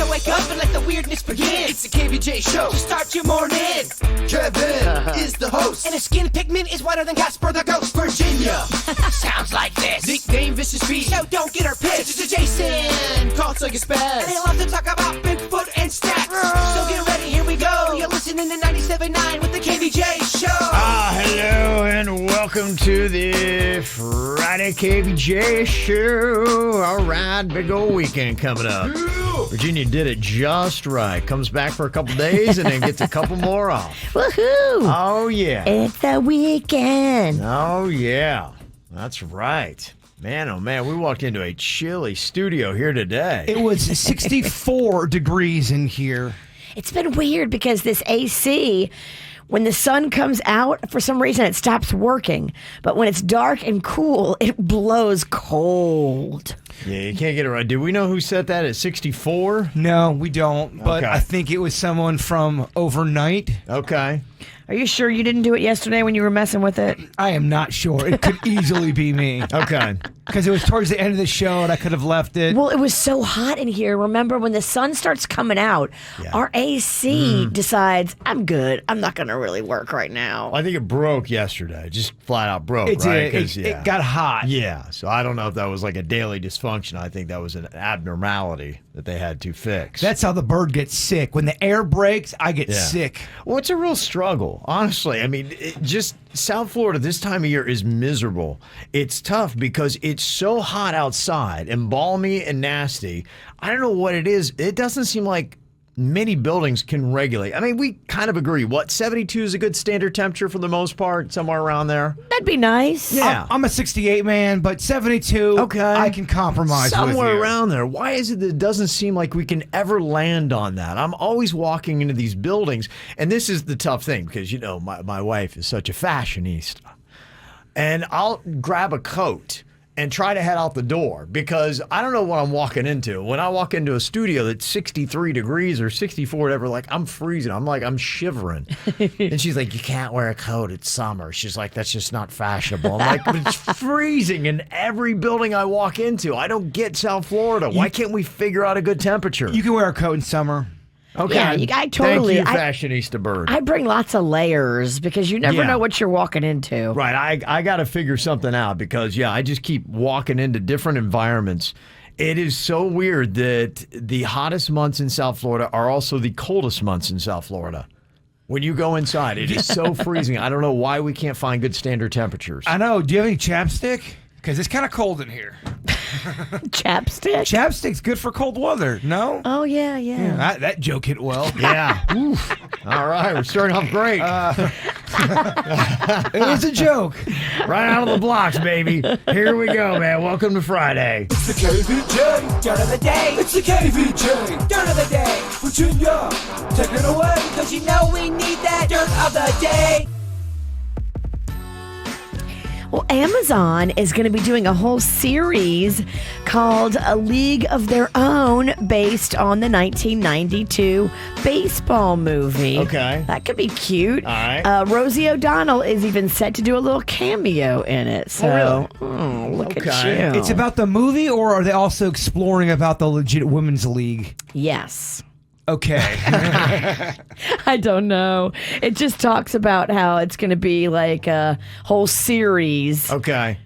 So wake up and let the weirdness begin. It's the KVJ show to start your morning. Kevin is the host, and his skin pigment is whiter than Casper the Ghost. Virginia sounds like this. Nickname Vicious Beast, so don't get her pissed. It's Jason, called Suck Spaz, and they love to talk about Bigfoot and stacks. So get ready, here we go. You're listening to 97.9 with the KVJ show. Hello and welcome to the Friday KVJ show. All right, big old weekend coming up. Virginia did it just right. Comes back for a couple days and then gets a couple more off. Woohoo! Oh, yeah. It's the weekend. Oh, yeah. That's right. Man, oh, man, we walked into a chilly studio here today. It was 64 degrees in here. It's been weird because this AC, when the sun comes out, for some reason it stops working. But when it's dark and cool, it blows cold. Yeah, you can't get it right. Do we know who set that at 64? No, we don't. But Okay. I think it was someone from overnight. Okay. Are you sure you didn't do it yesterday when you were messing with it? I am not sure. It could easily be me. Okay. Because it was towards the end of the show and I could have left it. Well, it was so hot in here. Remember, when the sun starts coming out, our AC decides, I'm good. I'm not going to really work right now. I think it broke yesterday. Just flat out broke, It right? did. 'Cause, It got hot. Yeah, so I don't know if that was like a daily dysfunction. I think that was an abnormality that they had to fix. That's how the bird gets sick. When the air breaks, I get Yeah. sick. Well, it's a real struggle, honestly. I mean, just South Florida this time of year is miserable. It's tough because it's so hot outside and balmy and nasty. I don't know what it is. It doesn't seem like many buildings can regulate. I mean, we kind of agree. What, 72 is a good standard temperature for the most part, somewhere around there? That'd be nice. Yeah. I'm a 68 man, but 72, Okay. I can compromise with Somewhere you. around there. Why is it that it doesn't seem like we can ever land on that? I'm always walking into these buildings, and this is the tough thing because, you know, my wife is such a fashionista. And I'll grab a coat and try to head out the door because I don't know what I'm walking into. When I walk into a studio that's 63 degrees or 64, whatever, like I'm freezing. I'm shivering. And she's like, you can't wear a coat. It's summer. She's like, that's just not fashionable. I'm like, but it's freezing in every building I walk into. I don't get South Florida. Why can't we figure out a good temperature? You can wear a coat in summer. Okay. Yeah, I totally. Thank you, fashionista bird. I bring lots of layers because you never Yeah. know what you're walking into. Right. I got to figure something out because, I just keep walking into different environments. It is so weird that the hottest months in South Florida are also the coldest months in South Florida. When you go inside, it is so freezing. I don't know why we can't find good standard temperatures. I know. Do you have any chapstick? Because it's kind of cold in here. Chapstick? Chapstick's good for cold weather, no? Oh, yeah. That joke hit well. Yeah. Oof. All right. We're starting off great. It was a joke. Right out of the blocks, baby. Here we go, man. Welcome to Friday. It's the KVJ dirt of the day. It's the KVJ dirt of the day. Virginia, take it away, cause you know we need that dirt of the day. Well, Amazon is going to be doing a whole series called A League of Their Own based on the 1992 baseball movie. Okay. That could be cute. All right. Rosie O'Donnell is even set to do a little cameo in it. So, look at Okay. you. It's about the movie, or are they also exploring about the legit women's league? Yes. Okay. I don't know. It just talks about how it's going to be like a whole series. Okay.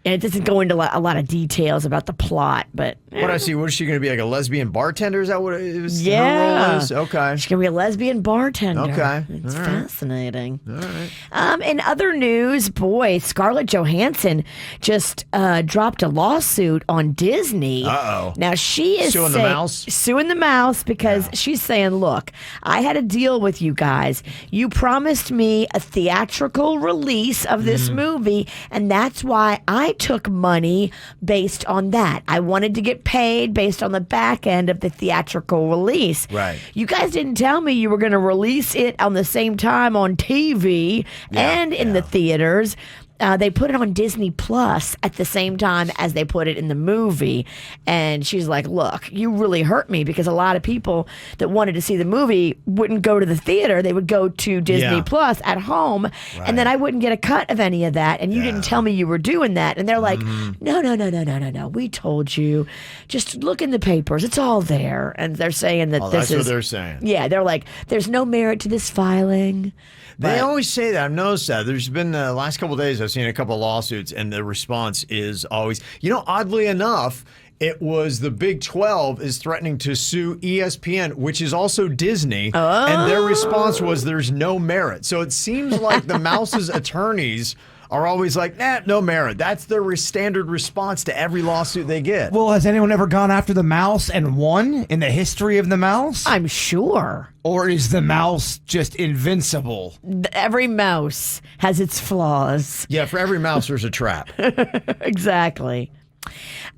And it doesn't go into a lot of details about the plot, but What I see, what is she going to be, like a lesbian bartender? Is that what it is? Yeah. Her role is? Okay. she's going to be a lesbian bartender. Okay. It's All right. fascinating. All right. In other news, boy, Scarlett Johansson just dropped a lawsuit on Disney. Uh-oh. Now, she is Suing the mouse? Suing the mouse because she's saying, look, I had a deal with you guys. You promised me a theatrical release of this movie, and that's why I took money based on that. I wanted to get paid based on the back end of the theatrical release. Right. You guys didn't tell me you were going to release it on the same time on TV and in the theaters. they put it on Disney Plus at the same time as they put it in the movie. And she's like, look, you really hurt me because a lot of people that wanted to see the movie wouldn't go to the theater. They would go to Disney Plus at home. And then I wouldn't get a cut of any of that. And you didn't tell me you were doing that. And they're like, no. We told you. Just look in the papers. It's all there. And they're saying that that's what they're saying. Yeah, they're like, there's no merit to this filing. They always say that. I've noticed that. There's been the last couple of days, I've seen a couple of lawsuits, and the response is always, oddly enough, it was the Big 12 is threatening to sue ESPN, which is also Disney, and their response was there's no merit. So it seems like the Mouse's attorneys are always like, no merit. That's their standard response to every lawsuit they get. Well, has anyone ever gone after the Mouse and won in the history of the Mouse? I'm sure. Or is the Mouse just invincible? Every mouse has its flaws. Yeah, for every mouse, there's a trap. Exactly.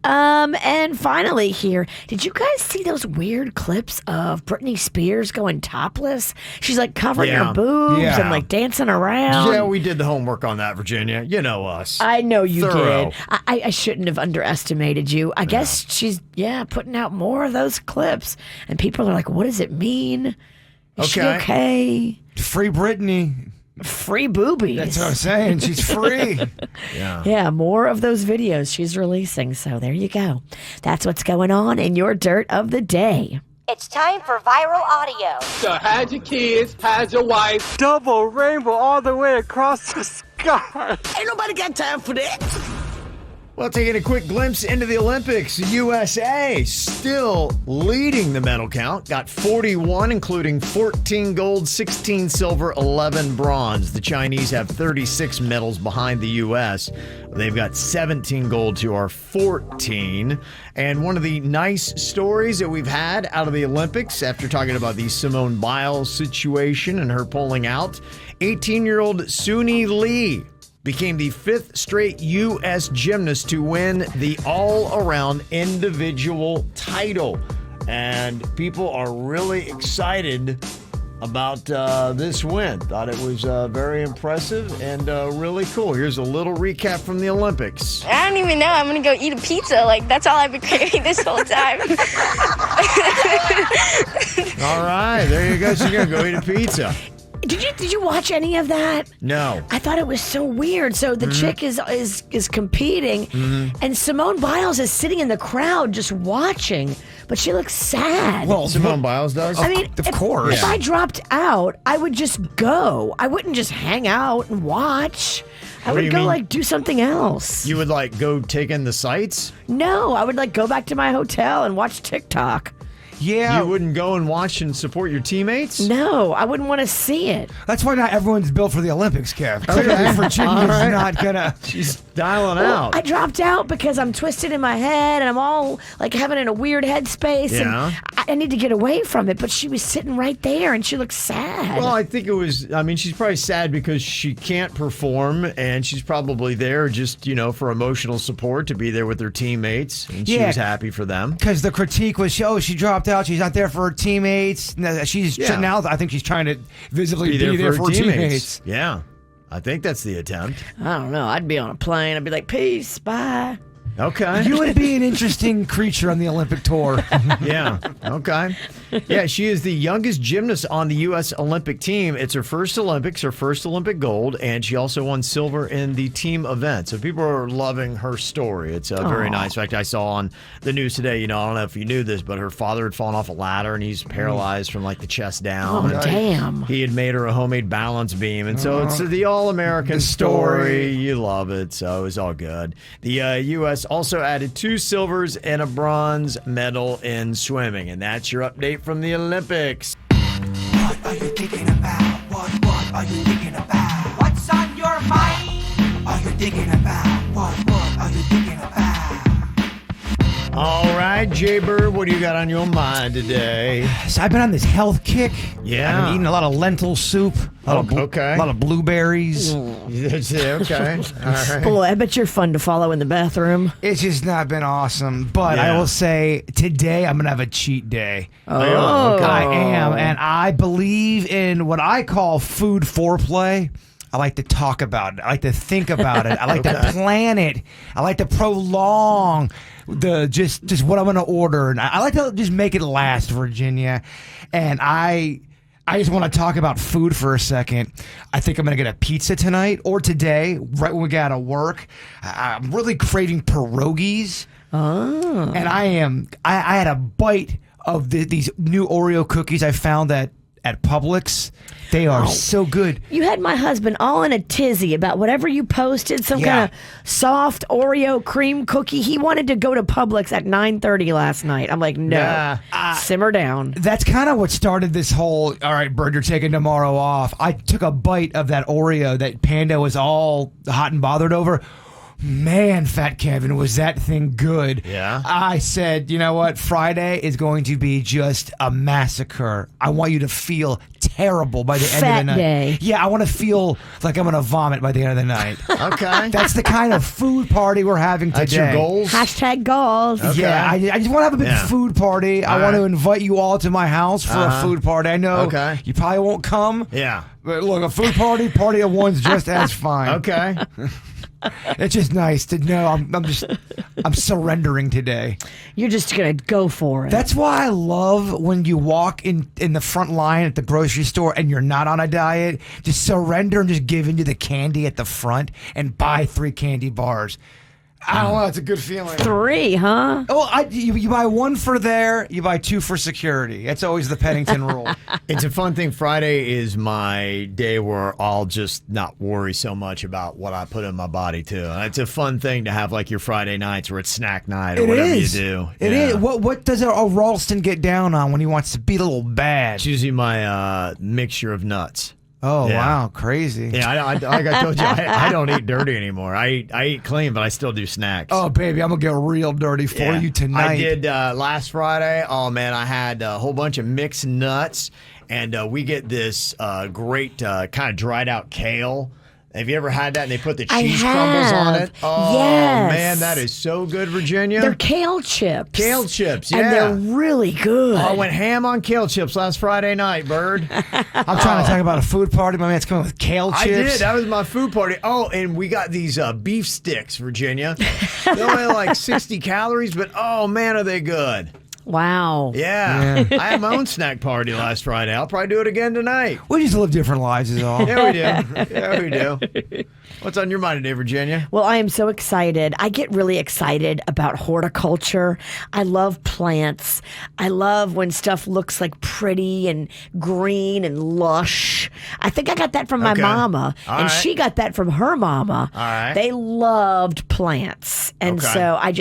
And finally here, did you guys see those weird clips of Britney Spears going topless? She's like covering her boobs and like dancing around. Yeah, we did the homework on that, Virginia. You know us. I know you Thorough. did. I shouldn't have underestimated you. I guess she's, putting out more of those clips. And people are like, what does it mean? Is she okay? Free Britney. Free boobies. That's what I'm saying. She's free. Yeah, more of those videos she's releasing. So there you go. That's what's going on in your dirt of the day. It's time for viral audio. So how's your kids? How's your wife? Double rainbow all the way across the sky. Ain't nobody got time for that. Well, taking a quick glimpse into the Olympics, the USA still leading the medal count. Got 41, including 14 gold, 16 silver, 11 bronze. The Chinese have 36 medals behind the U.S. They've got 17 gold to our 14. And one of the nice stories that we've had out of the Olympics, after talking about the Simone Biles situation and her pulling out, 18-year-old Suni Lee became the 5th straight U.S. gymnast to win the all-around individual title. And people are really excited about this win. Thought it was very impressive and really cool. Here's a little recap from the Olympics. I don't even know. I'm going to go eat a pizza. Like, that's all I've been craving this whole time. All right, there you go. So you're going to go eat a pizza. Did you watch any of that? No. I thought it was so weird. So the chick is competing, and Simone Biles is sitting in the crowd just watching, but she looks sad. Well, Simone Biles does? I mean, of course. If I dropped out, I would just go. I wouldn't just hang out and watch. I What do would you go mean? like do something else. You would like go take in the sights? No, I would like go back to my hotel and watch TikTok. Yeah. You wouldn't go and watch and support your teammates? No, I wouldn't want to see it. That's why not everyone's built for the Olympics, Kev. Clearly, Virginia's not gonna. She's dialing out. I dropped out because I'm twisted in my head and I'm all like having in a weird headspace. Yeah. And I need to get away from it. But she was sitting right there and she looked sad. Well, I think it was, she's probably sad because she can't perform and she's probably there just, for emotional support to be there with her teammates. And she was happy for them. Because the critique was, she dropped out. She's not there for her teammates. Now, I think she's trying to visibly be there for her teammates. Yeah. I think that's the attempt. I don't know. I'd be on a plane. I'd be like, peace, bye. Okay. You would be an interesting creature on the Olympic tour. Yeah. Okay. Yeah, she is the youngest gymnast on the U.S. Olympic team. It's her first Olympics, her first Olympic gold, and she also won silver in the team event. So people are loving her story. It's very nice. In fact, I saw on the news today, I don't know if you knew this, but her father had fallen off a ladder and he's paralyzed from like the chest down. Oh, damn. He had made her a homemade balance beam. And so it's the all-American story. You love it. So it was all good. The U.S. also added 2 silvers and a bronze medal in swimming. And that's your update from the Olympics. What are you thinking about? What are you thinking about? What's on your mind? Are you thinking about? What are you thinking about? All right, Jay-Bird, what do you got on your mind today? So I've been on this health kick. Yeah. I've been eating a lot of lentil soup. A lot of blueberries. Okay. All right. Boy, I bet you're fun to follow in the bathroom. It's just not been awesome. But I will say, today I'm going to have a cheat day. Oh, okay. I am. And I believe in what I call food foreplay. I like to talk about it. I like to think about it. I like to plan it. I like to prolong just what I'm going to order. And I like to just make it last, Virginia. And I just want to talk about food for a second. I think I'm going to get a pizza tonight or today, right when we get out of work. I'm really craving pierogies. Oh. And I had a bite of these new Oreo cookies I found at Publix. They are so good. You had my husband all in a tizzy about whatever you posted, some kind of soft Oreo cream cookie. He wanted to go to Publix at 9:30 last night. I'm like, no, simmer down. That's kind of what started this whole, all right, Bird, you're taking tomorrow off. I took a bite of that Oreo that Panda was all hot and bothered over. Man, Fat Kevin, was that thing good. Yeah. I said, you know what? Friday is going to be just a massacre. I want you to feel terrible by the end of the night. Day. Yeah, I want to feel like I'm going to vomit by the end of the night. Okay. That's the kind of food party we're having today. That's your goals? Hashtag goals. Okay. Yeah, I just want to have a big food party. I want to invite you all to my house for a food party. I know you probably won't come. Yeah. But look, a food party of one's just as fine. Okay. It's just nice to know I'm surrendering today. You're just going to go for it. That's why I love when you walk in the front line at the grocery store and you're not on a diet. Just surrender and just give into the candy at the front and buy 3 candy bars. I don't know. It's a good feeling. 3, huh? Oh, you buy 1 for there, you buy 2 for security. That's always the Pennington rule. It's a fun thing. Friday is my day where I'll just not worry so much about what I put in my body, too. And it's a fun thing to have, like, your Friday nights where it's snack night or whatever you do. It is. What does a Ralston get down on when he wants to be a little bad? It's usually my mixture of nuts. Oh, wow. Crazy. Yeah, like I told you, I don't eat dirty anymore. I eat clean, but I still do snacks. Oh, baby, I'm going to get real dirty for you tonight. I did last Friday. Oh, man, I had a whole bunch of mixed nuts, and we get this great kind of dried out kale. Have you ever had that? And they put the cheese crumbles on it. Oh, yes. man, that is so good, Virginia. They're kale chips. Kale chips, And they're really good. I went ham on kale chips last Friday night, Bird. I'm trying to talk about a food party. My man's coming with kale chips. I did. That was my food party. Oh, and we got these beef sticks, Virginia. They're only like 60 calories, but oh, man, are they good. Wow. Yeah. I had my own snack party last Friday. I'll probably do it again tonight. We just live different lives is all. Yeah, we do. Yeah, we do. What's on your mind today, Virginia? Well, I am so excited. I get really excited about horticulture. I love plants. I love when stuff looks like pretty and green and lush. I think I got that from my mama, and she got that from her mama. All right. They loved plants. And so I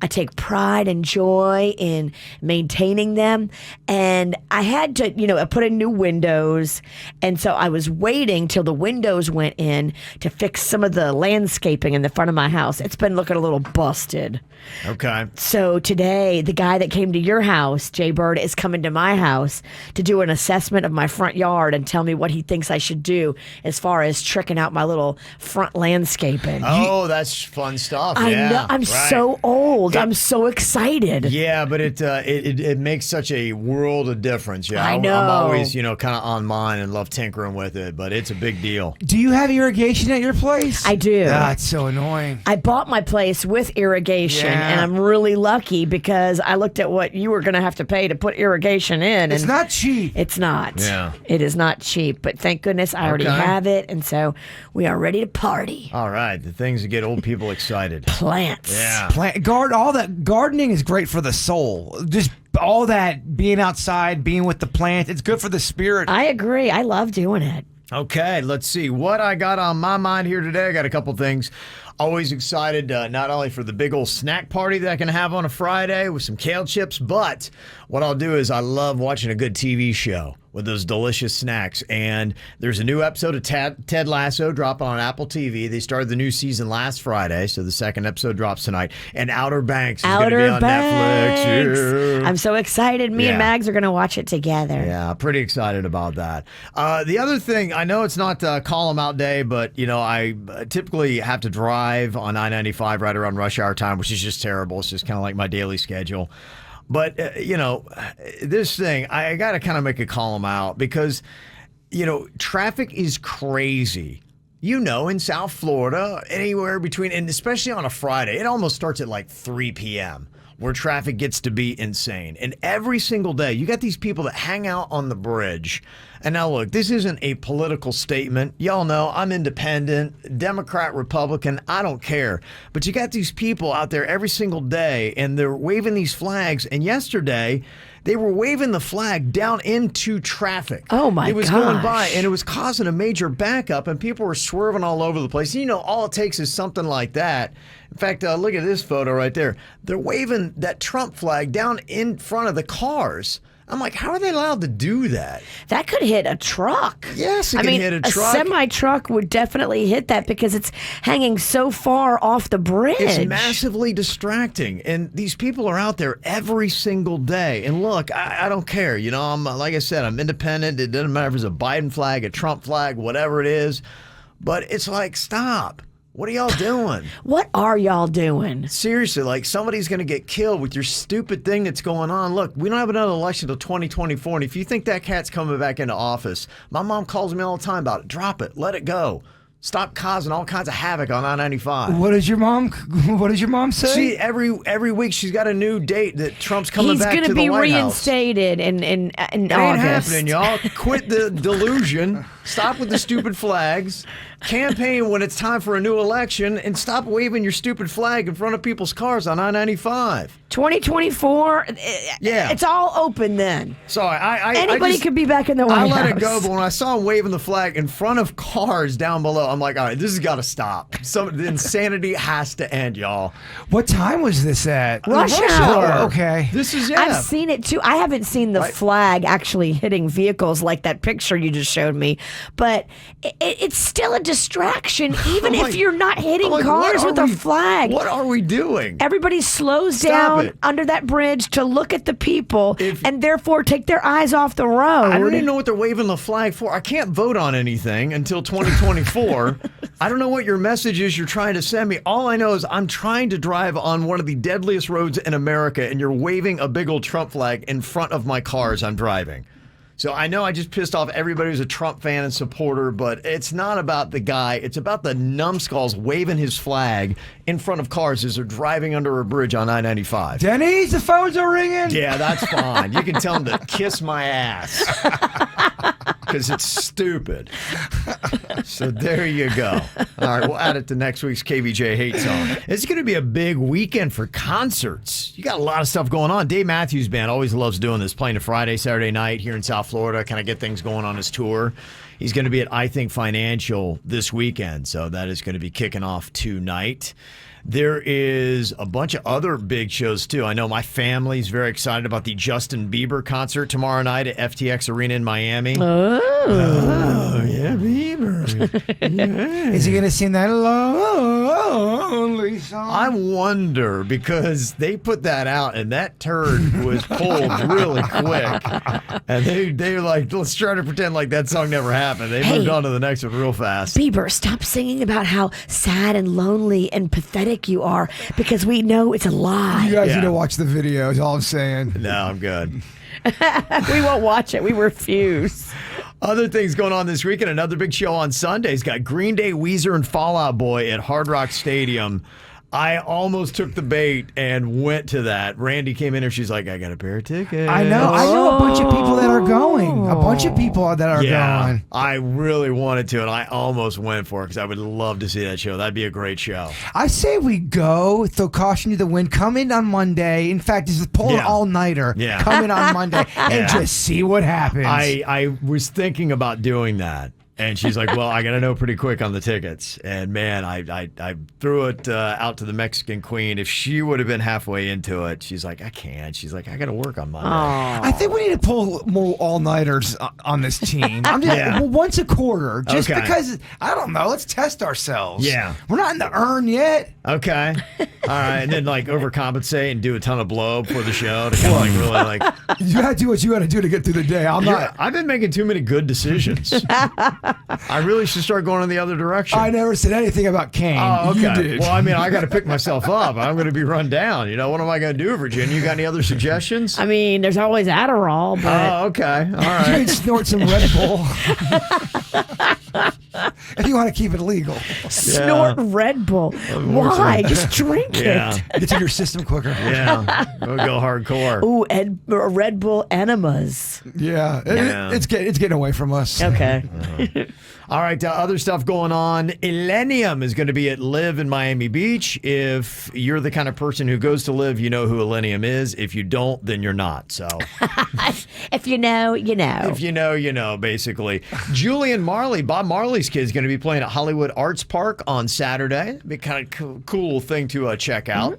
take pride and joy in maintaining them. And I had to, I put in new windows. And so I was waiting till the windows went in to fix some of the landscaping in the front of my house. It's been looking a little busted. Okay. So today, the guy that came to your house, Jay Bird, is coming to my house to do an assessment of my front yard and tell me what he thinks I should do as far as tricking out my little front landscaping. Oh, that's fun stuff. I know. I'm so old. I'm so excited. Yeah, but it makes such a world of difference. Yeah, I know. I'm always, kind of on mine and love tinkering with it, but it's a big deal. Do you have irrigation at your place? I do. That's so annoying. I bought my place with irrigation, and I'm really lucky because I looked at what you were going to have to pay to put irrigation in. It's not cheap. It's not. Yeah. It is not cheap, but thank goodness I already have it, and so we are ready to party. All right, the things that get old people excited. Plants. Yeah. All that gardening is great for the soul. Just all that being outside, being with the plants, it's good for the spirit. I agree. I love doing it. Okay, let's see what I got on my mind here today. I got a couple things. Always excited not only for the big old snack party that I can have on a Friday with some kale chips, but what I'll do is I love watching a good TV show with those delicious snacks. And there's a new episode of Ted Lasso dropping on Apple TV. They started the new season last Friday, so the second episode drops tonight. And Outer Banks is going to be on Netflix. Yeah. I'm so excited. Me and Mags are going to watch it together. Yeah, pretty excited about that. The other thing, I know it's not call 'em out day, but I typically have to drive on I-95 right around rush hour time, which is just terrible. It's just kind of like my daily schedule. But, this thing, I got to kind of make a call 'em out because, traffic is crazy in South Florida, anywhere between, and especially on a Friday, it almost starts at like 3 p.m. where traffic gets to be insane. And every single day, you got these people that hang out on the bridge. And now look, this isn't a political statement. Y'all know I'm independent, Democrat, Republican, I don't care. But you got these people out there every single day, and they're waving these flags. And yesterday, they were waving the flag down into traffic. Oh, my It was gosh. going by, and it was causing a major backup, and people were swerving all over the place. You know, all it takes is something like that. In fact, look at this photo right there. They're waving that Trump flag down in front of the cars. I'm like, how are they allowed to do that? That could hit a truck. Yes, it can hit a truck. A semi-truck would definitely hit that because it's hanging so far off the bridge. It's massively distracting, and these people are out there every single day. And look, I don't care. You know, I'm like I said, I'm independent. It doesn't matter if it's a Biden flag, a Trump flag, whatever it is. But it's like, stop. What are y'all doing? What are y'all doing? Seriously, like somebody's going to get killed with your stupid thing that's going on. Look, we don't have another election until 2024. And if you think that cat's coming back into office, my mom calls me all the time about it. Drop it. Let it go. Stop causing all kinds of havoc on I-95. What does your mom say? See, every week she's got a new date that Trump's coming back to He's the going to be White House. reinstated in It ain't August. happening, y'all. Quit the delusion. Stop with the stupid flags. Campaign when it's time for a new election, and stop waving your stupid flag in front of people's cars on I-95. 2024, Yeah. it's all open then. Sorry, Anybody could be back in the White I House. let it go, but when I saw him waving the flag in front of cars down below, I'm like, all right, this has got to stop. The insanity has to end, y'all. What time was this at? Rush hour. Okay. This is I've seen it too. I haven't seen the flag actually hitting vehicles like that picture you just showed me, but it's still a distraction, even if you're not hitting I'm like, cars what with are a we- flag. What are we doing? Everybody slows Stop down it. under that bridge to look at the people and therefore take their eyes off the road. I don't even know what they're waving the flag for. I can't vote on anything until 2024. I don't know what your message is you're trying to send me. All I know is I'm trying to drive on one of the deadliest roads in America, and you're waving a big old Trump flag in front of my car as I'm driving. So I know I just pissed off everybody who's a Trump fan and supporter, but it's not about the guy. It's about the numbskulls waving his flag in front of cars as they're driving under a bridge on I-95. Dennys, the phones are ringing. Yeah, that's fine. You can tell them to kiss my ass because it's stupid. So there you go. All right, we'll add it to next week's KVJ Hate Zone. It's going to be a big weekend for concerts. You got a lot of stuff going on. Dave Matthews Band always loves doing this, playing a Friday, Saturday night here in South Florida, kind of get things going on his tour. He's going to be at I Think Financial this weekend, so that is going to be kicking off tonight. There is a bunch of other big shows, too. I know my family's very excited about the Justin Bieber concert tomorrow night at FTX Arena in Miami. Oh yeah, Bieber. Yeah. Is he going to sing that lonely song? I wonder, because they put that out and that turd was pulled really quick. And they're like, let's try to pretend like that song never happened. They moved on to the next one real fast. Bieber, stop singing about how sad and lonely and pathetic you are, because we know it's a lie. You guys Yeah. need to watch the video, is all I'm saying. No, I'm good. We won't watch it. We refuse. Other things going on this weekend. Another big show on Sunday's got Green Day, Weezer, and Fall Out Boy at Hard Rock Stadium. I almost took the bait and went to that. Randy came in and she's like, I got a pair of tickets. I know a bunch of people that are going. A bunch of people that are going. I really wanted to, and I almost went for it because I would love to see that show. That'd be a great show. I say we go, throw caution to the wind, come in on Monday. In fact, this is pull an all-nighter. Yeah. Come in on Monday and Yeah. just see what happens. I was thinking about doing that. And she's like, well, I got to know pretty quick on the tickets. And, man, I threw it out to the Mexican queen. If she would have been halfway into it, she's like, I can't. She's like, I got to work on Monday. I think we need to pull more all-nighters on this team. I'm just, Yeah. well, once a quarter, just Okay. because, I don't know, let's test ourselves. Yeah. We're not in the urn yet. Okay. All right. And then, like, overcompensate and do a ton of blow before the show to kind of, like, really, like. You got to do what you got to do to get through the day. I've been making too many good decisions. I really should start going in the other direction. I never said anything about Kane. Oh, okay. You did. Well, I mean, I got to pick myself up. I'm going to be run down. You know, what am I going to do, Virginia? You got any other suggestions? I mean, there's always Adderall, but Oh, okay. All You right. can snort some Red Bull. if you want to keep it legal. Snort Red Bull. Why? Just drink it. Get to your system quicker. Yeah, we'll go hardcore. Ooh, Red Bull enemas. Yeah, it's getting away from us. Okay. All right, other stuff going on. Illenium is going to be at Live in Miami Beach. If you're the kind of person who goes to Live, you know who Illenium is. If you don't, then you're not. So, if you know, you know. If you know, you know, basically. Julian Marley, Bob Marley's kid, is going to be playing at Hollywood Arts Park on Saturday. It'll be kind of cool thing to check out.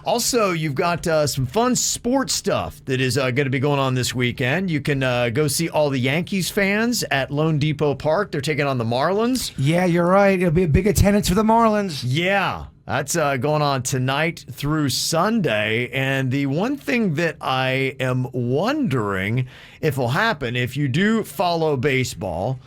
Also, you've got some fun sports stuff that is going to be going on this weekend. You can go see all the Yankees fans at Lone Depot Park. They're taking on the Marlins. Yeah, you're right. It'll be a big attendance for the Marlins. Yeah, that's going on tonight through Sunday. And the one thing that I am wondering if will happen, if you do follow baseball,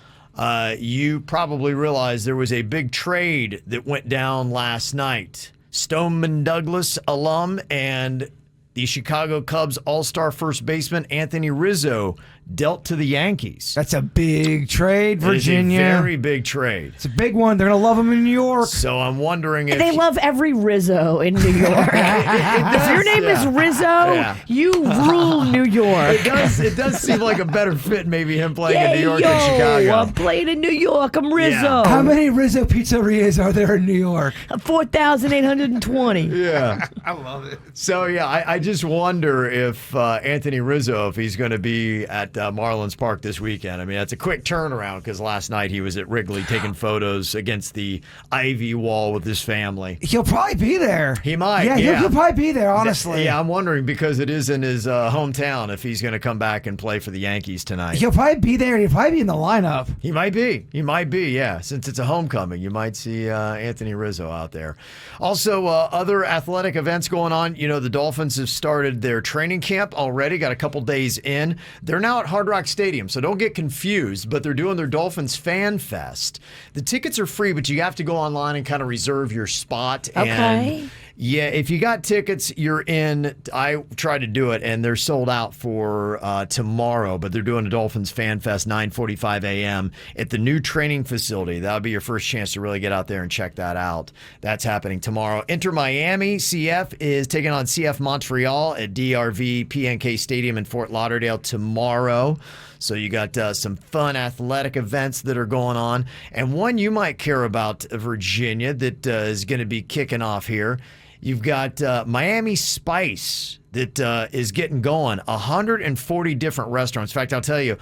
you probably realize there was a big trade that went down last night. Stoneman Douglas alum and the Chicago Cubs all-star first baseman Anthony Rizzo dealt to the Yankees. That's a big trade, Virginia. It is a very big trade. It's a big one. They're going to love him in New York. So I'm wondering if... They love every Rizzo in New York. If your name is Rizzo, you rule New York. It does seem like a better fit, maybe him playing in New York than Chicago. I'm playing in New York. I'm Rizzo. Yeah. How many Rizzo pizzerias are there in New York? 4,820. Yeah. I love it. So, yeah, I just wonder if Anthony Rizzo, if he's going to be at Marlins Park this weekend. I mean, that's a quick turnaround because last night he was at Wrigley taking photos against the ivy wall with his family. He'll probably be there. He might. Yeah, he'll probably be there, honestly. Yeah, I'm wondering because it is in his hometown if he's going to come back and play for the Yankees tonight. He'll probably be there. He'll probably be in the lineup. He might be. He might be, yeah. Since it's a homecoming, you might see Anthony Rizzo out there. Also, other athletic events going on. You know, the Dolphins have started their training camp already, got a couple days in. They're now at Hard Rock Stadium, so don't get confused, but they're doing their Dolphins Fan Fest. The tickets are free, but you have to go online and kind of reserve your spot. Okay. And yeah, if you got tickets, you're in. I tried to do it, and they're sold out for tomorrow, but they're doing a Dolphins Fan Fest 9:45 a.m. at the new training facility. That'll be your first chance to really get out there and check that out. That's happening tomorrow. Inter Miami CF is taking on CF Montreal at DRV PNK Stadium in Fort Lauderdale tomorrow. So you got some fun athletic events that are going on. And one you might care about, Virginia, that is going to be kicking off here. You've got Miami Spice that is getting going. 140 different restaurants. In fact, I'll tell you,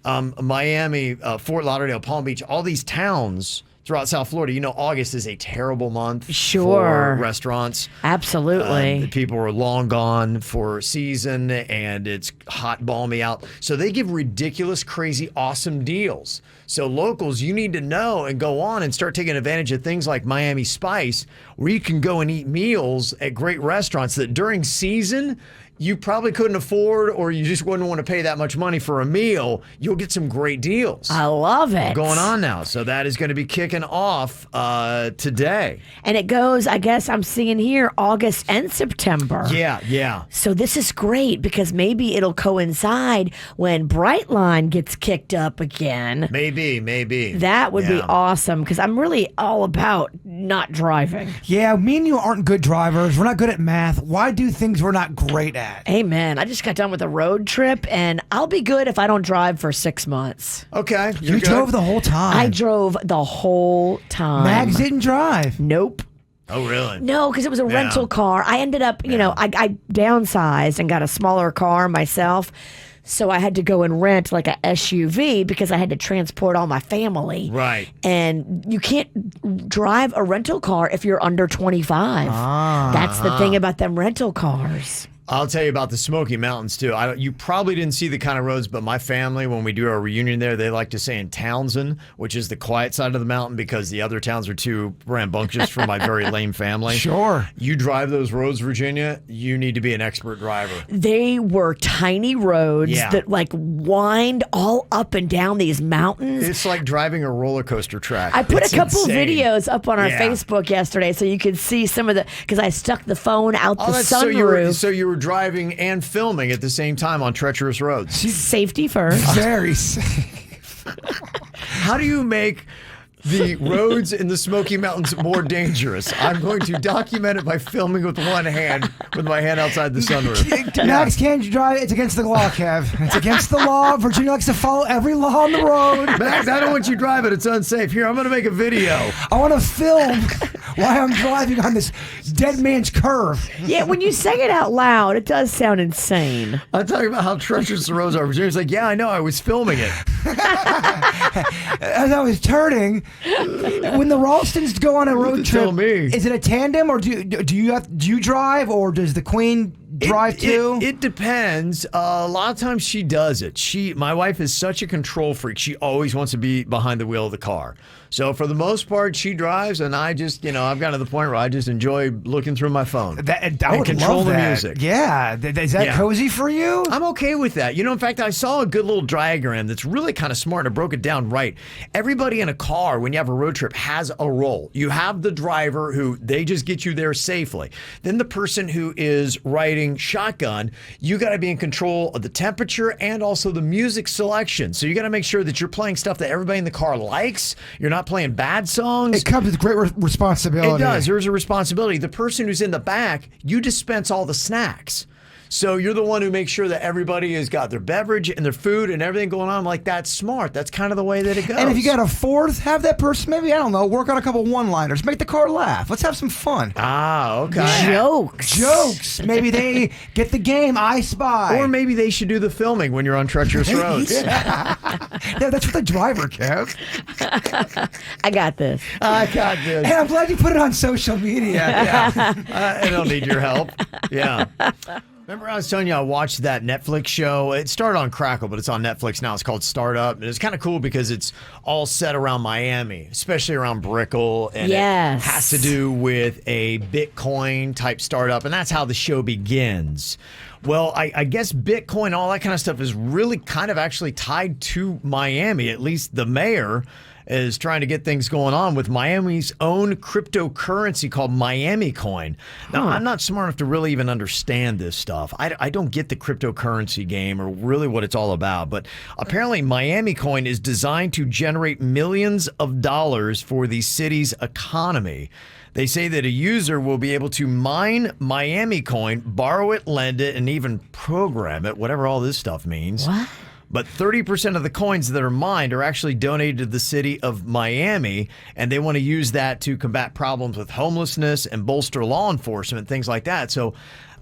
Miami, Fort Lauderdale, Palm Beach, all these towns throughout South Florida. You know, August is a terrible month for restaurants. Absolutely. People are long gone for season, and it's hot, balmy out. So they give ridiculous, crazy, awesome deals. So locals, you need to know and go on and start taking advantage of things like Miami Spice, where you can go and eat meals at great restaurants that during season you probably couldn't afford, or you just wouldn't want to pay that much money for a meal. You'll get some great deals. I love it. Going on now. So that is going to be kicking off today. And it goes, I guess I'm seeing here, August and September. Yeah. So this is great because maybe it'll coincide when Brightline gets kicked up again. Maybe. That would be awesome because I'm really all about not driving. Yeah, me and you aren't good drivers. We're not good at math. Why do things we're not great at? Amen. I just got done with a road trip, and I'll be good if I don't drive for 6 months. Okay. You drove the whole time. I drove the whole time. Mags didn't drive. Nope. Oh, really? No, because it was a rental car. I ended up, you know, I downsized and got a smaller car myself. So I had to go and rent like a SUV because I had to transport all my family. Right. And you can't drive a rental car if you're under 25. That's the thing about them rental cars. I'll tell you about the Smoky Mountains, too. You probably didn't see the kind of roads, but my family, when we do our reunion there, they like to say in Townsend, which is the quiet side of the mountain because the other towns are too rambunctious for my very lame family. Sure. You drive those roads, Virginia, you need to be an expert driver. They were tiny roads that like wind all up and down these mountains. It's like driving a roller coaster track. I put It's a couple insane. videos up on our Facebook yesterday so you could see some of the, because I stuck the phone out the sunroof. So you were driving and filming at the same time on treacherous roads. Safety first. Very safe. How do you make the roads in the Smoky Mountains more dangerous. I'm going to document it by filming with one hand, with my hand outside the sunroof. Max can't drive. It's against the law, Kev. It's against the law. Virginia likes to follow every law on the road. Max, I don't want you driving. It's unsafe. Here, I'm going to make a video. I want to film why I'm driving on this dead man's curve. Yeah, when you say it out loud, it does sound insane. I'm talking about how treacherous the roads are. Virginia's like, yeah, I know. I was filming it. As I was turning, when the Ralstons go on a road trip, Tell me. is it a tandem or do you drive or does the Queen drive too? It depends. A lot of times she does it. My wife is such a control freak. She always wants to be behind the wheel of the car. So for the most part, she drives, and I just, I've gotten to the point where I just enjoy looking through my phone I would control love the that. music. Yeah, is that cozy for you? I'm okay with that. In fact, I saw a good little diagram that's really kind of smart and broke it down right. Everybody in a car, when you have a road trip, has a role. You have the driver who they just get you there safely. Then the person who is riding shotgun, you got to be in control of the temperature and also the music selection. So you got to make sure that you're playing stuff that everybody in the car likes. You're not playing bad songs. It comes with great responsibility. It does. There's a responsibility. The person who's in the back, you dispense all the snacks. So you're the one who makes sure that everybody has got their beverage and their food and everything going on. Like, that's smart. That's kind of the way that it goes. And if you got a fourth, have that person maybe, I don't know, work on a couple one-liners. Make the car laugh. Let's have some fun. Ah, okay. Jokes. Maybe they get the game, I Spy. Or maybe they should do the filming when you're on treacherous roads. Yeah, that's for the driver, Kev. I got this. I got this. Hey, I'm glad you put it on social media. I don't need your help. Yeah. Remember I was telling you I watched that Netflix show? It started on Crackle, but it's on Netflix now. It's called Startup. And it's kind of cool because it's all set around Miami, especially around Brickell. And it has to do with a Bitcoin type startup. And that's how the show begins. Well, I guess Bitcoin, all that kind of stuff is really kind of actually tied to Miami. At least the mayor is trying to get things going on with Miami's own cryptocurrency called Miami Coin. Now, I'm not smart enough to really even understand this stuff. I don't get the cryptocurrency game or really what it's all about, but apparently Miami Coin is designed to generate millions of dollars for the city's economy. They say that a user will be able to mine Miami Coin, borrow it, lend it, and even program it, whatever all this stuff means. What? But 30% of the coins that are mined are actually donated to the city of Miami, and they want to use that to combat problems with homelessness and bolster law enforcement, things like that. So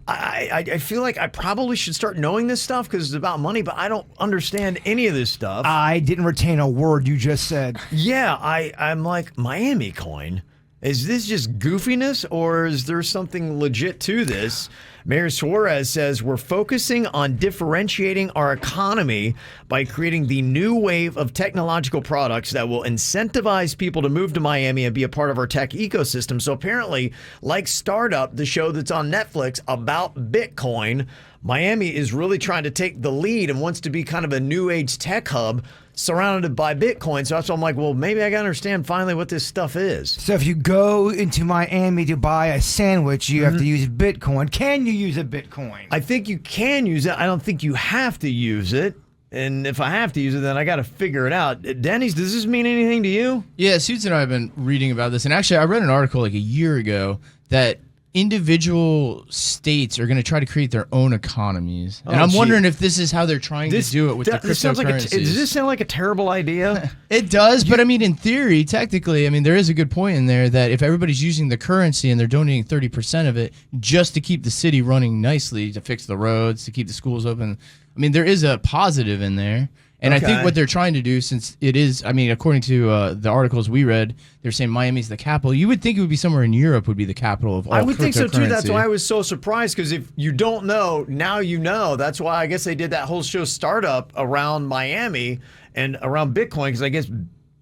I feel like I probably should start knowing this stuff because it's about money, but I don't understand any of this stuff. I didn't retain a word you just said. Yeah, I'm like, Miami Coin? Is this just goofiness or is there something legit to this? Mayor Suarez says we're focusing on differentiating our economy by creating the new wave of technological products that will incentivize people to move to Miami and be a part of our tech ecosystem. So apparently, like Startup, the show that's on Netflix about Bitcoin, Miami is really trying to take the lead and wants to be kind of a new age tech hub surrounded by Bitcoin. So that's why I'm like, well, maybe I got to understand finally what this stuff is. So if you go into Miami to buy a sandwich, you have to use Bitcoin. Can you use a Bitcoin? I think you can use it. I don't think you have to use it. And if I have to use it, then I got to figure it out. Dennys, does this mean anything to you? Yeah, Suits and I have been reading about this. And actually, I read an article like a year ago that individual states are going to try to create their own economies. And I'm wondering if this is how they're trying to do it with the cryptocurrencies. Does this sound like a terrible idea? It does, but I mean, in theory, technically, I mean, there is a good point in there that if everybody's using the currency and they're donating 30% of it just to keep the city running nicely, to fix the roads, to keep the schools open, I mean, there is a positive in there. And I think what they're trying to do, since it is, I mean, according to the articles we read, they're saying Miami's the capital. You would think it would be somewhere in Europe would be the capital of all I would think so, too. cryptocurrency. That's why I was so surprised, because if you don't know, now you know. That's why I guess they did that whole show Startup around Miami and around Bitcoin, because I guess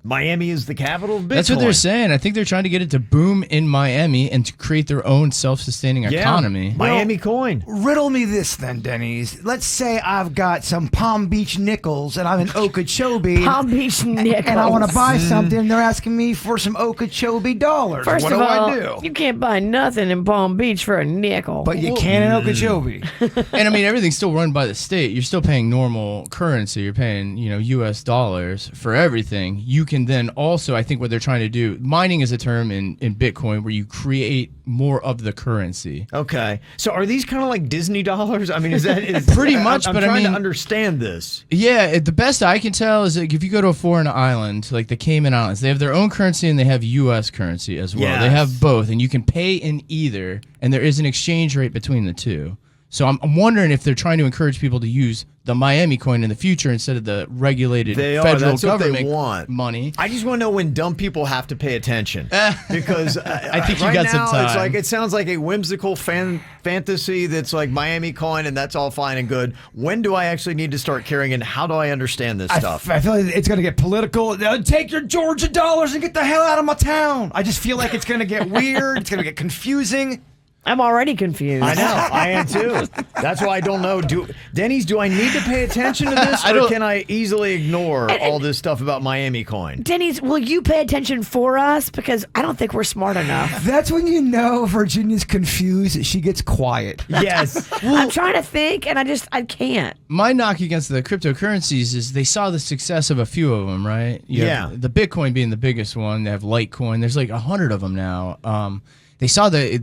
Miami is the capital of Bitcoin. That's what they're saying. I think they're trying to get it to boom in Miami and to create their own self-sustaining economy. Miami Coin. Riddle me this then, Dennys. Let's say I've got some Palm Beach nickels and I'm in Okeechobee. Palm Beach nickels. And I want to buy something. They're asking me for some Okeechobee dollars. First what of do all, I do? you can't buy nothing in Palm Beach for a nickel. But you can in Okeechobee. And I mean, everything's still run by the state. You're still paying normal currency. You're paying, U.S. dollars for everything. You can then also, I think what they're trying to do, mining is a term in Bitcoin where you create more of the currency. Okay. So are these kind of like Disney dollars? I mean, is pretty much? I'm but trying I mean, to understand this. Yeah, the best I can tell is like if you go to a foreign island, like the Cayman Islands, they have their own currency and they have U.S. currency as well. Yes. They have both, and you can pay in either, and there is an exchange rate between the two. So I'm wondering if they're trying to encourage people to use the Miami coin in the future instead of the regulated federal That's government what they want. money. I just want to know when dumb people have to pay attention, because I think you right got now, some time. It's like it sounds like a whimsical fantasy that's like Miami coin, and that's all fine and good. When do I actually need to start carrying it? How do I understand this stuff? I feel like it's going to get political. Take your Georgia dollars and get the hell out of my town. I just feel like it's going to get weird. It's going to get confusing. I'm already confused. I know, I am too. That's why I don't know. Dennys, do I need to pay attention to this, or can I easily ignore all this stuff about Miami coin? Dennys, will you pay attention for us? Because I don't think we're smart enough. That's when you know Virginia's confused. She gets quiet. Yes. I'm trying to think, and I can't. My knock against the cryptocurrencies is they saw the success of a few of them, right? You have the Bitcoin being the biggest one. They have Litecoin. There's like 100 of them now. They saw the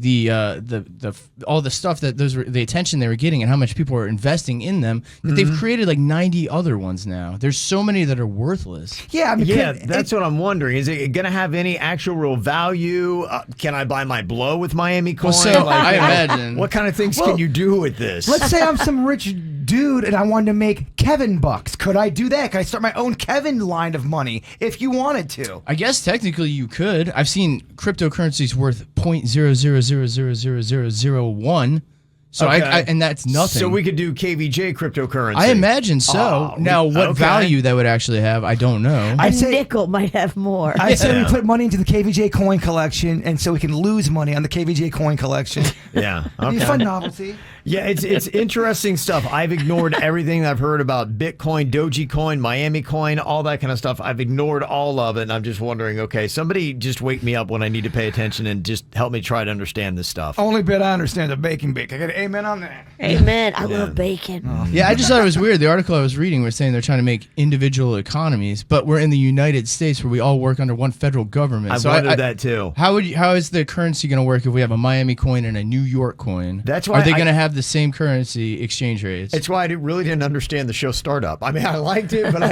all the stuff that the attention they were getting and how much people were investing in them. That they've created like 90 other ones now. There's so many that are worthless. Yeah, I mean, that's what I'm wondering. Is it going to have any actual real value? Can I buy my blow with Miami coin? Well, so I imagine. What kind of things can you do with this? Let's say I'm some rich dude and I wanted to make Kevin bucks. Could I do that? Could I start my own Kevin line of money if you wanted to? I guess technically you could. I've seen cryptocurrencies worth 0.0000001. So and that's nothing. So we could do KVJ cryptocurrency. I imagine so. Now, what value that would actually have, I don't know. A nickel might have more. I say we put money into the KVJ coin collection, and so we can lose money on the KVJ coin collection. Yeah, It'd be a fun novelty. Yeah, it's interesting stuff. I've ignored everything I've heard about Bitcoin, Dogecoin, Miami coin, all that kind of stuff. I've ignored all of it, and I'm just wondering, okay, somebody just wake me up when I need to pay attention and just help me try to understand this stuff. Only bit I understand the bacon bake. I got an amen on that. Amen. I love bacon. Yeah, I just thought it was weird. The article I was reading was saying they're trying to make individual economies, but we're in the United States where we all work under one federal government. I've wondered that too. How is the currency going to work if we have a Miami coin and a New York coin? That's why are they going to have the same currency exchange rates? It's why I really didn't understand the show Startup. I mean, I liked it, but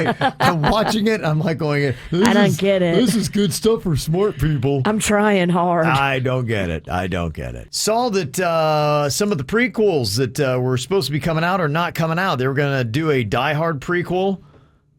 I'm watching it. I'm like going, I don't get it. This is good stuff for smart people. I'm trying hard. I don't get it. Saw that some of the prequels that were supposed to be coming out are not coming out. They were going to do a Die Hard prequel.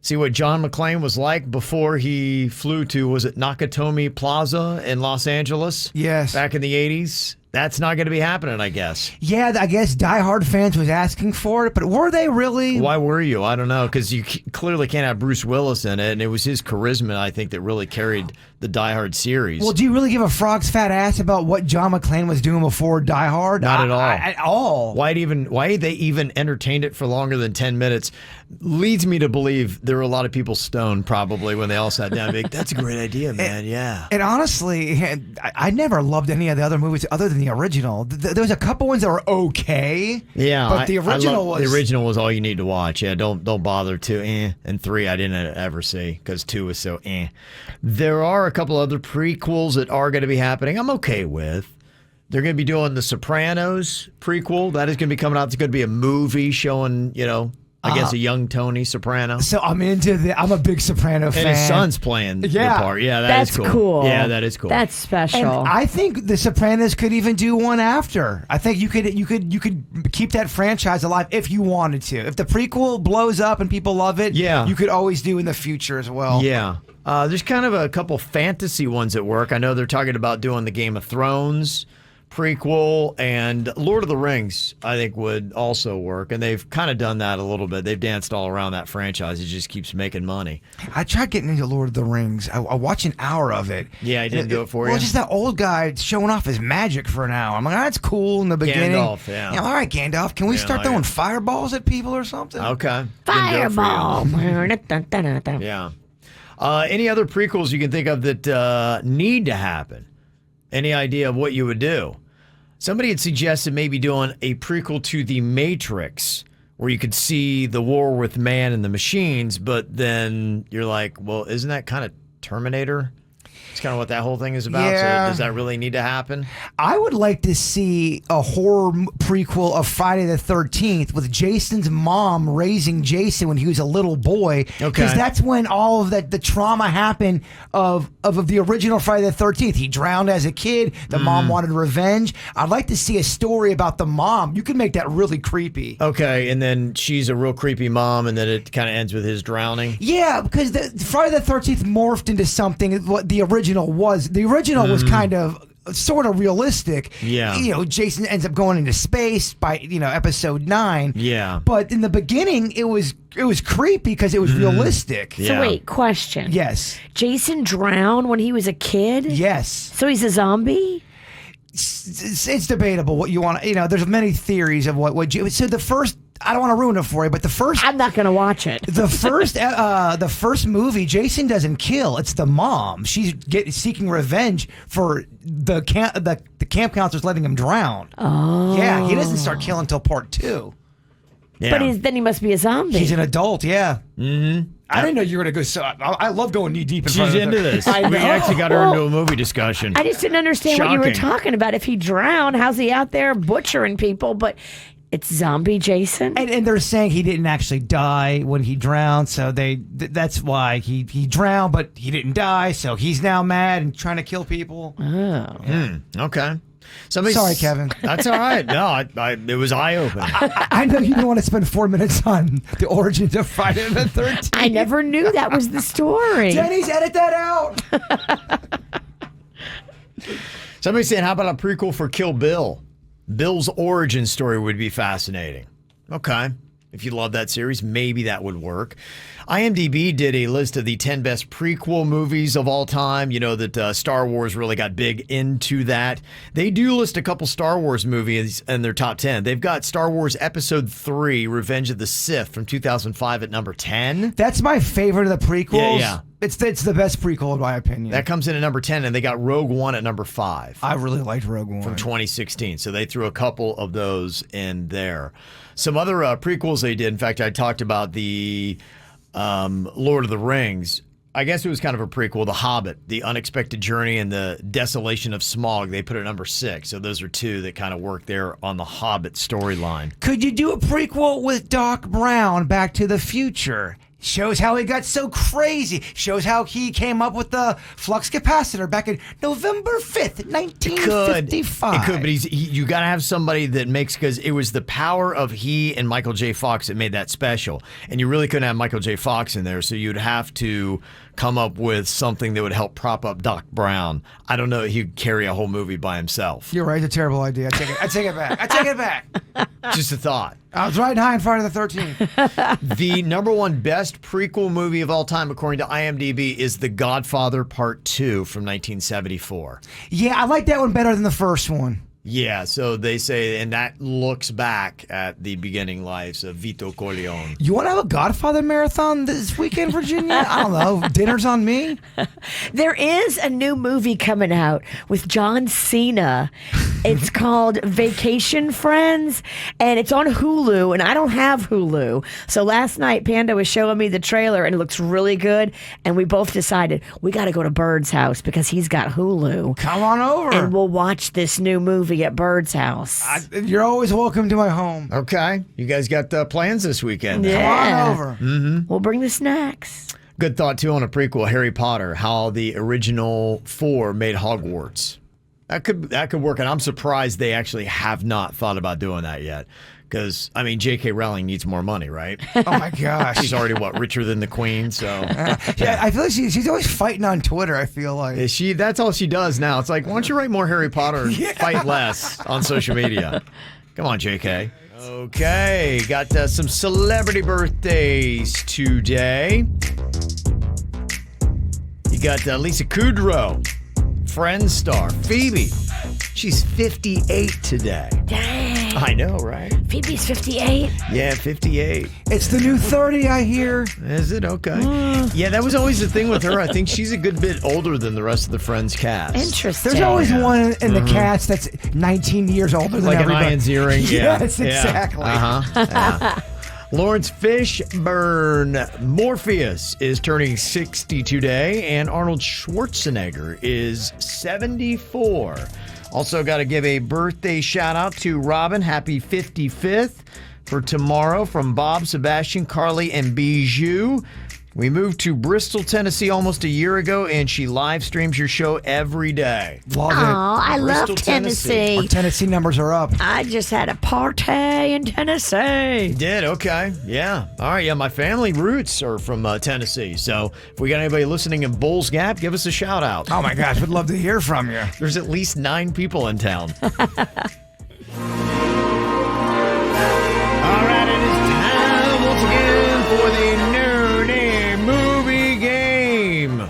See what John McClane was like before he flew to, was it Nakatomi Plaza in Los Angeles? Yes. Back in the 80s. That's not going to be happening, I guess. Yeah, I guess Die Hard fans was asking for it, but were they really? Why were you? I don't know, because you clearly can't have Bruce Willis in it, and it was his charisma, I think, that really carried the Die Hard series. Well, do you really give a frog's fat ass about what John McClane was doing before Die Hard? Not at all. At all. Why they even entertained it for longer than 10 minutes leads me to believe there were a lot of people stoned probably when they all sat down and be like, that's a great idea, man, yeah. And honestly, I never loved any of the other movies other than the original. There was a couple ones that were okay. Yeah, but the original was all you need to watch. Yeah, don't bother 2 and 3 I didn't ever see because 2 was so There are a couple other prequels that are going to be happening. I'm okay with. They're going to be doing the Sopranos prequel. That is going to be coming out. It's going to be a movie showing, I guess a young Tony Soprano. So I'm I'm a big Soprano fan. And his son's playing the part. Yeah, that's cool. Yeah, that is cool. That's special. And I think the Sopranos could even do one after. I think you could keep that franchise alive if you wanted to. If the prequel blows up and people love it, you could always do in the future as well. Yeah. There's kind of a couple fantasy ones at work. I know they're talking about doing the Game of Thrones prequel, and Lord of the Rings I think would also work, and they've kind of done that a little bit. They've danced all around that franchise. It just keeps making money. I tried getting into Lord of the Rings. I watched an hour of it. Yeah, I didn't do it for you. Well, just that old guy showing off his magic for an hour. I'm like, that's cool in the beginning. Gandalf, yeah. All right, Gandalf, can we start throwing fireballs at people or something? Okay. Fireball. Yeah. Any other prequels you can think of that need to happen? Any idea of what you would do? Somebody had suggested maybe doing a prequel to The Matrix, where you could see the war with man and the machines, but then you're like, well, isn't that kind of Terminator. It's kind of what that whole thing is about. Yeah. So does that really need to happen? I would like to see a horror prequel of Friday the 13th with Jason's mom raising Jason when he was a little boy. Okay. Because that's when all of the trauma happened of the original Friday the 13th. He drowned as a kid. The mom wanted revenge. I'd like to see a story about the mom. You could make that really creepy. Okay, and then she's a real creepy mom, and then it kind of ends with his drowning. Yeah, because the Friday the 13th morphed into something what the original was. The original was kind of sort of realistic. Yeah. You know, Jason ends up going into space by, episode 9. Yeah. But in the beginning, it was creepy because it was realistic. So Yeah. wait, question. Yes. Jason drowned when he was a kid? Yes. So he's a zombie? It's debatable what you want. There's many theories of what. So the first, I don't want to ruin it for you, but the first. I'm not going to watch it. The first movie, Jason doesn't kill. It's the mom. She's seeking revenge for the camp counselors letting him drown. Oh. Yeah, he doesn't start killing until part 2. Yeah. But then he must be a zombie. He's an adult. Yeah. Mm-hmm. I didn't know you were gonna go. So I love going knee deep. She's into this. I We know. actually got her Well, into a movie discussion. I just didn't understand what you were Shocking. talking about. If he drowned, how's he out there butchering people? But it's zombie Jason? And they're saying he didn't actually die when he drowned, so that's why he drowned, but he didn't die, so he's now mad and trying to kill people. Oh. Okay. Sorry, Kevin. That's all right. No, it was eye-opening. I know you don't want to spend 4 minutes on the origins of Friday the 13th. I never knew that was the story. Dennys, edit that out. Somebody's saying, how about a prequel for Kill Bill? Bill's origin story would be fascinating. Okay. If you love that series, maybe that would work. IMDb did a list of the 10 best prequel movies of all time. You know that Star Wars really got big into that. They do list a couple Star Wars movies in their top 10. They've got Star Wars Episode 3, Revenge of the Sith from 2005 at number 10. That's my favorite of the prequels. Yeah. It's the best prequel in my opinion. That comes in at number 10, and they got Rogue One at number 5. I really liked Rogue One. From 2016. So they threw a couple of those in there. Some other prequels they did. In fact, I talked about the Lord of the Rings. I guess it was kind of a prequel. The Hobbit, The Unexpected Journey, and The Desolation of Smaug. They put it at number 6. So those are two that kind of work there on the Hobbit storyline. Could you do a prequel with Doc Brown, Back to the Future? Shows how he got so crazy. Shows how he came up with the flux capacitor back in November 5th, 1955. It could, but you got to have somebody that makes, because it was the power of he and Michael J. Fox that made that special. And you really couldn't have Michael J. Fox in there, so you'd have to come up with something that would help prop up Doc Brown. I don't know if he'd carry a whole movie by himself. You're right. It's a terrible idea. I take it back. I take it back. Just a thought. I was riding high on Friday the 13th. The number one best prequel movie of all time, according to IMDb, is The Godfather Part 2 from 1974. Yeah, I like that one better than the first one. Yeah, so they say, and that looks back at the beginning lives of Vito Corleone. You want to have a Godfather marathon this weekend, Virginia? I don't know. Dinner's on me. There is a new movie coming out with John Cena. It's called Vacation Friends, and it's on Hulu, and I don't have Hulu. So last night, Panda was showing me the trailer, and it looks really good, and we both decided we got to go to Bird's house because he's got Hulu. Come on over. And we'll watch this new movie at Bird's house. You're always welcome to my home. Okay, you guys got plans this weekend. Yeah. Come on over. Mm-hmm. We'll bring the snacks. Good thought, too, on a prequel, Harry Potter, how the original 4 made Hogwarts. That could work, and I'm surprised they actually have not thought about doing that yet. Because, I mean, J.K. Rowling needs more money, right? Oh, my gosh. She's already, richer than the Queen, so. Yeah, I feel like she's always fighting on Twitter, I feel like. That's all she does now. It's like, why don't you write more Harry Potter and fight less on social media? Come on, J.K. Okay, got some celebrity birthdays today. You got Lisa Kudrow, Friends star, Phoebe. She's 58 today. Dang. I know, right? Phoebe's 58. Yeah, 58. It's the new 30, I hear. Is it? Okay. Yeah, that was always the thing with her. I think she's a good bit older than the rest of the Friends cast. Interesting. There's always one in the cast that's 19 years older than Like everybody. an Ian's earring. Yeah. Yes, exactly. Uh-huh. Yeah. Lawrence Fishburne, Morpheus, is turning 60 today, and Arnold Schwarzenegger is 74. Also got to give a birthday shout out to Robin. Happy 55th for tomorrow from Bob, Sebastian, Carly, and Bijou. We moved to Bristol, Tennessee almost a year ago, and she live streams your show every day. Love it. I love Bristol, Tennessee. Our Tennessee numbers are up. I just had a party in Tennessee. You did? Okay. Yeah. All right. Yeah, my family roots are from Tennessee. So if we got anybody listening in Bulls Gap, give us a shout out. Oh, my gosh. We'd love to hear from you. There's at least 9 people in town. All right. It is time once again for the Noonday Movie Game.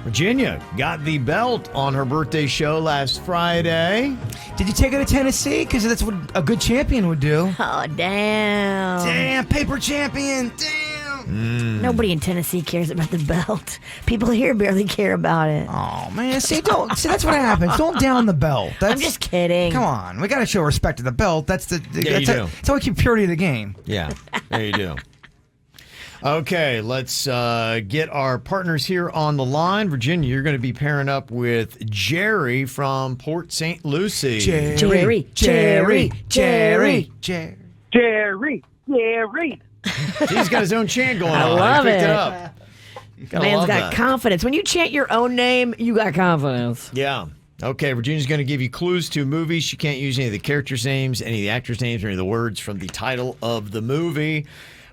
Virginia got the belt on her birthday show last Friday. Did you take her to Tennessee? Because that's what a good champion would do. Oh, damn. Damn, paper champion. Damn. Nobody in Tennessee cares about the belt. People here barely care about it. Oh, man. See, that's what happens. Don't down the belt. I'm just kidding. Come on. We got to show respect to the belt. That's you do. That's how we keep purity of the game. Yeah, there you do. Okay, let's get our partners here on the line. Virginia, you're going to be pairing up with Jerry from Port St. Lucie. Jerry. He's got his own chant going on. I love He picked it. up. Gotta Man's love got that. confidence. When you chant your own name, you got confidence. Yeah. Okay, Virginia's going to give you clues to movies. She can't use any of the characters' names, any of the actors' names, or any of the words from the title of the movie.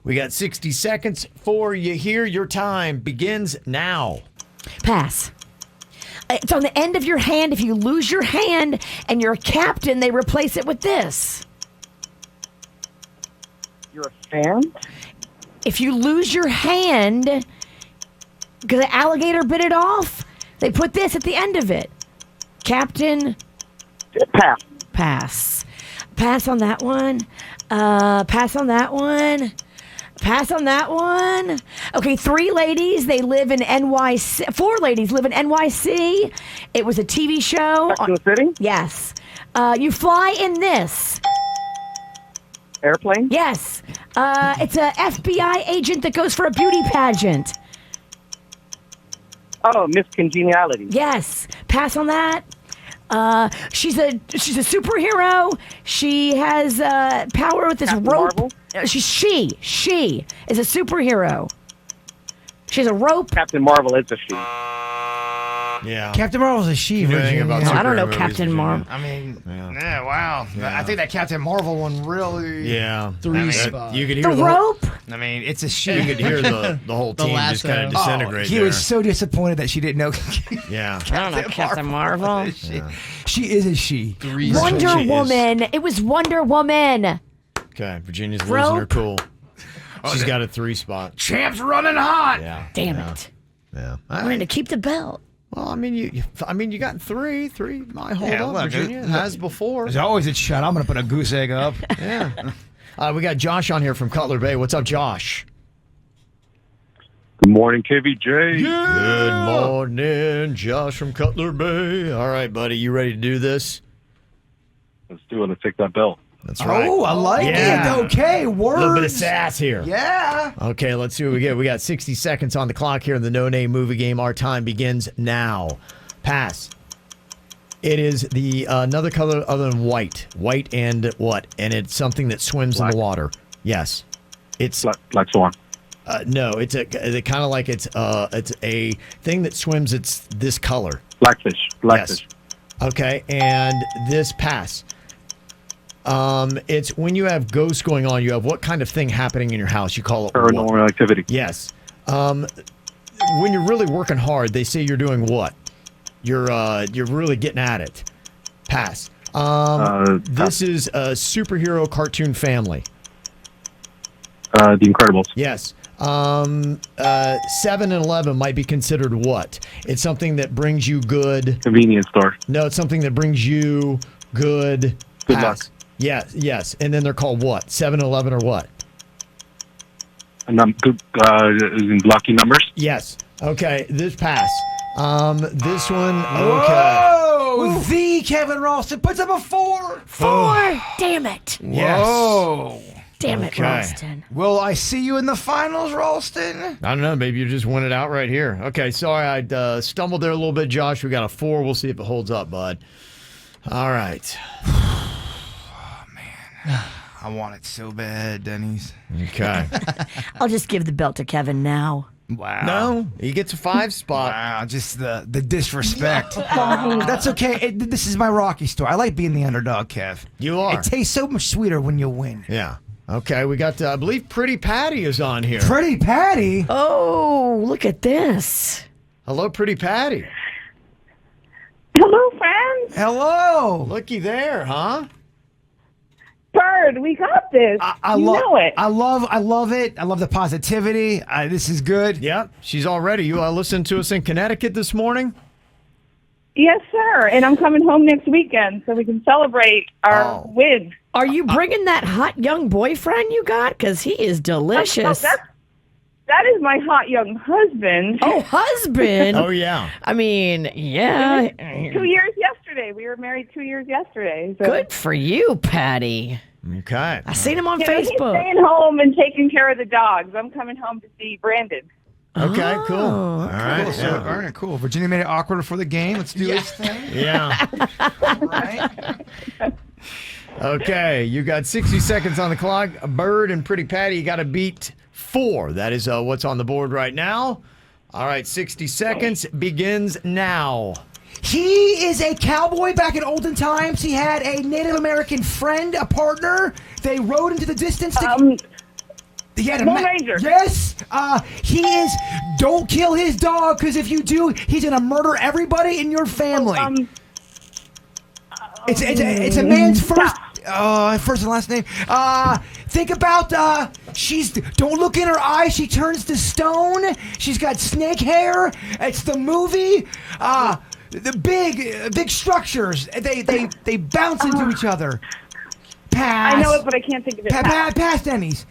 We got 60 seconds for you here. Your time begins now. Pass. It's on the end of your hand. If you lose your hand and you're a captain, they replace it with this. You're a fan? If you lose your hand because an alligator bit it off, they put this at the end of it. Captain. Pass. Pass. Pass on that one. Pass on that one. Pass on that one. Okay, 3 ladies. They live in NYC. 4 ladies live in NYC. It was a TV show. Back to the city? Yes. You fly in this. Airplane? Yes. It's a FBI agent that goes for a beauty pageant. Oh, Miss Congeniality. Yes. Pass on that. She's a superhero. She has power with this Captain rope. Marvel? She is a superhero. She has a rope. Captain Marvel is a she. Yeah. Captain Marvel's a she, You know anything Virginia. about I don't know superhero movies, Captain Virginia? Marvel. I mean, Yeah. wow. Yeah. I think that Captain Marvel one really. Yeah. 3 spots. You could The hear rope. I mean, it's a she. You could hear the whole The team just lasso. kind of disintegrate he there. was so disappointed that she didn't know. Yeah. I don't know Captain Marvel. She is a she. 3 Wonder She is. Woman. It was Wonder Woman. Okay. Virginia's losing Rope. her cool. She's got a 3 spot. Champ's running hot. Yeah. Damn yeah. it. Yeah. I wanted to keep the belt. Well, I mean, you got 3. 3 might hold Yeah, up. look, Virginia it- has before. There's always a shot. I'm going to put a goose egg up. Yeah. We got Josh on here from Cutler Bay. What's up, Josh? Good morning, KVJ. Good morning, Josh from Cutler Bay. All right, buddy, you ready to do this? Let's do it. Let's take that bell. That's right. Oh, I like Yeah. it. Okay, A words. little bit of sass here. Yeah. Okay, let's see what we get. We got 60 seconds on the clock here in the No Name Movie Game. Our time begins now. Pass. It is the another color other than white. White and what? And it's something that swims in the water. Yes. It's Black Swan. no. It's a kind of like it's a thing that swims. It's this color. Blackfish. Blackfish. Yes. Okay, and this pass. It's when you have ghosts going on. You have what kind of thing happening in your house? You call it what? Paranormal activity. Yes. When you're really working hard, they say you're doing what? You're really getting at it. Pass. This is a superhero cartoon family. The Incredibles. Yes. 7 and 11 might be considered what? It's something that brings you good. Convenience store. No, it's something that brings you good. Good pass. luck. Yes, yes. And then they're called what? 7 and 11 or what? And good, in lucky numbers. Yes. Okay, this pass. This one, okay. Whoa! The Kevin Ralston puts up a 4. 4. Damn it. Yes. Whoa. Damn it, Okay. Ralston. Will I see you in the finals, Ralston? I don't know. Maybe you just win it out right here. Okay, sorry. I stumbled there a little bit, Josh. We got a 4. We'll see if it holds up, bud. All right. I want it so bad, Dennys. Okay. I'll just give the belt to Kevin now. Wow. No, he gets a 5 spot. Wow, just the disrespect. That's okay. This is my Rocky story. I like being the underdog, Kev. You are. It tastes so much sweeter when you win. Yeah. Okay, we got, I believe Pretty Patty is on here. Pretty Patty? Oh, look at this. Hello, Pretty Patty. Hello, friends. Hello. Looky there, huh? Bird, we got this. I you know it. I love it. I love the positivity. This is good. Yep, she's all ready. You listened to us in Connecticut this morning? Yes, sir. And I'm coming home next weekend so we can celebrate our win. Are you bringing that hot young boyfriend you got? Because he is delicious. That is my hot young husband. Oh, husband? Oh, yeah. I mean, yeah. 2 years yesterday. We were married 2 years yesterday. So. Good for you, Patty. Okay. I seen him on He's Facebook. staying home and taking care of the dogs. I'm coming home to see Brandon. Okay, cool. All right. Cool. So, Vernon, cool. Virginia made it awkward before the game. Let's do this thing. Yeah. Right? Okay, you got 60 seconds on the clock. Bird and Pretty Patty, you got to beat 4. That is what's on the board right now. All right, 60 seconds begins now. He is a cowboy back in olden times. He had a Native American friend, a partner. They rode into the distance. He had a Lone Ranger. Yes. He is. Don't kill his dog, because if you do, he's gonna murder everybody in your family. It's a man's first. First and last name. Think about don't look in her eyes. She turns to stone. She's got snake hair. It's the movie. The big structures. They bounce into each other. Pass. I know it, but I can't think of it. Pass, Dennys.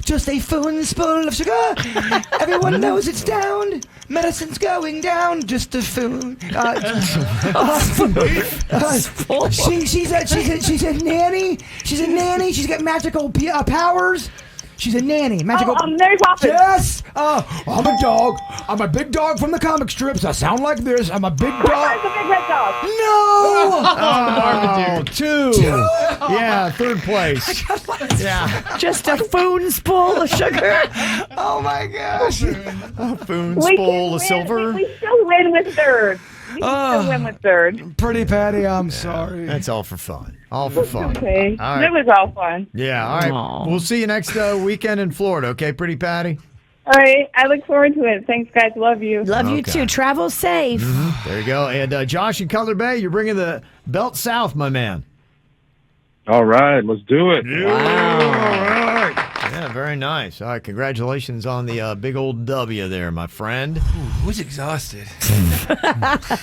Just a spoonful of sugar. Everyone knows it's down. Medicine's going down. Just a spoon. She's a nanny. She's a nanny. She's got magical powers. She's a nanny. Magical. Mary Poppins. Yes. I'm a dog. I'm a big dog from the comic strips. I sound like this. I'm a big dog. I'm a big red dog. No. Oh, 2. Yeah, 3rd place. Yeah. Just a spoonful of sugar. Oh my gosh. A spoonful of silver. We still win with 3rd. We still win with 3rd. Pretty Patty, I'm sorry. That's all for fun. All for fun. Okay. All right. It was all fun. Yeah, all right. Aw. We'll see you next weekend in Florida, okay, Pretty Patty? All right. I look forward to it. Thanks, guys. Love you. Love you too. Travel safe. There you go. And Josh in Cutler Bay, you're bringing the belt south, my man. All right, let's do it. Yeah, very nice. All right, congratulations on the big old W there, my friend. Who's exhausted?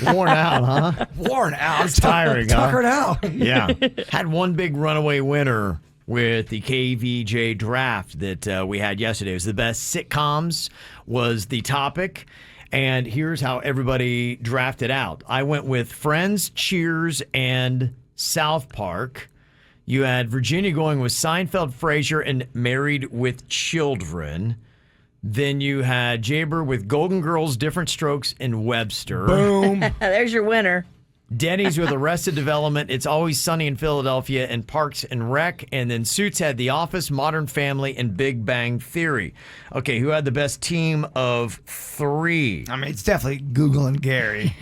Worn out, huh? Worn out. It's tiring, huh? Tuckered out. Yeah. Had one big runaway winner with the KVJ draft that we had yesterday. It was the best sitcoms was the topic. And here's how everybody drafted out. I went with Friends, Cheers, and South Park. You had Virginia going with Seinfeld, Frasier, and Married with Children. Then you had Jaber with Golden Girls, Different Strokes, and Webster. Boom. There's your winner. Denny's with Arrested Development, It's Always Sunny in Philadelphia, and Parks and Rec. And then Suits had The Office, Modern Family, and Big Bang Theory. Okay, who had the best team of 3? I mean, it's definitely Google and Gary.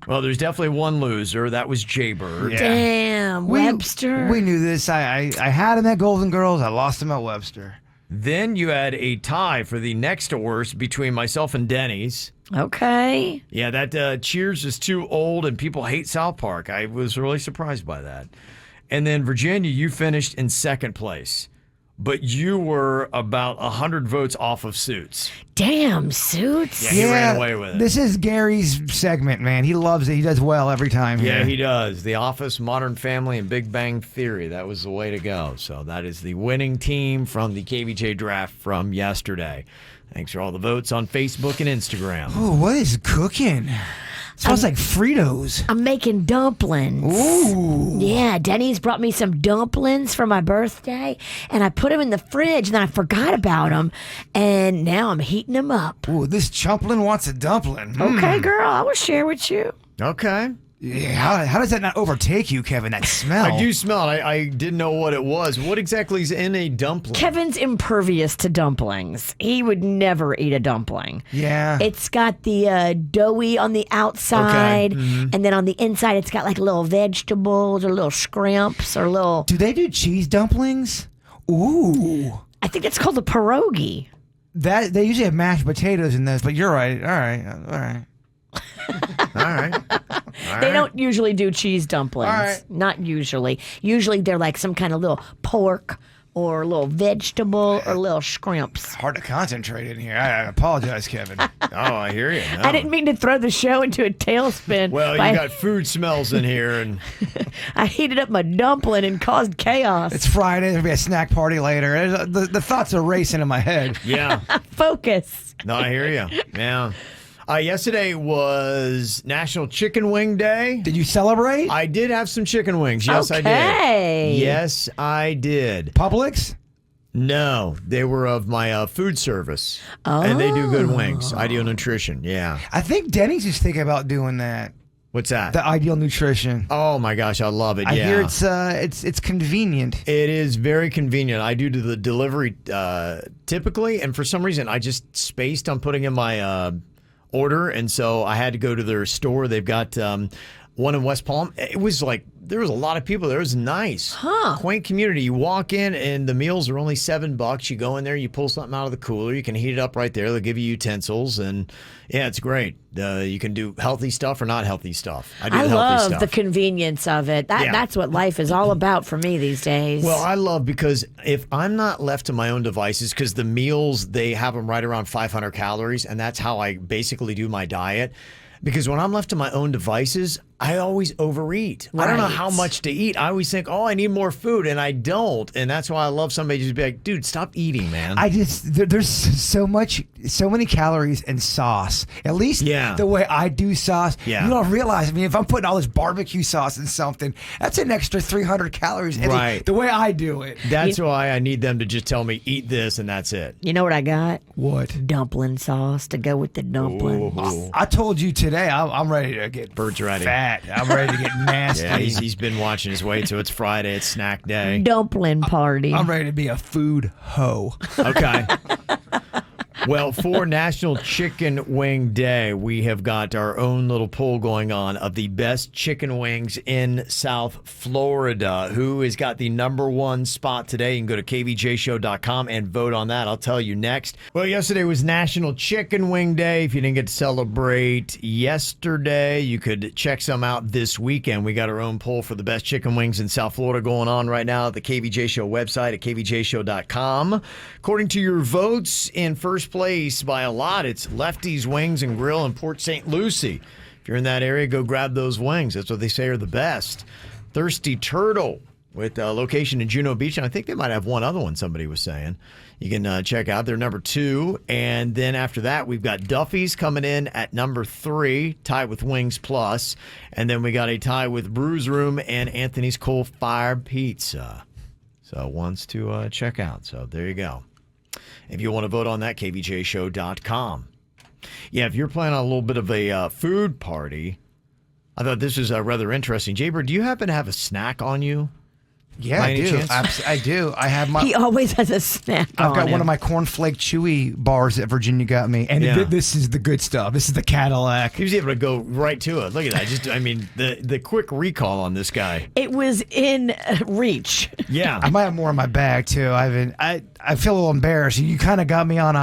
Well, there's definitely one loser. That was Jaybird. Yeah. Damn, Webster. We knew this. I had him at Golden Girls. I lost him at Webster. Then you had a tie for the next to worst between myself and Denny's. Okay. Yeah, that Cheers is too old and people hate South Park. I was really surprised by that. And then Virginia, you finished in 2nd place. But you were about 100 votes off of Suits. Damn, Suits. Yeah, he ran away with it. This is Gary's segment, man. He loves it. He does well every time. Yeah, here. he does. The Office, Modern Family, and Big Bang Theory. That was the way to go. So that is the winning team from the KVJ draft from yesterday. Thanks for all the votes on Facebook and Instagram. Oh, what is cooking? Smells like Fritos. I'm making dumplings. Ooh. Yeah, Denny's brought me some dumplings for my birthday, and I put them in the fridge, and then I forgot about them, and now I'm heating them up. Ooh, this chumplin wants a dumpling. Okay, girl, I will share with you. Okay. Yeah, how does that not overtake you, Kevin? That smell. I do smell it. I didn't know what it was. What exactly is in a dumpling? Kevin's impervious to dumplings. He would never eat a dumpling. Yeah. It's got the doughy on the outside, Mm-hmm. and then on the inside, it's got like little vegetables or little scrimps or little. Do they do cheese dumplings? Ooh. I think it's called a pierogi. That they usually have mashed potatoes in those, but you're right. All right. All right. They don't usually do cheese dumplings. All right. Not usually. Usually they're like some kind of little pork or a little vegetable or little scrimps. Hard to concentrate in here. I apologize, Kevin. Oh, I hear you. No. I didn't mean to throw the show into a tailspin. Well, by- you got food smells in here, and I heated up my dumpling and caused chaos. It's Friday. There'll be a snack party later. The thoughts are racing in my head. yeah. Focus. No, I hear you. Yeah. Yesterday was National Chicken Wing Day. Did you celebrate? I did have some chicken wings. Yes, I Okay. did. Yes, I did. Publix? No, they were of my food service. And they do good wings. Ideal Nutrition. Yeah. I think Dennys is thinking about doing that. What's that? The Ideal Nutrition. Oh my gosh, I love it. I yeah. hear it's convenient. It is very convenient. I do the delivery typically, and for some reason I just spaced on putting in my order, and so I had to go to their store. They've got one in West Palm. It was like there was a lot of people there. It was nice, quaint community. You walk in, and the meals are only $7. You go in there, you pull something out of the cooler. You can heat it up right there. They'll give you utensils, and yeah, it's great. You can do healthy stuff or not healthy stuff. I do the healthy love stuff. the convenience of it. That's what life is all about for me these days. Well, I love because if I'm not left to my own devices, because the meals, they have them right around 500 calories, and that's how I basically do my diet. Because when I'm left to my own devices, I always overeat. I don't know how much to eat. I always think, I need more food, and I don't. And that's why I love somebody just be like, dude, stop eating, man. There's so many calories in sauce. At least the way I do sauce. Yeah. You don't realize, if I'm putting all this barbecue sauce in something, that's an extra 300 calories. Right. The way I do it. That's why I need them to just tell me, eat this, and that's it. You know what I got? What? Dumpling sauce to go with the dumpling. I told you today, I'm ready to get Bird's ready. fat. I'm ready to get nasty. Yeah, he's been watching his weight, so it's Friday. It's snack day. Dumpling party. I'm ready to be a food hoe. Okay. Well, for National Chicken Wing Day, we have got our own little poll going on of the best chicken wings in South Florida. Who has got the #1 spot today? You can go to kvjshow.com and vote on that. I'll tell you next. Well, yesterday was National Chicken Wing Day. If you didn't get to celebrate yesterday, you could check some out this weekend. We got our own poll for the best chicken wings in South Florida going on right now at the KVJ Show website at kvjshow.com. According to your votes, in first place by a lot, it's Lefty's Wings and Grill in Port St. Lucie. If you're in that area, go grab those wings. That's what they say are the best. Thirsty Turtle with a location in Juno Beach, and I think they might have one other one, somebody was saying. You can check out. They're #2. And then after that, we've got Duffy's coming in at #3, tied with Wings Plus. And then we got a tie with Brews Room and Anthony's Coal Fire Pizza. So ones to check out. So there you go. If you want to vote on that, kvjshow.com. Yeah, if you're planning on a little bit of a food party, I thought this was rather interesting. Jaybird, do you happen to have a snack on you? Yeah, By I any do. chance? I do. I have my. He always has a snack I've got on one him. of my cornflake chewy bars that Virginia got me, and Yeah. this is the good stuff. This is the Cadillac. He was able to go right to it. Look at that. The quick recall on this guy. It was in reach. Yeah. I might have more in my bag too. I feel a little embarrassed. You kind of got me on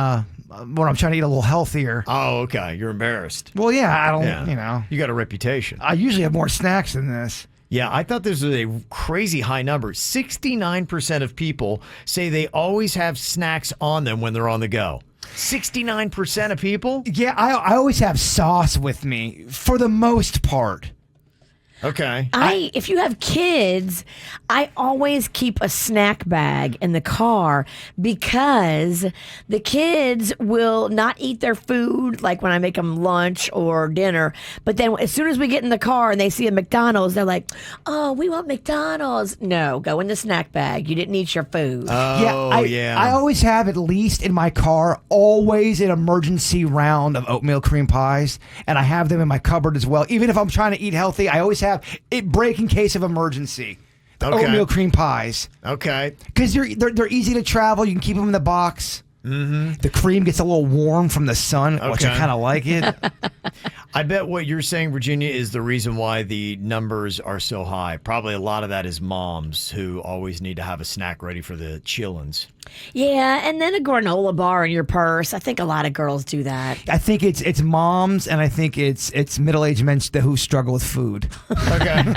when I'm trying to eat a little healthier. Oh, okay. You're embarrassed. Well, yeah, I don't. Yeah. You got a reputation. I usually have more snacks than this. Yeah, I thought this was a crazy high number. 69% of people say they always have snacks on them when they're on the go. 69% of people? Yeah, I always have sauce with me for the most part. Okay. If you have kids, I always keep a snack bag in the car because the kids will not eat their food like when I make them lunch or dinner. But then as soon as we get in the car and they see a McDonald's, they're like, "Oh, we want McDonald's." No, go in the snack bag. You didn't eat your food. I always have at least in my car always an emergency round of oatmeal cream pies, and I have them in my cupboard as well. Even if I'm trying to eat healthy, I always have it break in case of emergency. The oatmeal cream pies. Okay. Because they're easy to travel. You can keep them in the box. Mm-hmm. The cream gets a little warm from the sun, which I kind of like it. I bet what you're saying, Virginia, is the reason why the numbers are so high. Probably a lot of that is moms who always need to have a snack ready for the chillins. Yeah, and then a granola bar in your purse. I think a lot of girls do that. I think it's moms, and I think it's middle-aged men who struggle with food. Okay.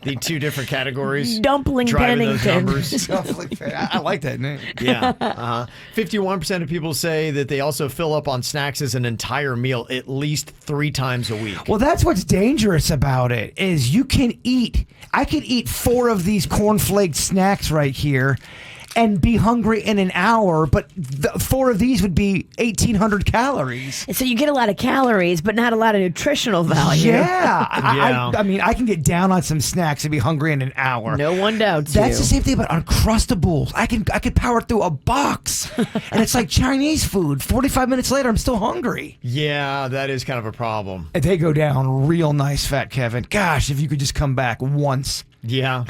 The two different categories. Dumpling driving Pennington. those numbers. I like that name. Yeah. 51% of people say that they also fill up on snacks as an entire meal at least 3 times a week. Well, that's what's dangerous about it is I could eat 4 of these cornflake snacks right here and be hungry in an hour, but 4 of these would be 1,800 calories. And so you get a lot of calories, but not a lot of nutritional value. Yeah. I mean, I can get down on some snacks and be hungry in an hour. No one doubts you. That's the same thing about Uncrustables. I could power through a box, and it's like Chinese food. 45 minutes later, I'm still hungry. Yeah, that is kind of a problem. And they go down real nice, Fat Kevin. Gosh, if you could just come back once. Yeah.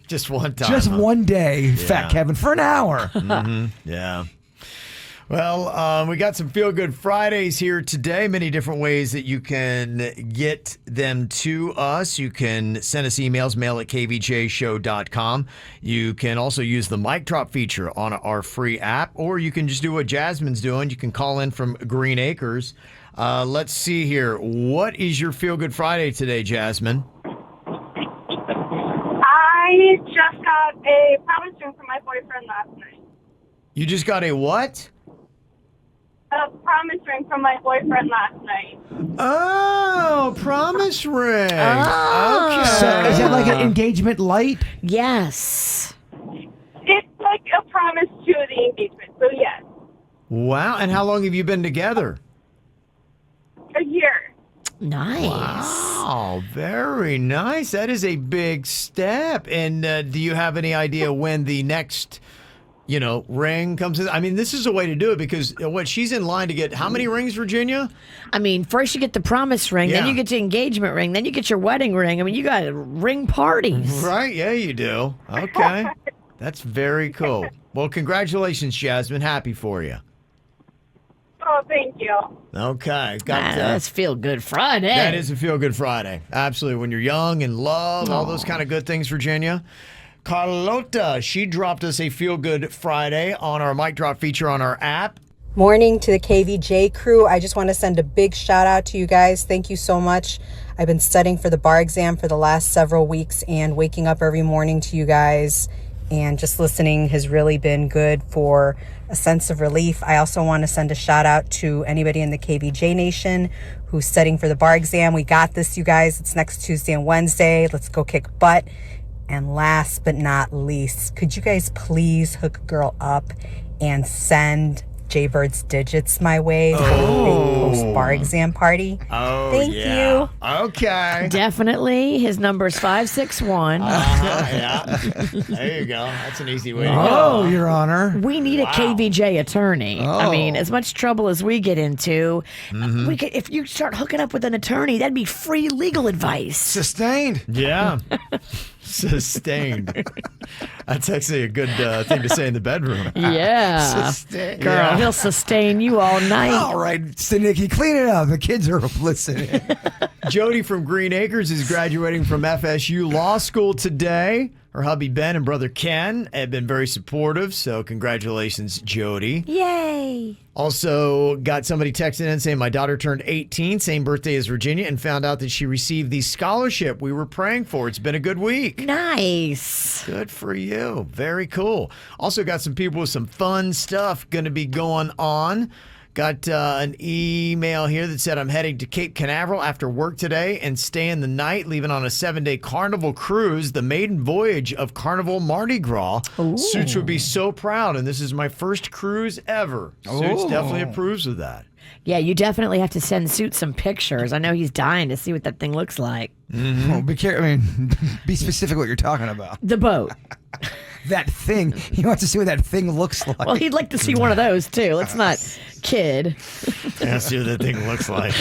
Just one time. Just one day, Fat Kevin, for an hour. Mm-hmm. Yeah. Well, we got some Feel Good Fridays here today. Many different ways that you can get them to us. You can send us emails, mail at kvjshow.com. You can also use the mic drop feature on our free app, or you can just do what Jasmine's doing. You can call in from Green Acres. Let's see here. What is your Feel Good Friday today, Jasmine? I just got a promise ring from my boyfriend last night. You just got a what? A promise ring from my boyfriend last night. Oh, promise ring. Oh. Okay. So is that like an engagement light? Yes. It's like a promise to the engagement, so yes. Wow. And how long have you been together? A year. Nice. Wow, very nice. That is a big step. And do you have any idea when the next, ring comes in? I mean, this is a way to do it because she's in line to get how many rings, Virginia? I mean, first you get the promise ring, then you get the engagement ring, then you get your wedding ring. I mean, you got ring parties. Right, yeah, you do. Okay. That's very cool. Well, congratulations, Jasmine. Happy for you. Oh, thank you. Okay. That's Feel Good Friday. That is a Feel Good Friday. Absolutely. When you're young and love, all those kind of good things, Virginia. Carlota, she dropped us a Feel Good Friday on our mic drop feature on our app. Morning to the KVJ crew. I just want to send a big shout out to you guys. Thank you so much. I've been studying for the bar exam for the last several weeks, and waking up every morning to you guys and just listening has really been good for a sense of relief. I also want to send a shout out to anybody in the KVJ Nation who's studying for the bar exam. We got this, you guys. It's next Tuesday and Wednesday. Let's go kick butt. And last but not least, could you guys please hook a girl up and send Jaybird's digits my way for the big post-bar exam party? Oh, Thank you. Okay. Definitely. His number's 561. Yeah. There you go. That's an easy way to go. Oh, Your Honor. We need a KVJ attorney. I mean, Oh. as much trouble as we get into, we could, if you start hooking up with an attorney, that'd be free legal advice. Sustained. Yeah. Sustained. That's actually a good thing to say in the bedroom. Yeah. Sustained. Girl, Yeah. he'll sustain you all night. All right, Nikki, clean it up. The kids are listening. Jody from Green Acres is graduating from FSU Law School today. Her hubby Ben and brother Ken have been very supportive, so congratulations, Jody. Yay. Also got somebody texting in saying my daughter turned 18, same birthday as Virginia, and found out that she received the scholarship we were praying for. It's been a good week. Nice. Good for you. Very cool. Also got some people with some fun stuff going to be going on. Got an email here that said, I'm heading to Cape Canaveral after work today and staying the night, leaving on a 7-day Carnival cruise, the maiden voyage of Carnival Mardi Gras. Ooh. Suits would be so proud, and this is my first cruise ever. Suits Ooh. definitely approves of that. Yeah, you definitely have to send Suit some pictures. I know he's dying to see what that thing looks like. Well, be careful. I mean, be specific what you're talking about. The boat. That thing. He wants to see what that thing looks like. Well, he'd like to see one of those, too. Let's not kid. Let's see what that thing looks like.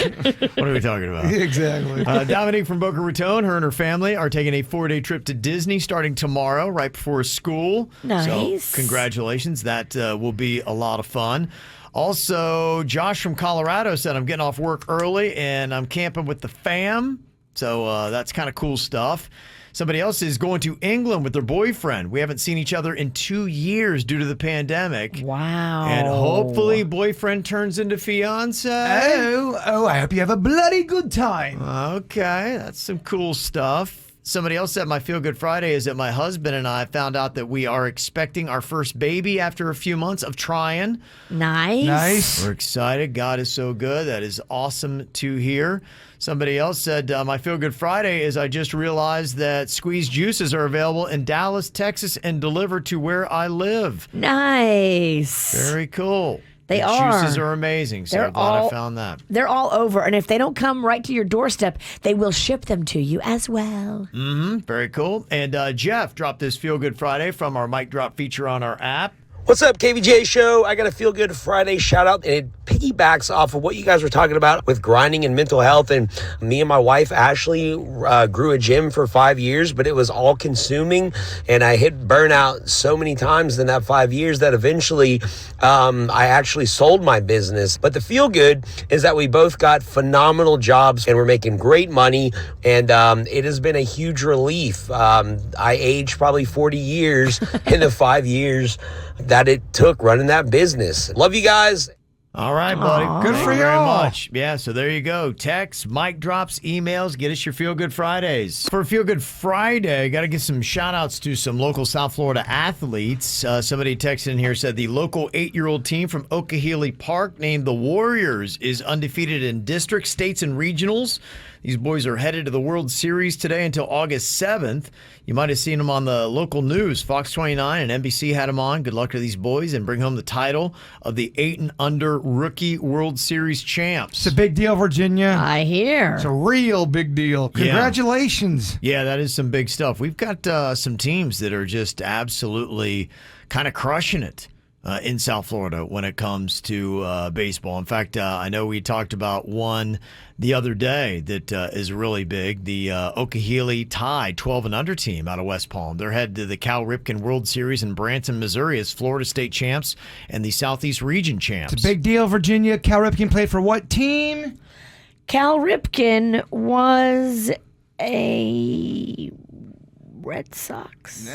What are we talking about? Exactly. Dominique from Boca Raton, her and her family are taking a 4-day trip to Disney starting tomorrow, right before school. Nice. So congratulations. That will be a lot of fun. Also, Josh from Colorado said, I'm getting off work early and I'm camping with the fam. So that's kind of cool stuff. Somebody else is going to England with their boyfriend. We haven't seen each other in 2 years due to the pandemic. Wow. And hopefully boyfriend turns into fiance. Oh, I hope you have a bloody good time. Okay, that's some cool stuff. Somebody else said my Feel Good Friday is that my husband and I found out that we are expecting our first baby after a few months of trying. Nice. We're excited. God is so good. That is awesome to hear. Somebody else said, my Feel Good Friday is I just realized that squeezed juices are available in Dallas, Texas, and delivered to where I live. Nice. Very cool. They the are. Juices are amazing, so I'm glad I found that. They're all over, and if they don't come right to your doorstep, they will ship them to you as well. Mm-hmm. Very cool. And Jeff dropped this Feel Good Friday from our Mic Drop feature on our app. What's up, KVJ Show? I got a Feel Good Friday shout out, and it piggybacks off of what you guys were talking about with grinding and mental health. And me and my wife, Ashley, grew a gym for 5 years, but it was all consuming. And I hit burnout so many times in that 5 years that eventually I actually sold my business. But the Feel Good is that we both got phenomenal jobs and we're making great money. And it has been a huge relief. I aged probably 40 years in the 5 years that it took running that business. Love you guys. All right, buddy. Aww. Good Thank for you you very all. much. Yeah, so there you go. Texts, mic drops, emails. Get us your Feel Good Fridays. For Feel Good Friday, got to give some shout outs to some local South Florida athletes. Somebody texted in here, said the local 8-year-old team from Okehilly Park named the Warriors is undefeated in district, states, and regionals. These boys are headed to the World Series today until August 7th. You might have seen them on the local news. Fox 29 and NBC had them on. Good luck to these boys and bring home the title of the 8 and under Rookie World Series champs. It's a big deal, Virginia. I hear. It's a real big deal. Congratulations. Yeah, that is some big stuff. We've got some teams that are just absolutely kind of crushing it in South Florida when it comes to baseball. In fact, I know we talked about one the other day that is really big. The Okehilly Tide 12 and under team out of West Palm. They're headed to the Cal Ripken World Series in Branson, Missouri as Florida State champs and the Southeast Region champs. It's a big deal, Virginia. Cal Ripken played for what team? Cal Ripken was a Red Sox.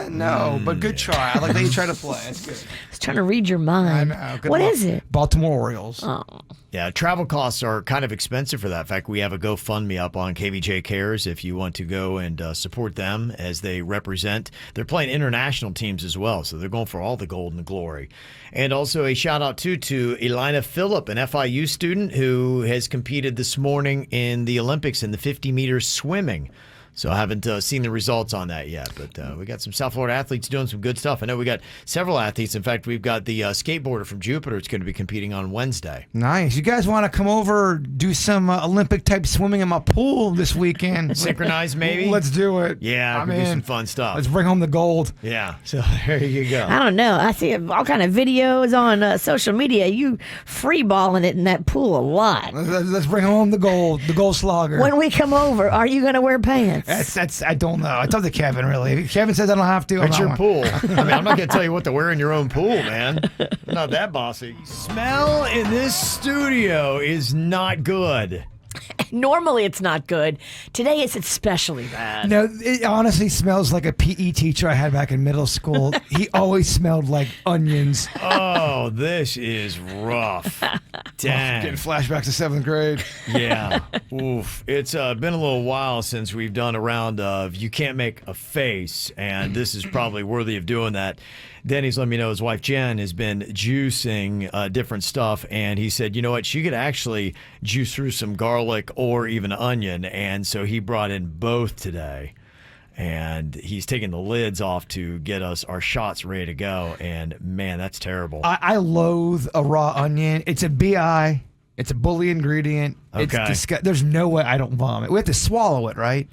No, but good try. I like that you try to play. That's good. I was trying to read your mind. I know. Good What luck. is it? Baltimore Orioles. Oh. Yeah, travel costs are kind of expensive for that. In fact, we have a GoFundMe up on KVJ Cares if you want to go and support them as they represent. They're playing international teams as well, so they're going for all the gold and the glory. And also a shout out to Elina Phillip, an FIU student who has competed this morning in the Olympics in the 50 meters swimming. So I haven't seen the results on that yet, but we got some South Florida athletes doing some good stuff. I know we got several athletes. In fact, we've got the skateboarder from Jupiter that's going to be competing on Wednesday. Nice. You guys want to come over, do some Olympic-type swimming in my pool this weekend? Synchronized, maybe? Let's do it. Yeah, we can do some fun stuff. Let's bring home the gold. Yeah, so there you go. I don't know. I see all kind of videos on social media. You free balling it in that pool a lot. Let's bring home the gold slogger. When we come over, are you going to wear pants? That's I don't know. It's up to Kevin, really. If Kevin says I don't have to. It's your pool. I mean, I'm not going to tell you what to wear in your own pool, man. I'm not that bossy. Smell in this studio is not good. Normally it's not good. Today it's especially bad. No, it honestly smells like a PE teacher I had back in middle school. He always smelled like onions. Oh, this is rough. Dang. Getting flashbacks to 7th grade. Yeah. Oof. It's been a little while since we've done a round of You Can't Make a Face, and this is probably worthy of doing that. Denny's let me know his wife Jen has been juicing different stuff, and he said, you know what, she could actually juice through some garlic or even onion, and so he brought in both today. And he's taking the lids off to get us our shots ready to go. And man, that's terrible. I loathe a raw onion. It's a BI. It's a bully ingredient. Okay. It's there's no way I don't vomit. We have to swallow it, right?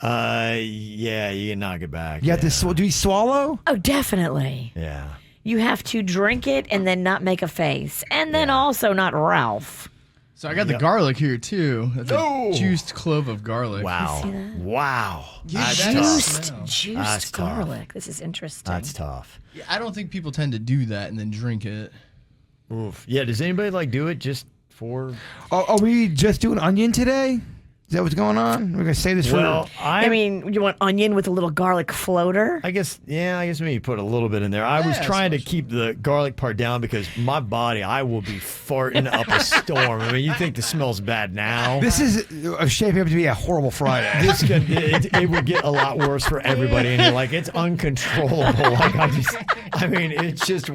Yeah, you can knock it back. You have to. Do you swallow? Oh, definitely. Yeah. You have to drink it and then not make a face, and then also not Ralph. So I got the garlic here too. That's a juiced clove of garlic. Wow. You see that? Wow. Yeah, Juiced That's garlic. tough. This is interesting. That's tough. Yeah, I don't think people tend to do that and then drink it. Oof. Yeah, does anybody like do it just for... Are we just doing onion today? Is that what's going on? We're going to say this for... I mean, you want onion with a little garlic floater? I guess maybe put a little bit in there. I was trying to keep the garlic part down because my body, I will be farting up a storm. I mean, you think the smell's bad now? This is shaping up to be a horrible Friday. It would get a lot worse for everybody in here. Like, it's uncontrollable. Like, it's just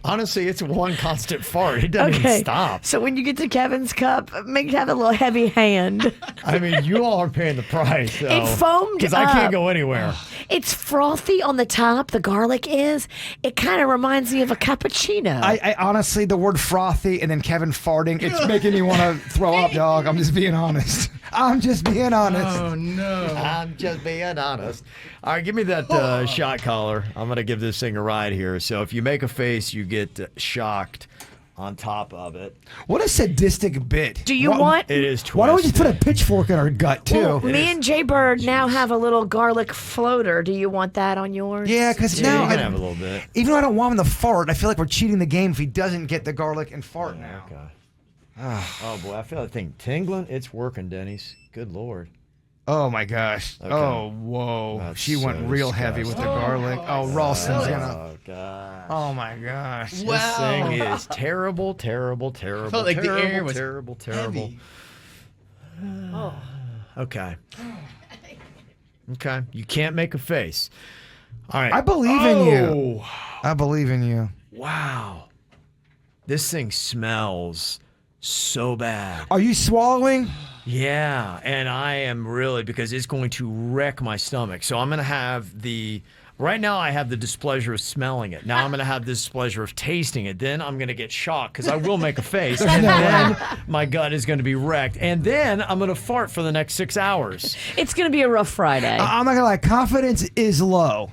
honestly, it's one constant fart. It doesn't even stop. So when you get to Kevin's cup, make it have a little heavy hand. I mean, you all are paying the price. So, it foamed because I can't go anywhere. It's frothy on the top. The garlic is. It kind of reminds me of a cappuccino. I honestly, the word frothy and then Kevin farting, it's making me want to throw up, dog. I'm just being honest. Oh, no. I'm just being honest. All right, give me that shot collar. I'm going to give this thing a ride here. So if you make a face, you get shocked on top of it. What a sadistic bit. Do you want... It is twisted. Why don't we just put a pitchfork in our gut, too? Well, me and Jay Bird now have a little garlic floater. Do you want that on yours? Yeah, because now you can have a little bit. Even though I don't want him to fart, I feel like we're cheating the game if he doesn't get the garlic and fart now. Okay. Oh, boy, I feel that thing tingling. It's working, Denny's. Good Lord. Oh, my gosh. Okay. Oh, whoa. That's she went so real heavy with the garlic. Oh, Ralston's going to... Oh, gosh. Oh, my gosh. This thing is terrible, terrible, terrible. Felt like the air was terrible. heavy. Okay. Okay. You can't make a face. All right. I believe in you. I believe in you. Wow. This thing smells so bad. Are you swallowing? Yeah, and I am really, because it's going to wreck my stomach. So I'm going to have right now I have the displeasure of smelling it. Now I'm going to have the displeasure of tasting it. Then I'm going to get shocked because I will make a face. And then my gut is going to be wrecked. And then I'm going to fart for the next 6 hours. It's going to be a rough Friday. I'm not going to lie. Confidence is low.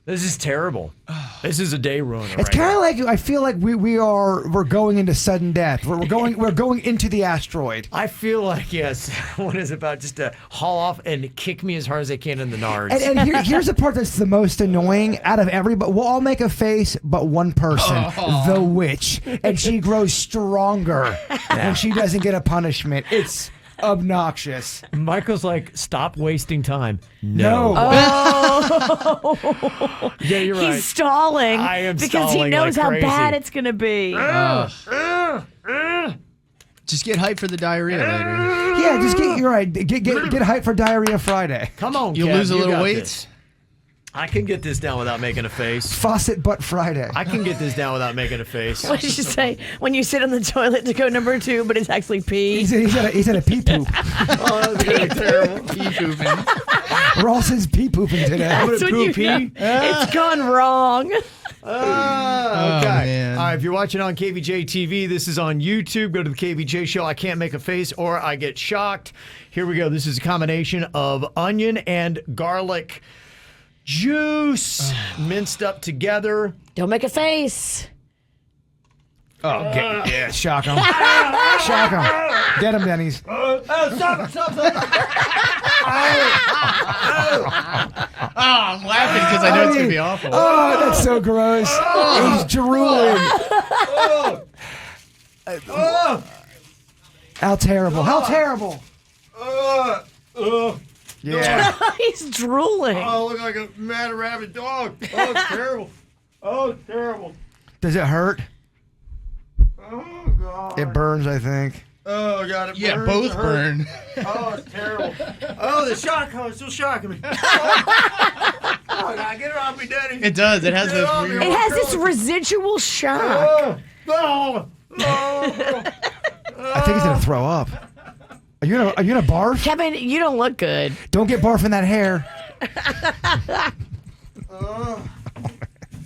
This is terrible. This is a day ruiner. It's kind of like I feel like we're going into sudden death. We're going into the asteroid. I feel like, yes, one is about just to haul off and kick me as hard as they can in the nards. And here's the part that's the most annoying out of everybody. We'll all make a face, but one person, the witch, and she grows stronger, and she doesn't get a punishment. It's obnoxious. Michael's like, stop wasting time. No. Oh. Yeah, you're right. He's stalling. I am because stalling he knows like how crazy. bad it's going to be. Just get hyped for the diarrhea later. Yeah, just get hyped for Diarrhea Friday. Come on, You'll Kev, lose a you little got weight. this. I can get this down without making a face. Faucet butt Friday. I can get this down without making a face. What did you say? When you sit on the toilet to go number 2, but it's actually pee. He's at a pee poop. Oh, that's gonna be terrible. Pee pooping. Rawson's pee pooping today. That's when you know it's gone wrong. Okay. Man. All right, if you're watching on KVJ TV, this is on YouTube. Go to the KVJ show. I can't make a face or I get shocked. Here we go. This is a combination of onion and garlic juice minced up together. Don't make a face. Oh, yeah, shock him. Shock him. Get him, Dennys. Stop. I'm laughing because I know it's going to be awful. Oh, that's so gross. He's drooling. How terrible. How terrible. Yeah. He's drooling. Oh, look like a mad rabid dog. Oh, it's terrible. Oh, it's terrible. Does it hurt? Oh, God. It burns, I think. Oh, God, it burns. Yeah, both burn. Oh, it's terrible. Oh, the shock collar is still shocking me. Oh, God, get it off me, Denny. It does. It has Get it off those me. weird. It has this residual shock. Oh. I think he's gonna throw up. Are you gonna barf? Kevin, you don't look good. Don't get barf in that hair. Well,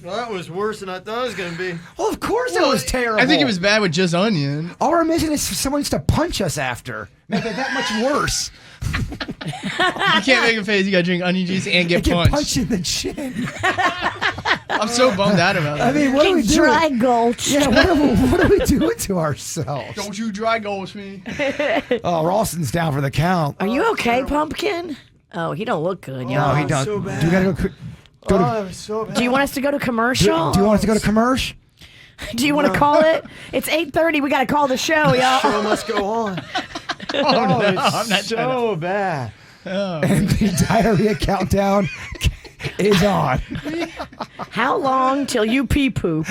that was worse than I thought it was going to be. Well, of course it was terrible. I think it was bad with just onion. All we're missing is someone just to punch us after. Make it that much worse. You can't make a face. You got to drink onion juice and get Get punched. punched in the chin. I'm so bummed out about that. I mean, what are we doing? Dry gulch. Yeah, what are we doing to ourselves? Don't you dry gulch me. Oh, Ralston's down for the count. Are you okay, Pumpkin? Oh, he don't look good, y'all. No, he doesn't. so bad. Do we gotta go? It was so bad. Do you want us to go to commercial? Do you want us to go to commercial? Do you want to call it? It's 8:30. We got to call the show, y'all. Show must go on. Oh, no, it's I'm not so bad. And the diarrhea countdown is on. How long till you pee poop?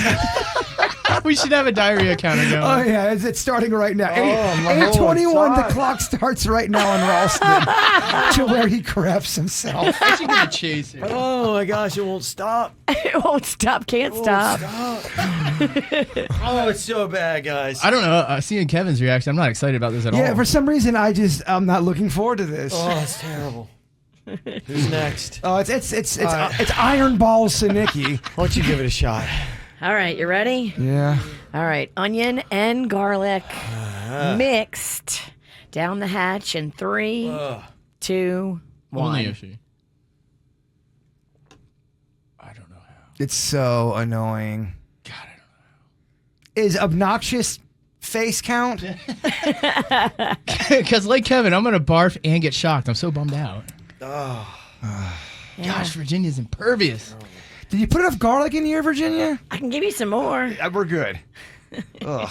We should have a diarrhea counter going. Oh yeah, it's starting right now. my whole 8:21. The side. clock starts right now on Ralston to where he craps himself. I should get a chaser. Oh my gosh, it won't stop. It won't stop. Can't stop. Oh, it's so bad, guys. I don't know. Seeing Kevin's reaction, I'm not excited about this at all. Yeah, for some reason I'm not looking forward to this. Oh, it's terrible. Who's next? Oh, it's Iron Balls Sinicki. Why don't you give it a shot? All right, you ready? Yeah. All right, onion and garlic mixed down the hatch in 3, 2, 1. Only Yoshi. I don't know how. It's so annoying. God, I don't know. Is obnoxious face count? Because like Kevin, I'm going to barf and get shocked. I'm so bummed out. Gosh, Virginia's impervious. Did you put enough garlic in here, Virginia? I can give you some more. We're good. Ugh.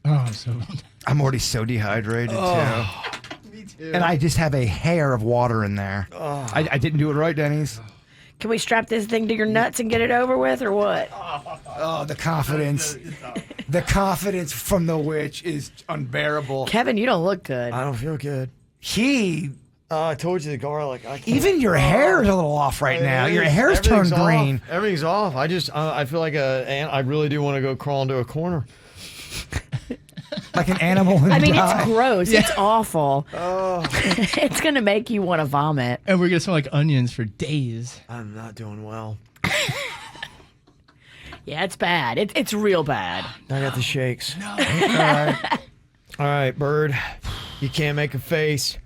Oh, I'm so bummed. I'm already so dehydrated too. Me too. And I just have a hair of water in there. I didn't do it right, Dennys. Can we strap this thing to your nuts and get it over with, or what? Oh, the confidence. The confidence from the witch is unbearable. Kevin, you don't look good. I don't feel good. He, I told you the garlic. I can't. even your hair is a little off right now. Your hair's turned green. Off. Everything's off. I feel like I really do want to go crawl into a corner. Like an animal and I mean, die. it's gross. Yeah. It's awful. Oh, It's going to make you want to vomit. And we're going to smell like onions for days. I'm not doing well. Yeah, it's bad. It's real bad. I got the shakes. No. All right, Bird. You can't make a face.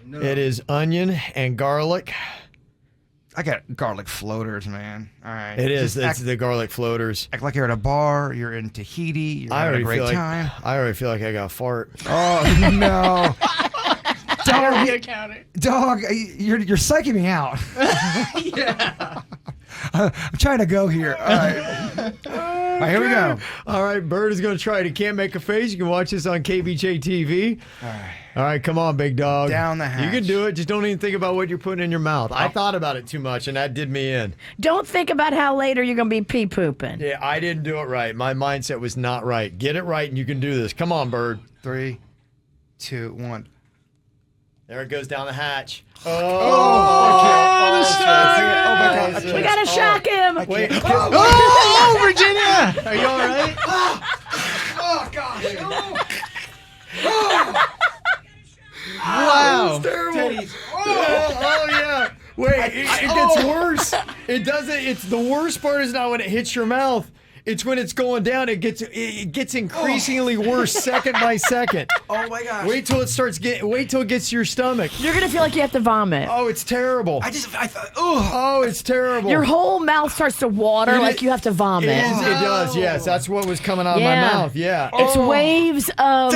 No. It is onion and garlic. I got garlic floaters, man. All right. It is. Just It's the garlic floaters. act like you're at a bar. You're in Tahiti. You're having a great time. I already feel like I got a fart. Oh no, Diarrhea counter. dog! You're psyching me out. Yeah. I'm trying to go here. All right. All right, here we go. All right, Bird is going to try it. He can't make a face. You can watch this on Kvj Tv. All right. All right, come on, big dog. Down the hatch. You can do it. Just don't even think about what you're putting in your mouth. I thought about it too much, and that did me in. Don't think about how later you're going to be pee pooping. Yeah, I didn't do it right. My mindset was not right. Get it right, and you can do this. Come on, Bird. 3, 2, 1. There it goes down the hatch. the shock! We got to shock him. Wait. Oh, Virginia! Are you all right? Oh gosh! Wow. Terrible. Oh, yeah. Wait, it gets worse. It doesn't. It's the worst part is not when it hits your mouth. It's when it's going down. It gets increasingly worse second by second. Oh my gosh! Wait till it gets to your stomach. You're going to feel like you have to vomit. Oh, it's terrible. Oh, it's terrible. Your whole mouth starts to water like you have to vomit. It does. Yes, that's what was coming out of my mouth. Yeah. It's waves of.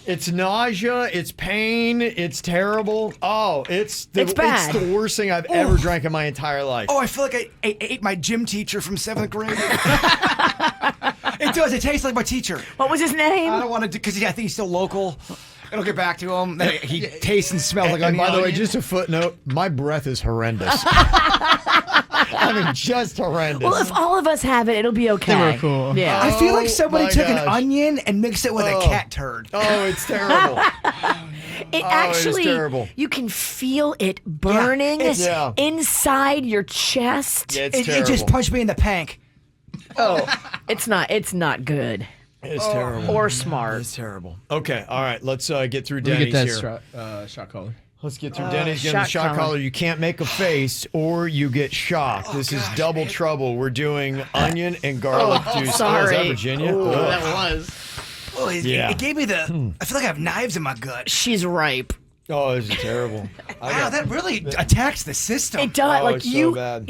It's nausea. It's pain. It's terrible. Oh, it's bad. It's the worst thing I've ever drank in my entire life. Oh, I feel like I ate my gym teacher from 7th grade. It does. It tastes like my teacher. What was his name? I don't want to because I think he's still local. It'll get back to him. He tastes and smells like and onion. by the way, just a footnote: my breath is horrendous. I mean, just horrendous. Well, if all of us have it, it'll be okay. They were cool. Yeah. I feel like somebody my took an gosh. onion and mixed it with a cat turd. Oh, it's terrible. It Oh, actually, it's terrible. you can feel it burning Yeah. inside your chest. Yeah, it's It terrible. just punched me in the pank. Oh, it's not good It's terrible. or smart. It's terrible. Okay, all right. Let's get through Let me Denny's get here. that shot collar. Let's get through Denny's. Get the shot shot collar. collar. You can't make a face or you get shocked. This is double trouble. We're doing onion and garlic juice. sorry. Oh, is that Virginia? Ooh, Ugh. That was. Oh, Yeah. it gave me the. I feel like I have knives in my gut. She's ripe. Oh, this is terrible. Wow, that really attacks the system. It does. Oh, like it's so you, bad.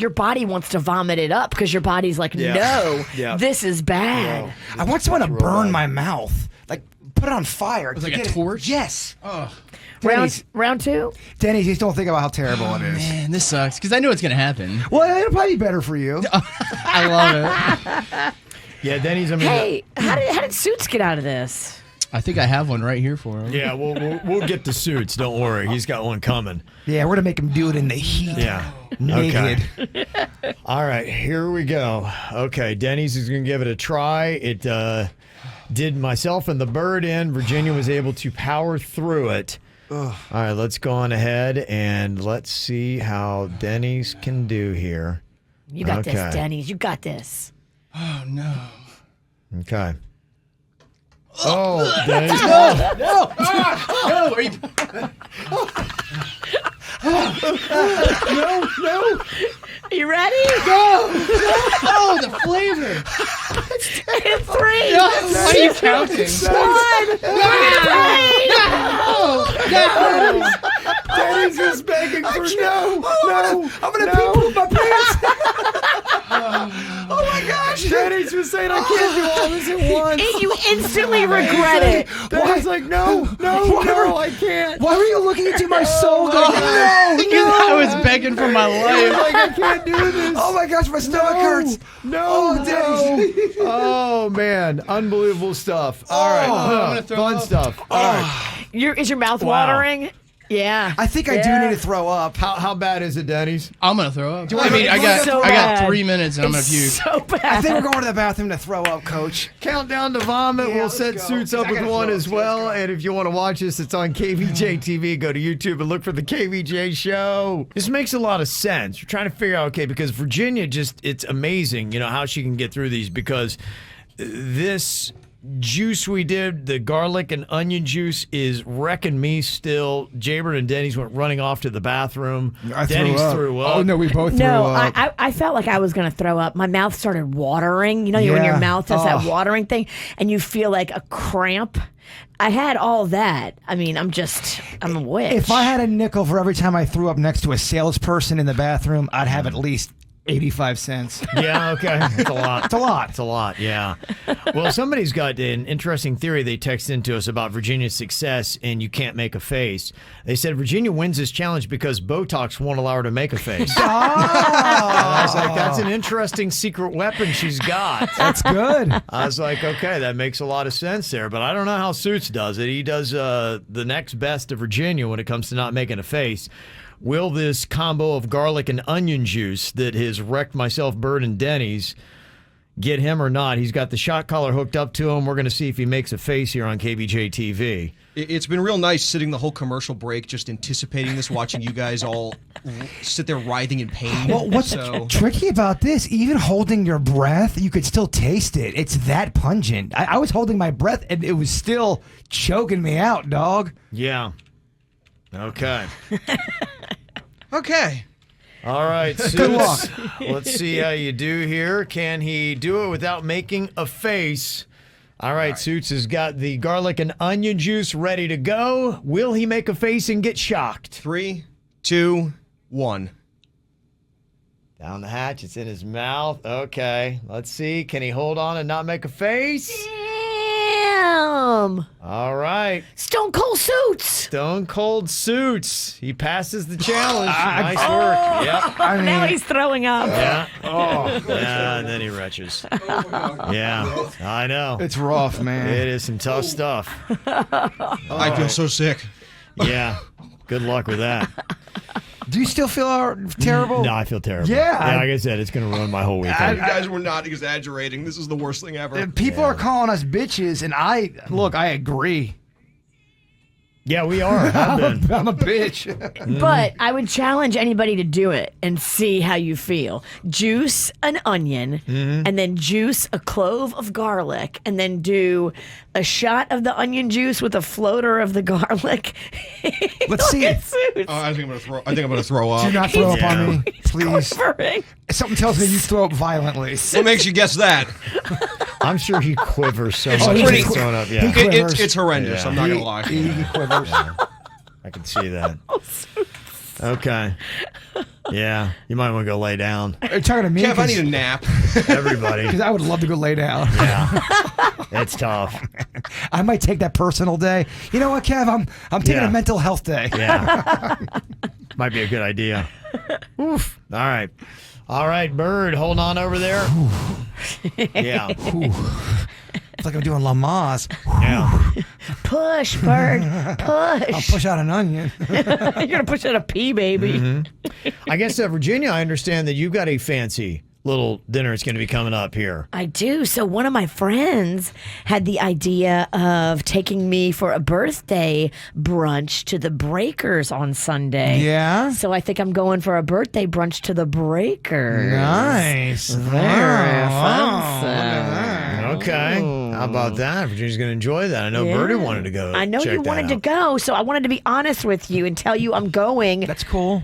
your body wants to vomit it up because your body's like, Yeah. no, Yeah. this is bad. I want someone to real burn bad. my mouth, like put it on fire. With to like a get it- torch? Yes. Round round two. Denny's, just don't think about how terrible it is. Man, this sucks because I know it's gonna happen. Well, it'll probably be better for you. I love it. Yeah, Denny's. I mean, Hey, how did Suits get out of this? I think I have one right here for him. yeah, we'll get the suits. Don't worry. He's got one coming. Yeah, we're gonna make him do it in the heat. Yeah. Naked. Okay. All right, here we go. Okay, Denny's is going to give it a try. It did myself and the bird in. Virginia was able to power through it. All right, let's go on ahead and let's see how Denny's can do here. You got Okay. this, Denny's. You got this. Oh no. Okay. Oh, Denny's. No! Are you... No. You ready? Go! Oh, the flavor! In three. Why are you counting? One. No! Denny's is begging for no. I'm gonna pee-poo my pants. Oh my gosh. Denny's was saying I can't do all this at once. You instantly regret it. Denny's like, no, I can't. Why were you looking into my soul? Going, I was begging for my I was life. like, I can't do this. Oh my gosh, my stomach hurts. No, Denny's. Oh man, unbelievable stuff. All right, I'm gonna throw fun up. stuff. All right. Is your mouth Wow. watering? Yeah. I think I do need to throw up. How bad is it, Denny's? I'm gonna throw up. you I wanna- mean, I you got so I got bad. 3 minutes and I'm gonna It's puke. so bad. I think we're going to the bathroom to throw up, Coach. Countdown to vomit. Yeah, We'll let's set go. Suits I up with gotta one throw as up, well. And if you want to watch this, it's on KVJ TV. Go to YouTube and look for the KVJ show. This makes a lot of sense. You're trying to figure out, okay, because Virginia it's amazing, how she can get through these because this juice we did, the garlic and onion juice, is wrecking me still. Jaybird and Denny's went running off to the bathroom. Denny's threw up. Oh, no, we both threw No, up. I felt like I was going to throw up. My mouth started watering. You know, when your Yeah. mouth does that Oh. watering thing and you feel like a cramp. I had all that. I mean, I'm a witch. If I had a nickel for every time I threw up next to a salesperson in the bathroom, I'd have at least 85 cents. Yeah, okay. It's a lot. It's a lot. It's a lot, yeah. Well, somebody's got an interesting theory they texted into us about Virginia's success and you can't make a face. They said Virginia wins this challenge because Botox won't allow her to make a face. And I was like, that's an interesting secret weapon she's got. That's good. I was like, okay, that makes a lot of sense there. But I don't know how Suits does it. He does the next best to Virginia when it comes to not making a face. Will this combo of garlic and onion juice that has wrecked myself, Bird, and Denny's get him or not? He's got the shot collar hooked up to him. We're going to see if he makes a face here on KVJ TV. It's been real nice sitting the whole commercial break, just anticipating this, watching you guys all sit there writhing in pain. Well, what's tricky about this, even holding your breath, you could still taste it. It's that pungent. I was holding my breath, and it was still choking me out, dog. Yeah. Okay. Okay. All right, Suits. Good luck. Let's see how you do here. Can he do it without making a face? All right, Suits has got the garlic and onion juice ready to go. Will he make a face and get shocked? 3, 2, 1. Down the hatch. It's in his mouth. Okay. Let's see. Can he hold on and not make a face? Damn. All right. Stone Cold Suits. Stone Cold Suits. He passes the challenge. Nice work. Yep. Now he's throwing up. Yeah. Yeah, and then he retches. Yeah. I know. It's rough, man. It is some tough stuff. I feel so sick. Yeah. Good luck with that. Do you still feel terrible? No, I feel terrible. Yeah. Like I said, it's going to ruin my whole weekend. You guys were not exaggerating. This is the worst thing ever. People are calling us bitches, and I agree. Yeah, we are. I'm a bitch. But I would challenge anybody to do it and see how you feel. Juice an onion, and then juice a clove of garlic, and then do a shot of the onion juice with a floater of the garlic. Let's see it. I think I'm gonna throw up. Do not throw up on me, please. Quivering. Something tells me you throw up violently. What makes you guess that? I'm sure he quivers so much. pretty- he's throwing up. Yeah. It's horrendous. Yeah. I'm not gonna lie. He quivers. I can see that. Okay. Yeah, you might want to go lay down. Are you talking to me? Kev, I need a nap. Everybody. Because I would love to go lay down. Yeah. It's tough. I might take that personal day. You know what, Kev? I'm taking a mental health day. Yeah. Might be a good idea. Oof. All right. All right, Bird, hold on over there. Yeah. It's like I'm doing Lamaze. Yeah. Push, Bird. I'll Push. push out an onion. You're going to push out a pea, baby. I guess, Virginia, I understand that you've got a fancy little dinner that's going to be coming up here. I do. So one of my friends had the idea of taking me for a birthday brunch to the Breakers on Sunday. Yeah? So I think I'm going for a birthday brunch to the Breakers. Nice. Very Wow. Okay. How about that? Virginia's going to enjoy that. I know Yeah. Birdie wanted to go. I know check you that wanted to out. go, so I wanted to be honest with you and tell you I'm going. That's cool.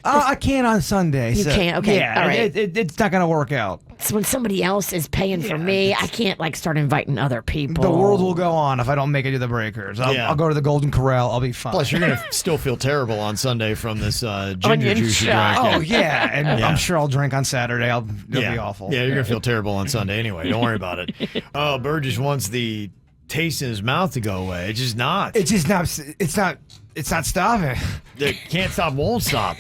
I can't on Sunday. You can't? Okay, Yeah, all right. it's not going to work out. So when somebody else is paying for me, I can't start inviting other people. The world will go on if I don't make it to the Breakers. I'll go to the Golden Corral. I'll be fine. Plus, you're going to still feel terrible on Sunday from this ginger Onion juice you shot. drank. Oh, yeah. And Yeah. I'm sure I'll drink on Saturday. It'll be awful. Yeah, you're going to feel terrible on Sunday anyway. Don't worry about it. Oh, Bird just wants the taste in his mouth to go away. It's just not. It's just not. It's not stopping. It can't stop, won't stop.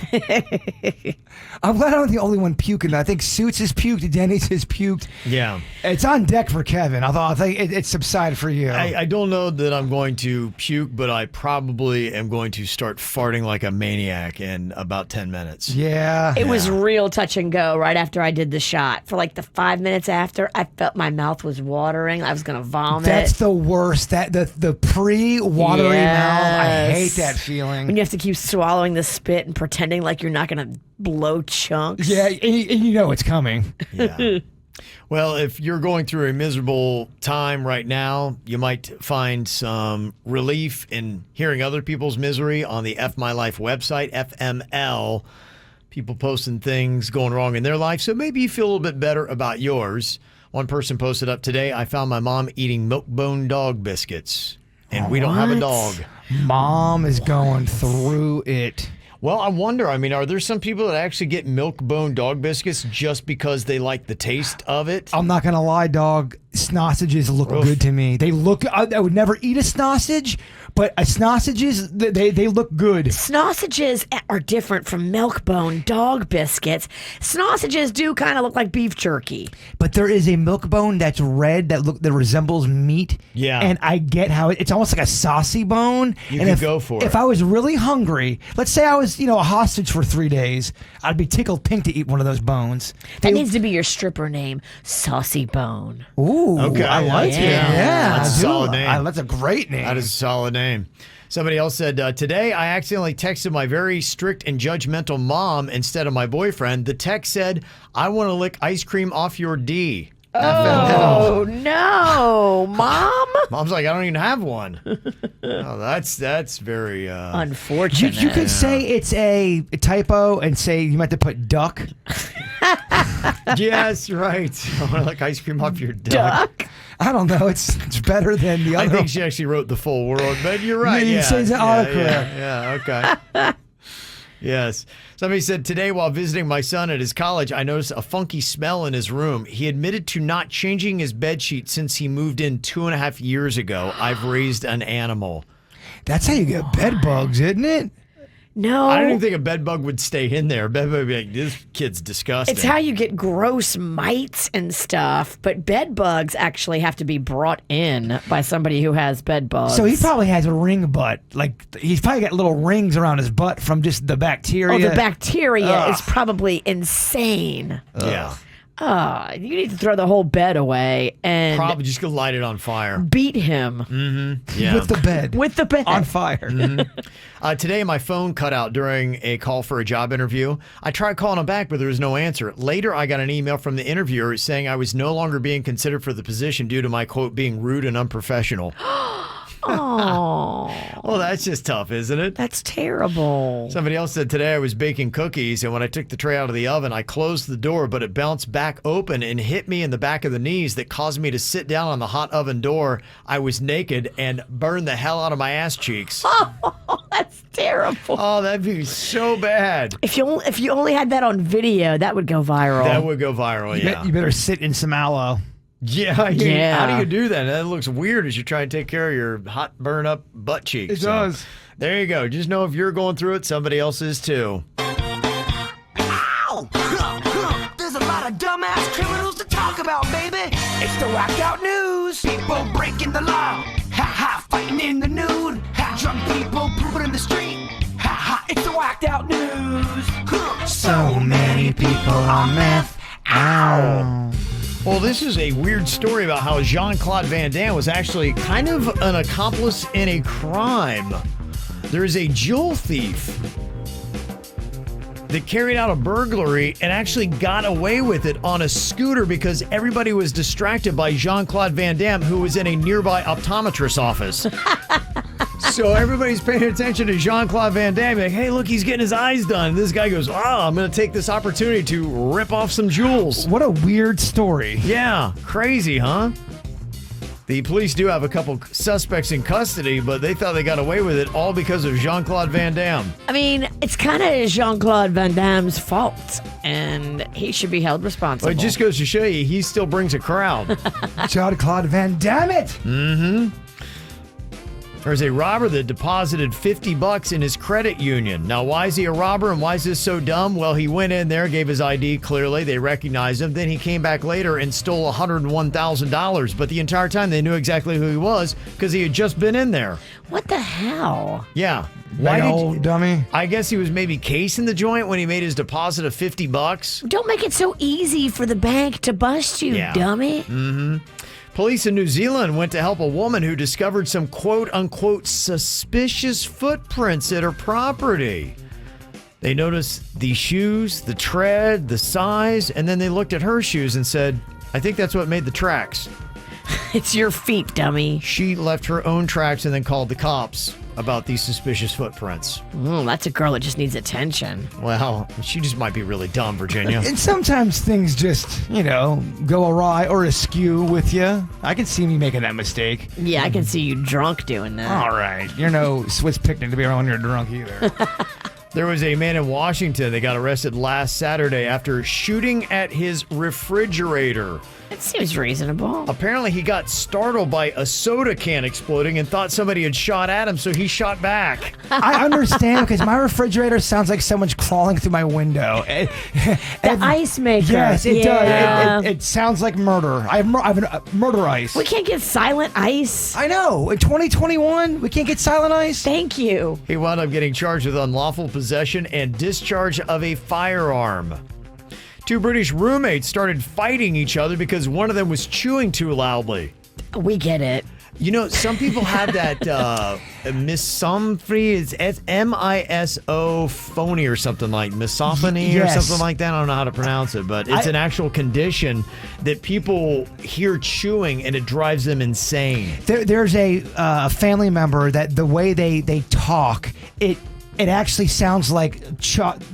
I'm glad I'm not the only one puking. I think Suits has puked. Dennys has puked. Yeah. It's on deck for Kevin. I think it subsided for you. I don't know that I'm going to puke, but I probably am going to start farting like a maniac in about 10 minutes. Yeah. It was real touch and go right after I did the shot. For the 5 minutes after, I felt my mouth was watering. I was going to vomit. That's the worst. The pre-watery mouth. I hate that feeling. When you have to keep swallowing the spit and pretending like you're not going to blow chunks. Yeah, and you know it's coming. Yeah. Well, if you're going through a miserable time right now, you might find some relief in hearing other people's misery on the F My Life website, FML. People posting things going wrong in their life, so maybe you feel a little bit better about yours. One person posted up today, I found my mom eating milk-bone dog biscuits, and we don't have a dog. Mom is going through it. Well, I wonder, are there some people that actually get milk-bone dog biscuits just because they like the taste of it? I'm not going to lie, dog. Sausages look good to me. They look, I would never eat a sausage, but sausages, they look good. Sausages are different from milk-bone dog biscuits. Sausages do kind of look like beef jerky. But there is a milk bone that's red that resembles meat. Yeah. And I get how it's almost like a saucy bone. You and could go for it. If I was really hungry, let's say I was, a hostage for 3 days, I'd be tickled pink to eat one of those bones. That needs to be your stripper name, Saucy Bone. Ooh, Okay, I like it. Yeah, That's a solid name. That's a great name. That is a solid name. Somebody else said, today I accidentally texted my very strict and judgmental mom instead of my boyfriend. The text said, I want to lick ice cream off your D. Oh, no, Mom? Mom's like, I don't even have one. Oh, that's very unfortunate. You could say it's a typo and say you meant to put duck. Yes, right. I want to lick ice cream off your duck. I don't know. It's better than the other. I think she actually wrote the full word, but you're right. You Yeah, say it's an autocorrect. Yeah, okay. Yes. Somebody said, today while visiting my son at his college, I noticed a funky smell in his room. He admitted to not changing his bedsheet since he moved in 2.5 years ago. I've raised an animal. That's how you get bed bugs, isn't it? No. I don't even think a bed bug would stay in there. A bed bug would be like, this kid's disgusting. It's how you get gross mites and stuff, but bed bugs actually have to be brought in by somebody who has bed bugs. So he probably has a ring butt. Like, he's probably got little rings around his butt from just the bacteria. Oh, the bacteria is probably insane. Yeah. You need to throw the whole bed away and Probably just go light it on fire. beat him Mm-hmm. Yeah. With the bed. with the bed. On fire. Today, my phone cut out during a call for a job interview. I tried calling him back, but there was no answer. Later, I got an email from the interviewer saying I was no longer being considered for the position due to my, quote, being rude and unprofessional. Oh, Well, that's just tough, isn't it? that's terrible. Somebody else said today I was baking cookies, and when I took the tray out of the oven, I closed the door, but it bounced back open and hit me in the back of the knees that caused me to sit down on the hot oven door. I was naked and burned the hell out of my ass cheeks. Oh, that's terrible. Oh, that'd be so bad. If you only had that on video, that would go viral. That would go viral, yeah. You better sit in some aloe. Yeah. How do you do that? That looks weird as you try and take care of your hot, burn up butt cheeks. It does. There you go. Just know if you're going through it, somebody else is too. Ow! There's a lot of dumbass criminals to talk about, baby. It's the whacked out news. People breaking the law. Ha ha, fighting in the nude. Ha, drunk people pooping in the street. Ha ha, it's the whacked out news. So many people on meth. Ow. Well, this is a weird story about how Jean-Claude Van Damme was actually kind of an accomplice in a crime. There is a jewel thief that carried out a burglary and actually got away with it on a scooter because everybody was distracted by Jean-Claude Van Damme, who was in a nearby optometrist's office. So everybody's paying attention to Jean-Claude Van Damme, like, hey, look, he's getting his eyes done. And this guy goes, I'm going to take this opportunity to rip off some jewels. What a weird story. Yeah, crazy, huh? The police do have a couple suspects in custody, but they thought they got away with it all because of Jean-Claude Van Damme. I mean, it's kind of Jean-Claude Van Damme's fault, and he should be held responsible. Well, it just goes to show you, he still brings a crowd. Jean-Claude Van Damme it! Mm-hmm. There's a robber that deposited $50 in his credit union. Now, why is he a robber and why is this so dumb? Well, he went in there, gave his ID clearly. They recognized him. Then he came back later and stole $101,000. But the entire time they knew exactly who he was because he had just been in there. What the hell? Yeah. Why old dummy? I guess he was maybe casing the joint when he made his deposit of $50. Don't make it so easy for the bank to bust you, dummy. Mm-hmm. Police in New Zealand went to help a woman who discovered some quote-unquote suspicious footprints at her property. They noticed the shoes, the tread, the size, and then they looked at her shoes and said, I think that's what made the tracks. It's your feet, dummy. She left her own tracks and then called the cops about these suspicious footprints. That's a girl that just needs attention. Well, she just might be really dumb, Virginia. And sometimes things just, go awry or askew with you. I can see me making that mistake. Yeah, I can see you drunk doing that. All right. You're no Swiss picnic to be around when you're drunk either. There was a man in Washington that got arrested last Saturday after shooting at his refrigerator. That seems reasonable. Apparently, he got startled by a soda can exploding and thought somebody had shot at him, so he shot back. I understand because my refrigerator sounds like someone's crawling through my window. The ice maker. Yes, it does. It sounds like murder. I have murder ice. We can't get silent ice. I know. In 2021, we can't get silent ice. Thank you. He wound up getting charged with unlawful possession and discharge of a firearm. Two British roommates started fighting each other because one of them was chewing too loudly. We get it. Some people have that misophonia. It's M-I-S-O phony or something like misophony or something like that. I don't know how to pronounce it, but it's an actual condition that people hear chewing and it drives them insane. There's a family member that the way they talk, it actually sounds like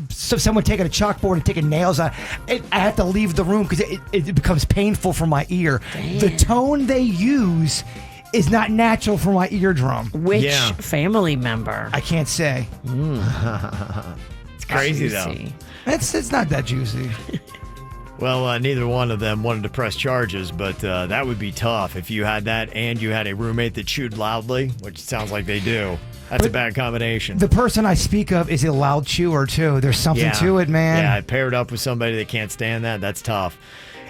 someone taking a chalkboard and taking nails out. I have to leave the room because it becomes painful for my ear. Damn. The tone they use is not natural for my eardrum. Which family member? I can't say. It's crazy, though. It's not that juicy. Well, neither one of them wanted to press charges, but that would be tough if you had that and you had a roommate that chewed loudly, which sounds like they do. That's a bad combination. The person I speak of is a loud chewer, too. There's something to it, man. Yeah, paired up with somebody that can't stand that. That's tough.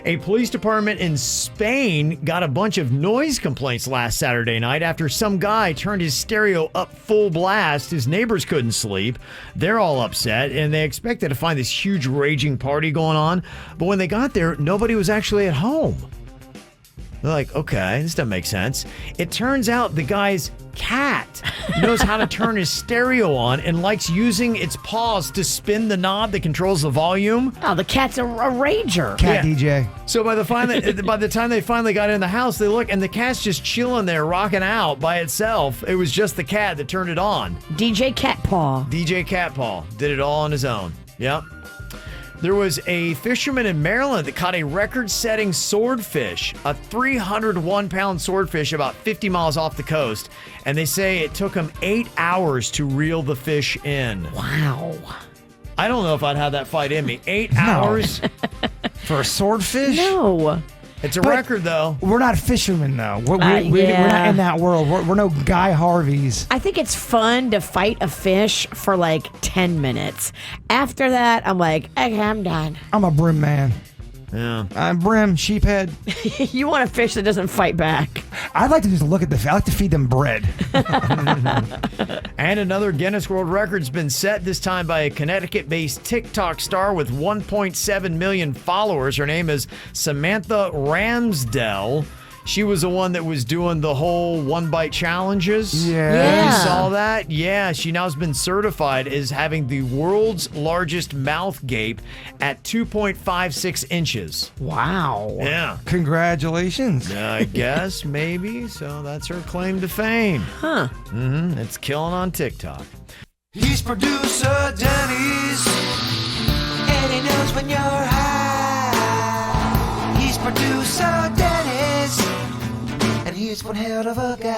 A police department in Spain got a bunch of noise complaints last Saturday night after some guy turned his stereo up full blast. His neighbors couldn't sleep. They're all upset, and they expected to find this huge raging party going on. But when they got there, nobody was actually at home. They're like, okay, this doesn't make sense. It turns out the guy's cat knows how to turn his stereo on and likes using its paws to spin the knob that controls the volume. Oh, the cat's a rager. Cat DJ. So by the time they finally got in the house, they look, and the cat's just chilling there, rocking out by itself. It was just the cat that turned it on. DJ Cat Paw. DJ Cat Paw did it all on his own. Yep. There was a fisherman in Maryland that caught a record-setting swordfish, a 301-pound swordfish about 50 miles off the coast, and they say it took him 8 hours to reel the fish in. Wow. I don't know if I'd have that fight in me. 8 hours for a swordfish? No. It's a record, though. We're not fishermen, though. We're not in that world. We're no Guy Harveys. I think it's fun to fight a fish for like 10 minutes. After that, I'm like, okay, I'm done. I'm a brim man. Yeah. I'm brim, sheephead. You want a fish that doesn't fight back. I'd like to just look at the fish. I like to feed them bread. And another Guinness World Record's been set, this time by a Connecticut-based TikTok star with 1.7 million followers. Her name is Samantha Ramsdell. She was the one that was doing the whole one-bite challenges. Yeah. You saw that? Yeah, she now has been certified as having the world's largest mouth gape at 2.56 inches. Wow. Yeah. Congratulations. I guess, maybe. So that's her claim to fame. Huh. Mm-hmm. It's killing on TikTok. He's producer Dennys, and he knows when you're high. He's producer Dennys, and he's one hell of a guy.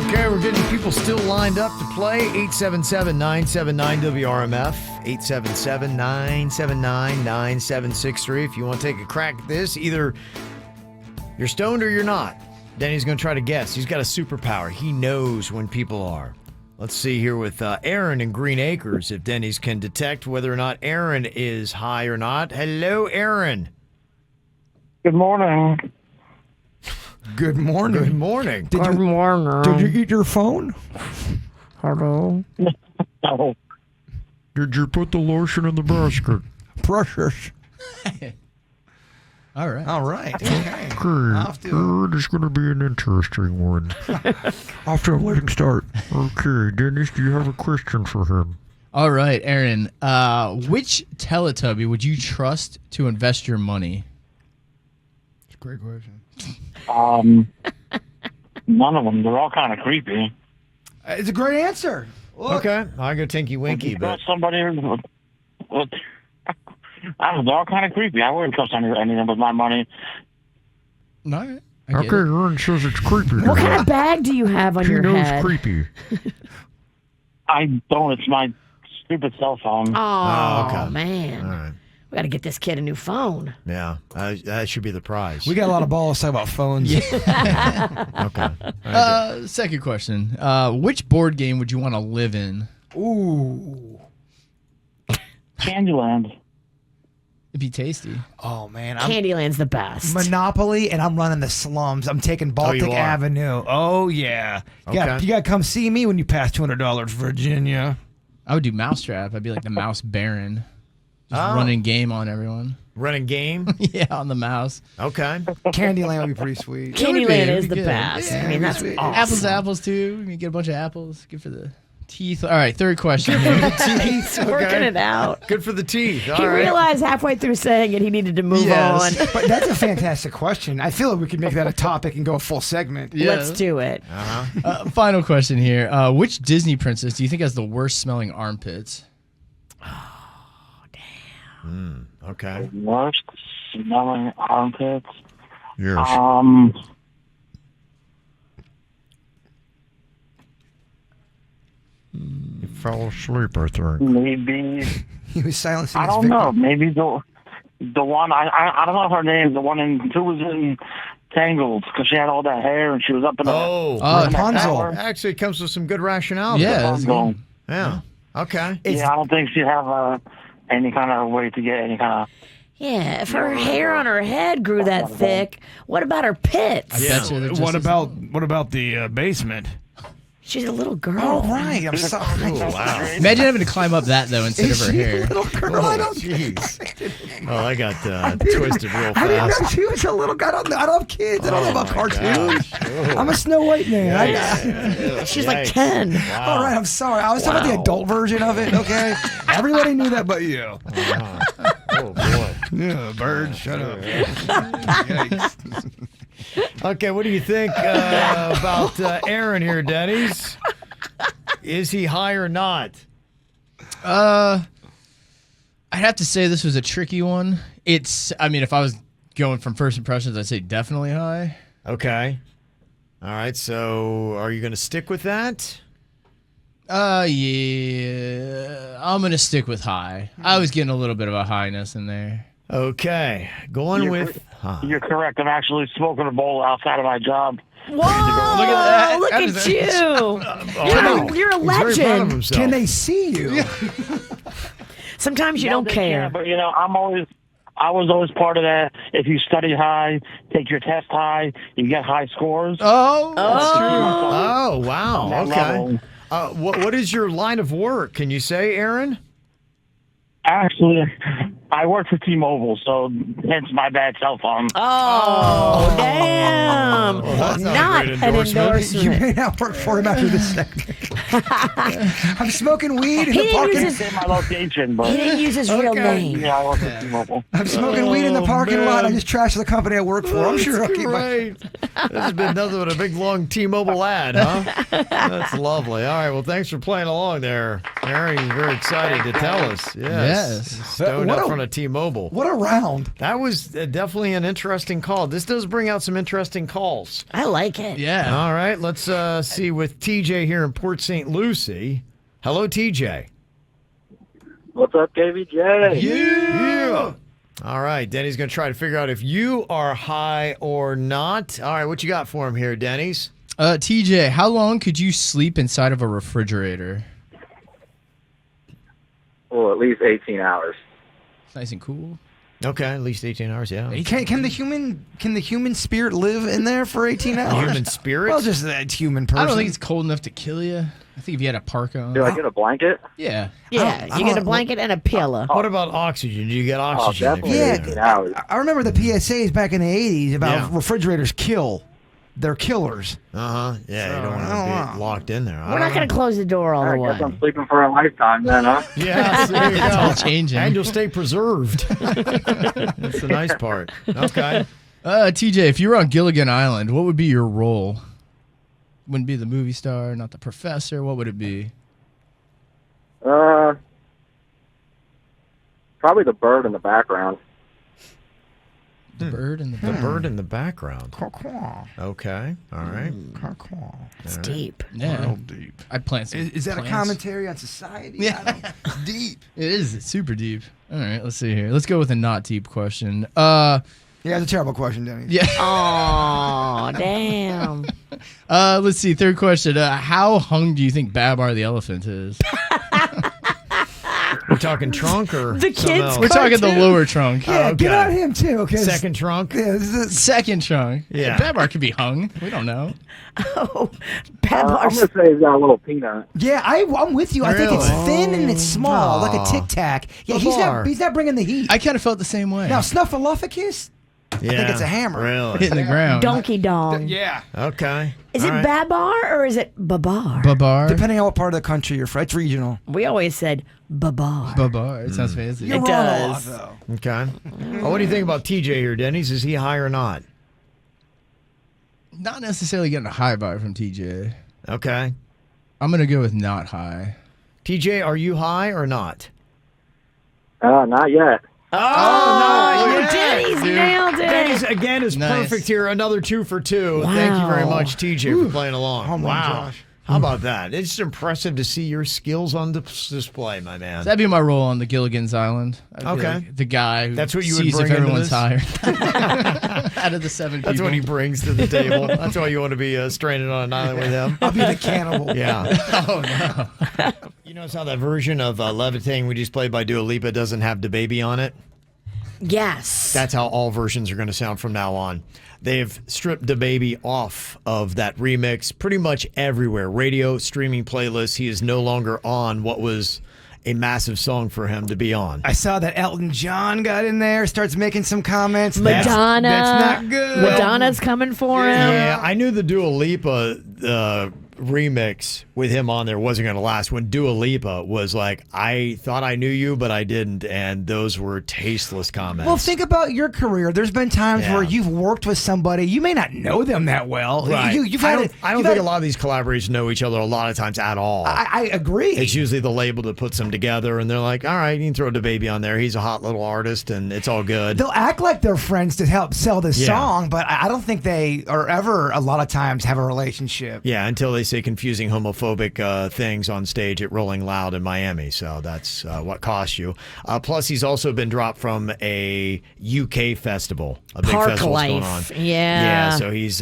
Okay, we're getting people still lined up to play. 877-979-WRMF. 877-979-9763. If you want to take a crack at this, either you're stoned or you're not. Denny's going to try to guess. He's got a superpower. He knows when people are. Let's see here with Aaron in Green Acres, if Denny's can detect whether or not Aaron is high or not. Hello, Aaron. Good morning. Good morning. Good morning. Good morning. Did you eat your phone? Hello. No. Did you put the lotion in the basket? Precious. All right. All right. Okay. This is going to be an interesting one. Off to a letting start. Okay, Dennis, do you have a question for him? All right, Aaron. Which Teletubby would you trust to invest your money? It's a great question. None of them. They're all kind of creepy. It's a great answer. Look. Okay, I go Tinky Winky, but Somebody with I don't know, they're all kind of creepy. I wouldn't trust any of them with my money. All right. okay, Aaron says it's creepy. What kind of bag do you have on your head? Creepy. I don't. It's my stupid cell phone. Oh, okay. man. All right. We got to get this kid a new phone. Yeah, that should be the prize. We got a lot of balls to talk about phones. Okay. Second question. Which board game would you want to live in? Ooh. Candyland. It'd be tasty. Oh, man. Candyland's the best. Monopoly, and I'm running the slums. I'm taking Baltic you are? Avenue. Oh, yeah. Okay. You got to come see me when you pass $200, Virginia. I would do Mousetrap. I'd be like the Mouse Baron. Just running game on everyone. Running game? Yeah, on the mouse. Okay. Candyland would be pretty sweet. Candyland is the good. best. Yeah, I mean, that's sweet. awesome. Apples to apples, too. You get a bunch of apples. Good for the teeth. All right, third question here. He's working it out. Good for the teeth. He All right. realized halfway through saying it, he needed to move Yes. on. But that's a fantastic question. I feel like we could make that a topic and go a full segment. Yeah. Let's do it. Final question here. Which Disney princess do you think has the worst smelling armpits? Okay. Worst smelling armpits. Yes. You fell asleep, I think. Maybe. He was silencing I his don't victim. know. Maybe The one, I don't know her name, the one who was in Tangled, because she had all that hair and she was up in Rapunzel. Actually, it comes with some good rationale. Rapunzel. Yeah. Okay. Yeah, I don't think she'd have any kind of way to get any kind of... Yeah, if her hair on her head grew that thick, what about her pits? What about the basement? She's a little girl. Oh, right. I'm sorry. Oh, wow. Imagine having to climb up that, though, instead of her hair. Little girl, I don't. Jeez. Oh, I got twisted real fast. I didn't know she was a little girl. I don't have kids. I don't know about cartoons. I'm a Snow White man. She's like 10. Wow. All right, I'm sorry. I was talking about the adult version of it, okay? Everybody knew that but you. Oh, boy. Yeah, bird, shut up. Yikes. Okay, what do you think about Aaron here, Dennys? Is he high or not? I'd have to say this was a tricky one. I mean, if I was going from first impressions, I'd say definitely high. Okay. All right, so are you going to stick with that? Yeah. I'm going to stick with high. I was getting a little bit of a highness in there. Okay, going with high. You're correct. I'm actually smoking a bowl outside of my job. Whoa! Look at that! Look at you! You're a He's very proud of legend. himself. Can they see you? Sometimes you don't care. Yeah, but I was always part of that. If you study high, take your test high, you get high scores. Oh, Oh, wow. On that Okay. What is your line of work? Can you say, Aaron? Actually, I work for T-Mobile, so hence my bad cell phone. Oh, damn. Well, that's not a Not great an endorsement. You endorsement. may not work for him after this segment. I'm smoking weed in He the didn't parking use Say my location, but He didn't use his real name. yeah, I work for T-Mobile. I'm smoking weed in the parking lot. I just trashed the company I work for. I'm sure I'll That's keep my... great. This has been nothing but a big, long T-Mobile ad, huh? That's lovely. All right, well, thanks for playing along there. Aaron, you're very excited to tell us. Yes. Stoned What up a- front of T-Mobile. What a round. That was definitely an interesting call. This does bring out some interesting calls. I like it. yeah. All right, let's see with TJ here in Port St. Lucie. Hello, TJ. What's up, KVJ? Yeah. All right, Denny's going to try to figure out if you are high or not. All right, what you got for him here, Denny's? TJ, how long could you sleep inside of a refrigerator? Well, at least 18 hours. It's nice and cool. Okay, at least 18 hours, yeah. Can the human spirit live in there for 18 hours? Human spirit? Well, just that human person. I don't think it's cold enough to kill you. I think if you had a parka on. Do I get a blanket? Yeah. Yeah, you get a blanket and a pillow. What about oxygen? Do you get oxygen? if definitely. you're Yeah, in there? Hours. I remember the PSAs back in the 80s about Yeah. refrigerators kill. They're killers. Uh-huh. Yeah, you don't want to be locked in there. We're not going to close the door all I the way. guess I'm sleeping for a lifetime then, huh? Yeah, there you It's go. all changing. And you'll stay preserved. That's the nice part. Okay. TJ, if you were on Gilligan Island, what would be your role? Wouldn't be the movie star, not the professor. What would it be? Probably the bird in the background. The bird and The bird in the background. Caw-caw. Okay. All right. Caw-caw. It's deep. Yeah. Real deep. I'd plant some Is that plants. a commentary on society? Yeah. It's deep. It is. It's super deep. All right, let's see here. Let's go with a not deep question. Yeah, it's a terrible question, Denny. Yeah. Oh, damn. Let's see. Third question. How hung do you think Babar the elephant is? We're talking trunk or The something kids' else? We're talking the lower trunk. Yeah, Okay. get on him too. Okay. Second trunk? Yeah, this is Second trunk. Yeah. Babar could be hung. We don't know. Oh, I'm Babar's going to say he's got a little peanut. yeah, I'm with you. I think it's Really? thin and it's small, like a Aw. Tic Tac. Yeah, Babar. he's not bringing the heat. I kind of felt the same way. Now, Snuffleupagus? Yeah. think it's a hammer. Really? Hitting the ground. donkey dong. Yeah. Okay. Is All it right. Babar or is it Babar? Babar. Depending on what part of the country you're from. It's regional. We always said Babar. Babar. It sounds fancy. You're It wrong, does. though. Okay. Oh, what do you think about TJ here, Denny's? Is he high or not? Not necessarily getting a high bar from TJ. Okay. I'm going to go with not high. TJ, are you high or not? Not yet. Oh, yeah, Denny's dude. nailed it. Denny's again is Nice. perfect here. Another 2 for 2. Thank you very Wow. much, TJ, for playing along. Oh, my wow. gosh. How about that? It's just impressive to see your skills on display, my man. That'd be my role on the Gilligan's Island. I'd be Okay. like the guy who That's what you would sees bring if into everyone's this? tired. Out of the 7 people. That's what he brings to the table. That's why you want to be stranded on an island with him. I'll be the cannibal. Yeah. Oh, no. You notice how that version of Levitating we just played by Dua Lipa doesn't have the baby on it? Yes. That's how all versions are going to sound from now on. They've stripped the baby off of that remix pretty much everywhere. Radio, streaming playlists. He is no longer on what was a massive song for him to be on. I saw that Elton John got in there, starts making some comments. Madonna. That's not good. Madonna's coming for him. Yeah, I knew the Dua Lipa remix with him on there wasn't going to last. When Dua Lipa was like, I thought I knew you, but I didn't. And those were tasteless comments. Well, think about your career. There's been times where you've worked with somebody. You may not know them that well. Right. I don't think a lot of these collaborators know each other a lot of times at all. I agree. It's usually the label that puts them together, and they're like, all right, you can throw the baby on there. He's a hot little artist, and it's all good. They'll act like they're friends to help sell this Yeah. song, but I don't think they are ever, a lot of times, have a relationship. Yeah, until they say confusing homophobic things on stage at Rolling Loud in Miami. So that's what costs you. Plus, he's also been dropped from a UK festival. A big Park festival's Life. going on. Yeah. Yeah, so he's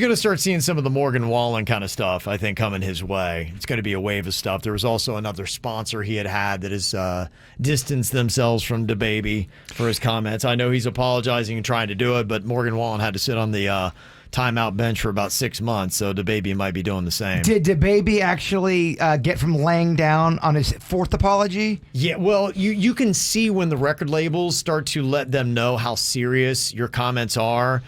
going to start seeing some of the Morgan Wallen kind of stuff, I think, coming his way. It's going to be a wave of stuff. There was also another sponsor he had that has distanced themselves from DaBaby for his comments. I know he's apologizing and trying to do it, but Morgan Wallen had to sit on the timeout bench for about 6 months, so DaBaby might be doing the same. Did DaBaby actually get from laying down on his fourth apology? Yeah, well, you can see when the record labels start to let them know how serious your comments are.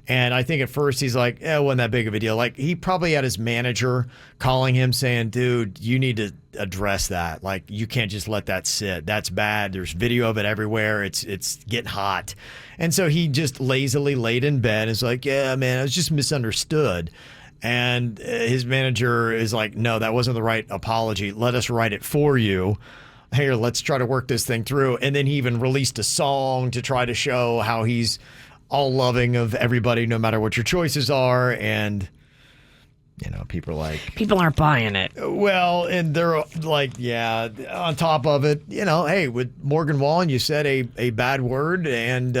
And I think at first he's like, it wasn't that big of a deal. Like, he probably had his manager calling him saying, dude, you need to address that. Like, you can't just let that sit. That's bad. There's video of it everywhere. It's getting hot. And so he just lazily laid in bed and is like, yeah, man, I was just misunderstood. And his manager is like, no, that wasn't the right apology. Let us write it for you. Here, let's try to work this thing through. And then he even released a song to try to show how he's all loving of everybody, no matter what your choices are. And, you know, people aren't buying it. Well, and they're like, yeah, on top of it, you know, hey, with Morgan Wallen, you said a bad word, and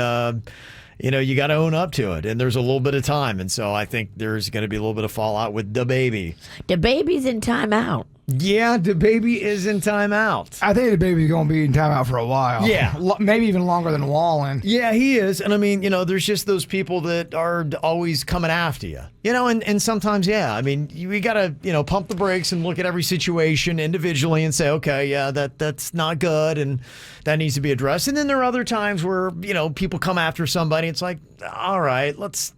you know, you got to own up to it. And there's a little bit of time. And so I think there's going to be a little bit of fallout with DaBaby. DaBaby's in timeout. Yeah, DaBaby is in timeout. I think DaBaby's going to be in timeout for a while. Yeah. Maybe even longer than Wallen. Yeah, he is. And I mean, you know, there's just those people that are always coming after you. You know, and sometimes, yeah, I mean, we got to, you know, pump the brakes and look at every situation individually and say, okay, yeah, that's not good and that needs to be addressed. And then there are other times where, you know, people come after somebody. It's like, all right, let's.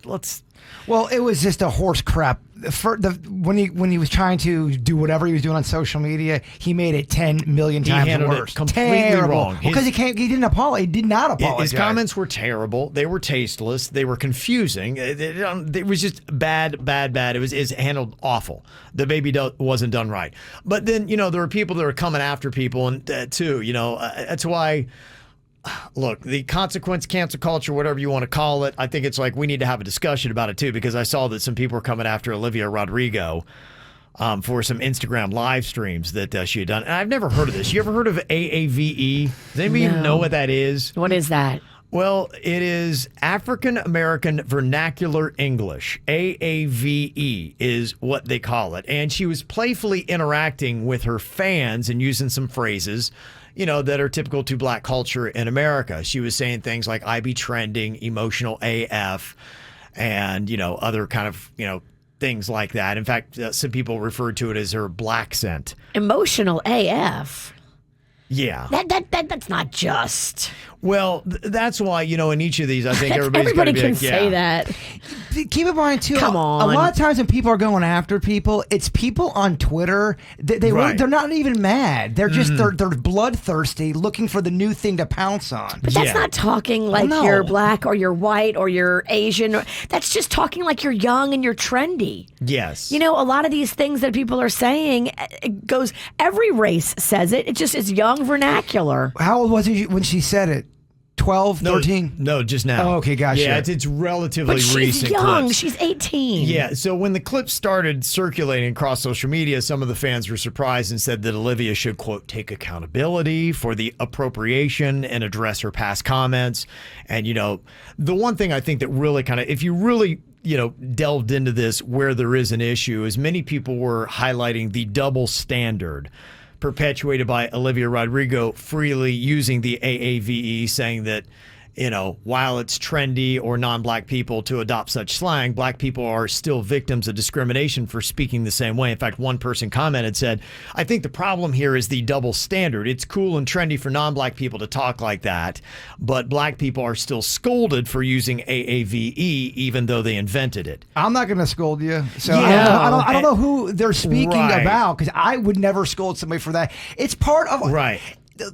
Well, it was just a horse crap. When he was trying to do whatever he was doing on social media, he made it 10 million times worse. Completely wrong. Because he didn't apologize. He did not apologize. His comments were terrible. They were tasteless. They were confusing. It was just bad. It was handled awful. DaBaby wasn't done right. But then, you know, there were people that are coming after people, and too. You know, that's why. Look, the consequence, cancel culture, whatever you want to call it, I think it's like we need to have a discussion about it too, because I saw that some people were coming after Olivia Rodrigo for some Instagram live streams that she had done. And I've never heard of this. You ever heard of AAVE? Does anybody even know what that is? What is that? Well, it is African American Vernacular English. AAVE is what they call it. And she was playfully interacting with her fans and using some phrases, you know, that are typical to black culture in America. She was saying things like, I be trending, emotional AF, and, you know, other kind of, you know, things like that. In fact, some people referred to it as her black scent. Emotional AF. Yeah. That's not just. Well, that's why, you know, in each of these, I think everybody can say that. Keep in mind, too, Come on. a lot of times when people are going after people, it's people on Twitter. They're not even mad. They're just they're bloodthirsty, looking for the new thing to pounce on. But that's not talking like you're black or you're white or you're Asian. That's just talking like you're young and you're trendy. Yes. You know, a lot of these things that people are saying, it goes, every race says it. It just is young vernacular. How old was he when she said it? 12, 13? No, just now. Oh, okay, gotcha. Yeah, it's relatively But she's recent young. clips. She's 18. Yeah, so when the clip started circulating across social media, some of the fans were surprised and said that Olivia should, quote, take accountability for the appropriation and address her past comments. And, you know, the one thing I think that really kind of, if you really, you know, delved into this where there is an issue, is many people were highlighting the double standard perpetuated by Olivia Rodrigo, freely using the AAVE, saying that, you know, while it's trendy or non-black people to adopt such slang, black people are still victims of discrimination for speaking the same way. In fact, one person commented, said, I think the problem here is the double standard. It's cool and trendy for non-black people to talk like that, but black people are still scolded for using AAVE, even though they invented it. I'm not going to scold you. So Yeah. I don't know who they're speaking Right. about, because I would never scold somebody for that. It's part of... Right.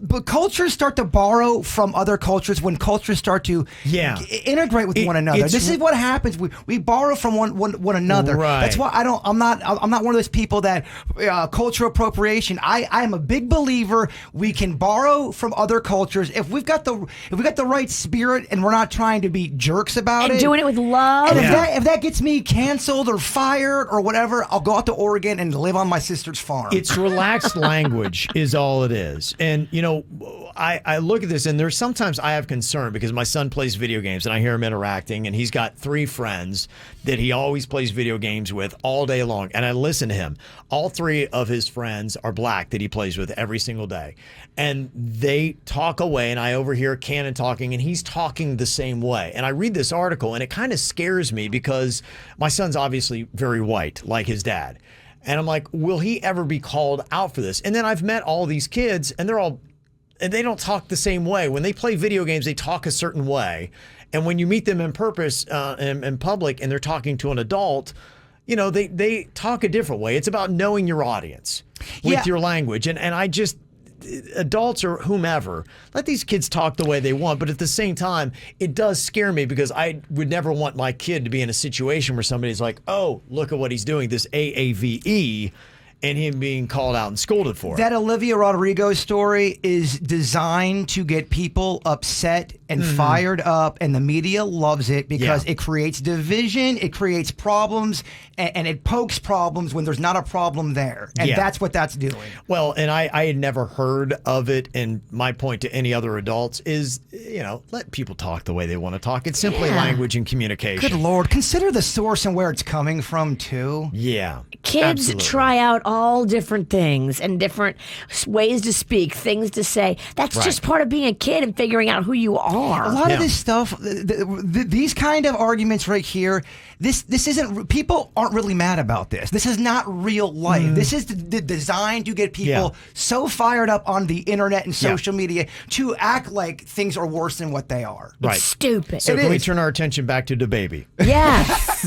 But cultures start to borrow from other cultures when cultures start to integrate with one another. This is what happens. We borrow from one another. Right. That's why I'm not one of those people that cultural appropriation. I am a big believer we can borrow from other cultures if we've got the right spirit and we're not trying to be jerks about And it. doing it with love. And if that gets me canceled or fired or whatever, I'll go out to Oregon and live on my sister's farm. It's relaxed language is all it is. And, you know, I look at this and there's sometimes I have concern because my son plays video games and I hear him interacting and he's got 3 friends that he always plays video games with all day long. And I listen to him. All 3 of his friends are black that he plays with every single day. And they talk away and I overhear Cannon talking and he's talking the same way. And I read this article and it kind of scares me because my son's obviously very white, like his dad. And I'm like, will he ever be called out for this? And then I've met all these kids and they don't talk the same way. When they play video games, they talk a certain way. And when you meet them in public and they're talking to an adult, you know, they talk a different way. It's about knowing your audience with your language. And I just, adults or whomever, let these kids talk the way they want. But at the same time, it does scare me because I would never want my kid to be in a situation where somebody's like, oh, look at what he's doing, this AAVE, and him being called out and scolded for it. That Olivia Rodrigo story is designed to get people upset and fired up, and the media loves it because it creates division, it creates problems, and it pokes problems when there's not a problem there. And that's what that's doing. Well, and I had never heard of it, and my point to any other adults is, you know, let people talk the way they want to talk. It's simply language and communication. Good Lord. Consider the source and where it's coming from, too. Yeah. Kids absolutely. try out all different things and different ways to speak, things to say. That's just part of being a kid and figuring out who you are. A lot of this stuff, these kind of arguments right here, this isn't, people aren't really mad about this. This is not real life. This is designed to get people so fired up on the internet and social media to act like things are worse than what they are. Right. It's stupid. So can we turn our attention back to DaBaby? Yes.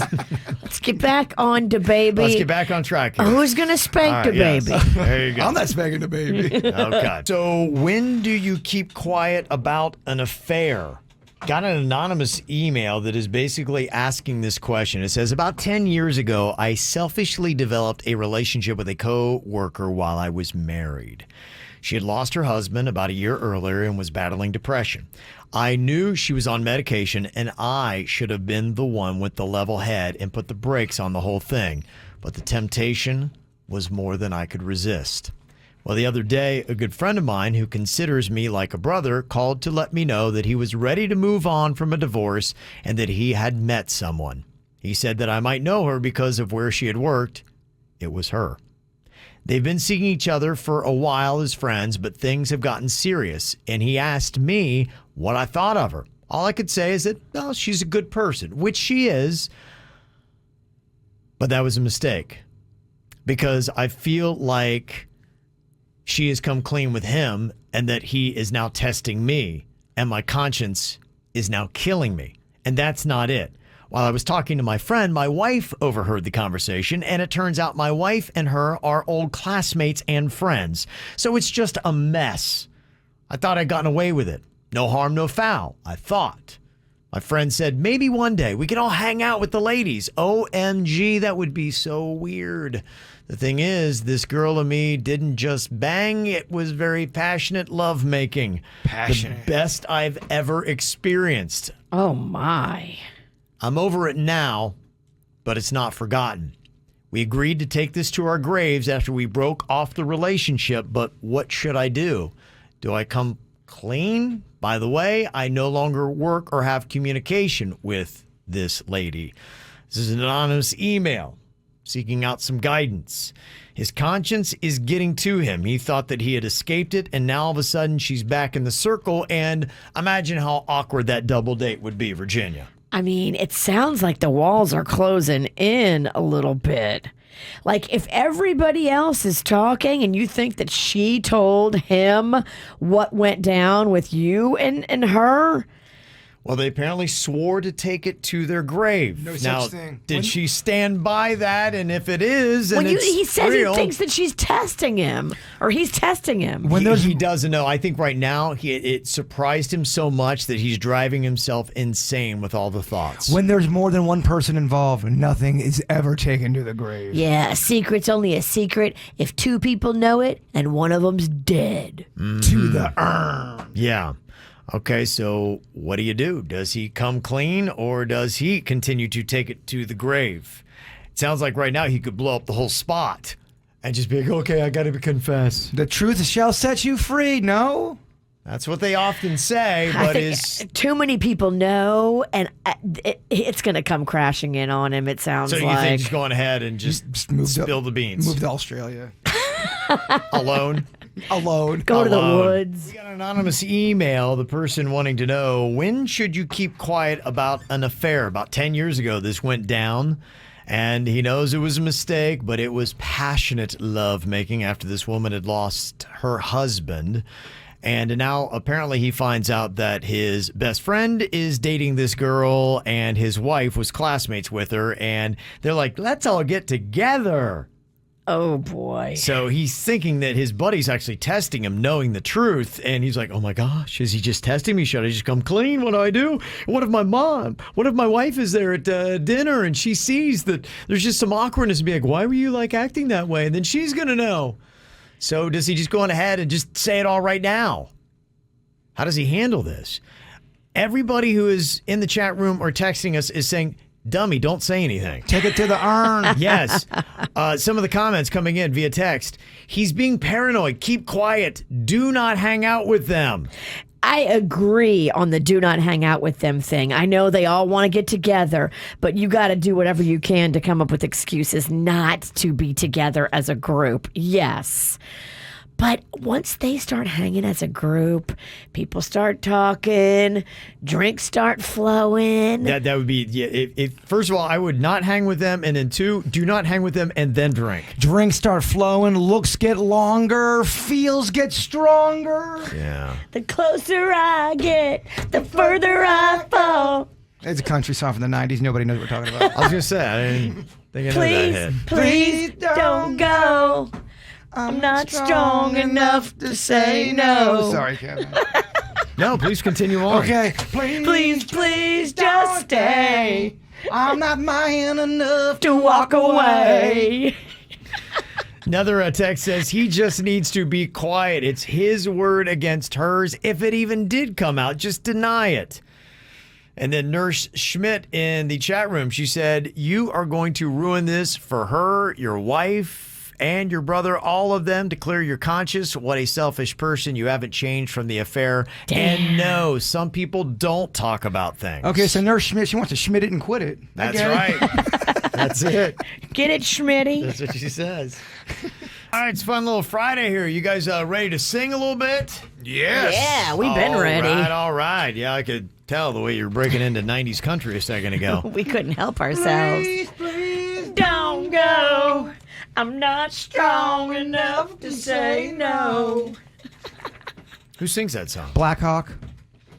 Let's get back on DaBaby. Let's get back on track here. Who's going to spank DaBaby? Yes. There you go. I'm not spanking DaBaby. Oh, God. So when do you keep quiet about an affair? Got an anonymous email that is basically asking this question. It says, about 10 years ago, I selfishly developed a relationship with a co-worker while I was married. She had lost her husband about a year earlier and was battling depression. I knew she was on medication and I should have been the one with the level head and put the brakes on the whole thing. But the temptation was more than I could resist. Well, the other day, a good friend of mine who considers me like a brother called to let me know that he was ready to move on from a divorce and that he had met someone. He said that I might know her because of where she had worked. It was her. They've been seeing each other for a while as friends, but things have gotten serious, and he asked me what I thought of her. All I could say is that, well, she's a good person, which she is, but that was a mistake because I feel like she has come clean with him and that he is now testing me, and my conscience is now killing me, and that's not it. While I was talking to my friend, my wife overheard the conversation, and it turns out my wife and her are old classmates and friends. So it's just a mess. I thought I'd gotten away with it. No harm, no foul, I thought. My friend said, maybe one day we can all hang out with the ladies. OMG, that would be so weird. The thing is, this girl and me didn't just bang. It was very passionate lovemaking. Passionate. The best I've ever experienced. Oh, my. I'm over it now, but it's not forgotten. We agreed to take this to our graves after we broke off the relationship, but what should I do? Do I come clean? By the way, I no longer work or have communication with this lady. This is an anonymous email seeking out some guidance. His conscience is getting to him. He thought that he had escaped it, and now all of a sudden she's back in the circle, and imagine how awkward that double date would be, Virginia. I mean, it sounds like the walls are closing in a little bit. Like, if everybody else is talking and you think that she told him what went down with you and her. Well, they apparently swore to take it to their grave. No now, such thing. Did she stand by that? And if it is, and He says real, he thinks that she's testing him, or he's testing him. He doesn't know. I think right now it surprised him so much that he's driving himself insane with all the thoughts. When there's more than one person involved, nothing is ever taken to the grave. Yeah, a secret's only a secret if two people know it and one of them's dead. To the urn. Yeah. Okay, so what do you do? Does he come clean, or does he continue to take it to the grave? It sounds like right now he could blow up the whole spot and just be like, okay, I got to confess. The truth shall set you free, no? That's what they often say, I but think too many people know, and it's going to come crashing in on him, it sounds so like. you think just going ahead and just spill the beans? Move to Australia. Alone? Alone. Go to the woods. We got an anonymous email. The person wanting to know, when should you keep quiet about an affair? About 10 years ago, this went down, and he knows it was a mistake, but it was passionate lovemaking after this woman had lost her husband. And now apparently he finds out that his best friend is dating this girl, and his wife was classmates with her, and they're like, let's all get together. Oh, boy. So he's thinking that his buddy's actually testing him, knowing the truth. And he's like, oh, my gosh, is he just testing me? Should I just come clean? What do I do? What if my wife is there at dinner and she sees that there's just some awkwardness and be like, why were you like acting that way? And then she's going to know. So does he just go on ahead and just say it all right now? How does he handle this? Everybody who is in the chat room or texting us is saying, dummy, don't say anything. Take it to the urn. Yes. Some of the comments coming in via text. He's being paranoid. Keep quiet. Do not hang out with them. I agree on the do not hang out with them thing. I know they all want to get together, but you got to do whatever you can to come up with excuses not to be together as a group. Yes. But once they start hanging as a group, people start talking, drinks start flowing. That would be, yeah. First of all, I would not hang with them. And then two, do not hang with them and then drink. Drinks start flowing, looks get longer, feels get stronger. Yeah. The closer I get, the further I fall. It's a country song from the 90s. Nobody knows what we're talking about. I was going to say, I didn't think I knew that hit. Please don't go. I'm not strong enough to say no. Sorry, Kevin. No, please continue on. Okay. Please just stay. I'm not man enough To walk away. Another text says he just needs to be quiet. It's his word against hers. If it even did come out, just deny it. And then Nurse Schmidt in the chat room, she said, you are going to ruin this for her, your wife, and your brother, all of them, to clear your conscience. What a selfish person. You haven't changed from the affair. Damn. And no, some people don't talk about things. Okay, so Nurse Schmidt, she wants to Schmidt it and quit it. That's right. That's it. Get it, Schmitty? That's what she says. All right, it's a fun little Friday here. You guys ready to sing a little bit? Yes. Yeah, we've been ready. All right. Yeah, I could tell the way you were breaking into 90s country a second ago. We couldn't help ourselves. Please Don't go. I'm not strong enough to say no. Who sings that song? Black Hawk.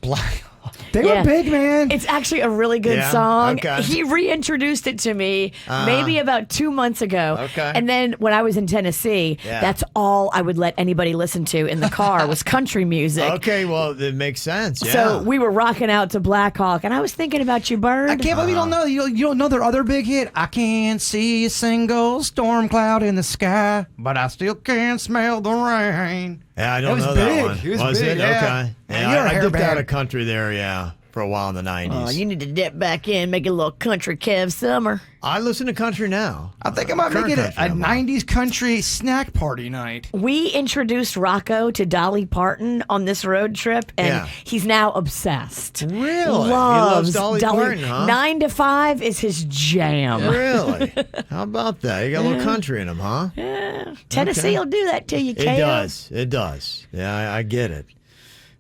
Black. They were big, man. It's actually a really good Yeah? song. Okay. He reintroduced it to me maybe about 2 months ago. Okay. And then when I was in Tennessee, Yeah. that's all I would let anybody listen to in the car was country music. Okay, well, it makes sense. Yeah. So we were rocking out to Black Hawk, and I was thinking about you, Bird. I can't believe you don't know. You don't know their other big hit. I can't see a single storm cloud in the sky, but I still can smell the rain. Yeah, I don't It was know big. that one. It was big, it? yeah. Okay. Yeah, Yeah, you're a I hair dipped out band. of country there, yeah, for a while in the 90s. Oh, you need to dip back in, make a little country Kev Summer. I listen to country now. I think I might make it a 90s country snack party night. We introduced Rocco to Dolly Parton on this road trip, and Yeah. he's now obsessed. Really? He Loves loves Dolly Parton, huh? 9 to 5 is his jam. Really? How about that? You got a little country in him, huh? Yeah. Tennessee Okay. will do that to you, It Kev. does. It does. Yeah, I get it.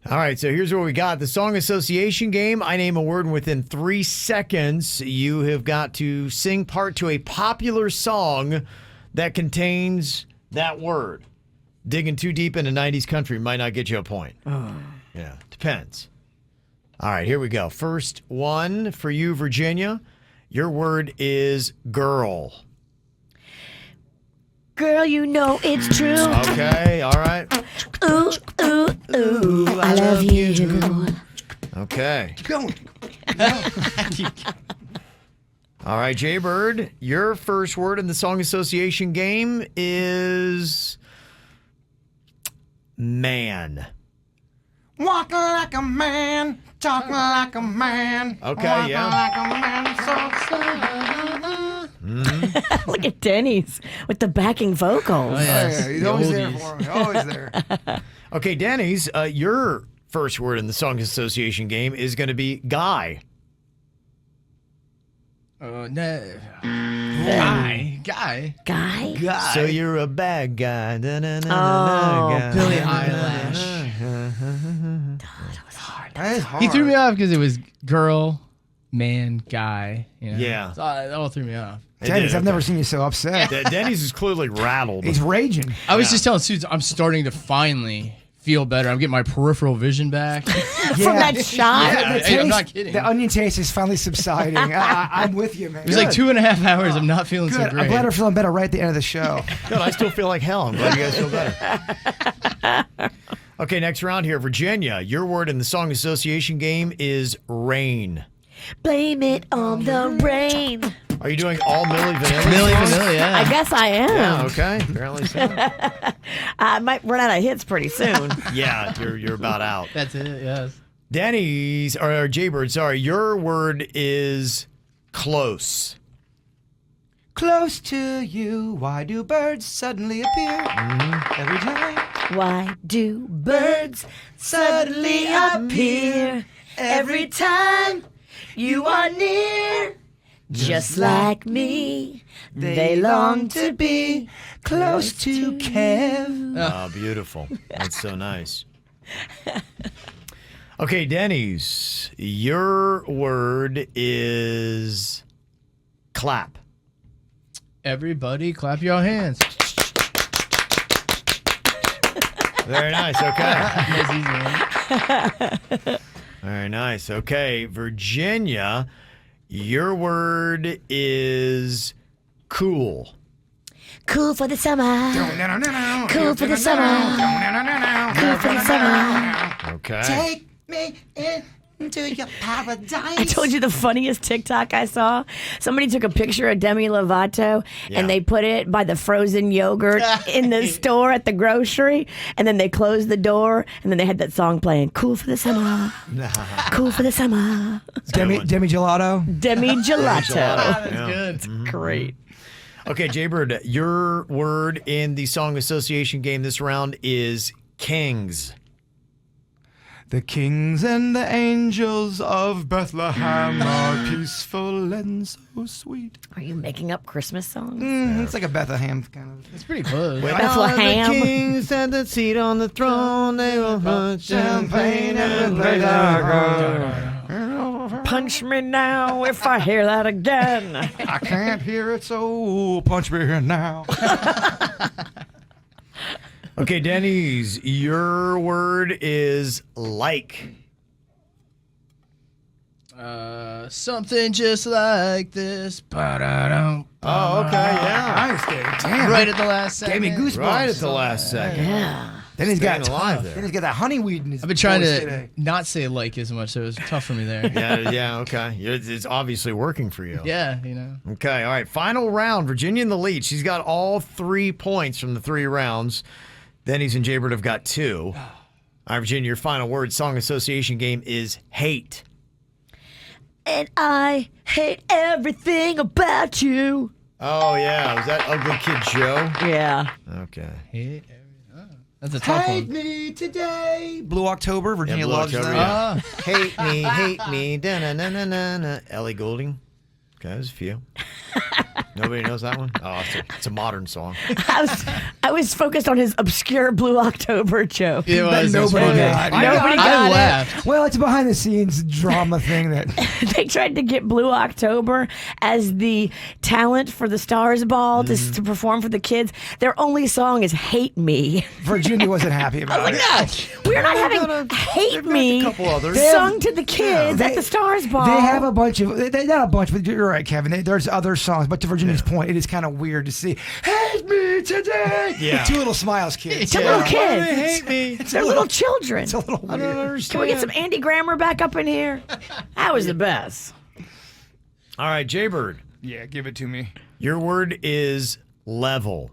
All right, so here's what we got. The song association game. I name a word, and within 3 seconds, you have got to sing part to a popular song that contains that word. Digging too deep into 90s country might not get you a point. Yeah, depends. All right, here we go. First one for you, Virginia. Your word is girl. Girl, you know it's true. Okay, all right. Ooh, ooh, ooh, I love you. Okay. Keep going. All right, Jay Bird, your first word in the song association game is man. Walking like a man, talking like a man. Okay, walking yeah. like a man, Look at Dennys with the backing vocals. Oh, yes. He's The always there oldies. for me. Always there. Okay, Dennys, your first word in the song association game is going to be guy. No. Guy. Guy? So you're a bad guy. Oh, Billy Eyelash. That is hard. He threw me off because it was girl, man, guy. You know? Yeah. So that all threw me off. Dennis, I've never seen you so upset. Dennys is clearly rattled. He's raging. I was just telling Susan, I'm starting to finally feel better. I'm getting my peripheral vision back. From that shot? Yeah, I'm not kidding. The onion taste is finally subsiding. I'm with you, man. It was like 2.5 hours of not feeling Good. so great. I'm glad I'm feeling better right at the end of the show. Good, I still feel like hell. I'm glad you guys feel better. Okay, next round here. Virginia, your word in the song association game is rain. Blame it on the rain. Are you doing all Milli Vanilli? Milli songs? Vanilli, yeah. I guess I am. Yeah, okay. Apparently so. I might run out of hits pretty soon. Yeah, you're about out. That's it, yes. Denny's, or Jaybird, sorry, your word is close. Close to you, why do birds suddenly appear every time? Why do birds suddenly appear every time you are near? Just like me, they long to be close to Kev. Oh, beautiful. That's so nice. Okay, Denny's, your word is clap. Everybody clap your hands. Very nice. Okay. That's easy, man. Very nice. Okay, Virginia, your word is cool. Cool for the summer. Cool for the summer. Cool for the summer. Okay. Take me into your paradise. I told you the funniest TikTok I saw. Somebody took a picture of Demi Lovato and they put it by the frozen yogurt in the store at the grocery, and then they closed the door, and then they had that song playing. Cool for the summer. Cool for the summer. Demi Gelato. Demi Gelato. That's Yeah. good. It's great. Okay, Jaybird, your word in the song association game this round is kings. The kings and the angels of Bethlehem are peaceful and so sweet. Are you making up Christmas songs? It's like a Bethlehem kind of. It's pretty close. When Bethlehem. all the kings had the seat on the throne, they will put champagne and play Punch me now if I hear that again. I can't hear it, so punch me here now. Okay, Denny's, your word is like. Something just like this. Ba-da-dum. Oh, okay, yeah. Nice, Dave. Damn. Right at the last second. Gave me goosebumps. Right at the last second. Yeah. Then he's got alive there. Then he's got that honeyweed in his I've been trying voice to today. not say like as much, so it was tough for me there. Yeah, okay. It's obviously working for you. Yeah, you know. Okay, all right. Final round. Virginia in the lead. She's got all 3 points from the 3 rounds. Dennys and Jaybird have got 2. All right, Virginia, your final word song association game is hate. And I hate everything about you. Oh, yeah. Was that Ugly Kid Joe? Yeah. Okay. That's a tough Hate one. me today. Blue October. Virginia Blue loves October, that. yeah. Hate me, da-na-na-na-na-na. Ellie Goulding. Okay, there's a few. Nobody knows that one? Oh, it's a modern song. I was focused on his obscure Blue October joke. It was. Nobody got it. Nobody got I it. laughed. Well, it's a behind the scenes drama thing that They tried to get Blue October as the talent for the Stars Ball to perform for the kids. Their only song is "Hate Me." Virginia wasn't happy about it. No, we're not having "Hate Me" a couple others. sung to the kids at the Stars Ball. They have a bunch of, not a bunch, but you're right, Kevin. There's other songs, but to Virginia's point, it is kind of weird to see "Hate Me Today." Yeah. 2 little smiles, kids. They're little Why do kids. they hate me? They're little children. It's a little I weird. don't understand. Can we get some Andy Grammer back up in here? That was the best. All right, Jaybird. Yeah, give it to me. Your word is level.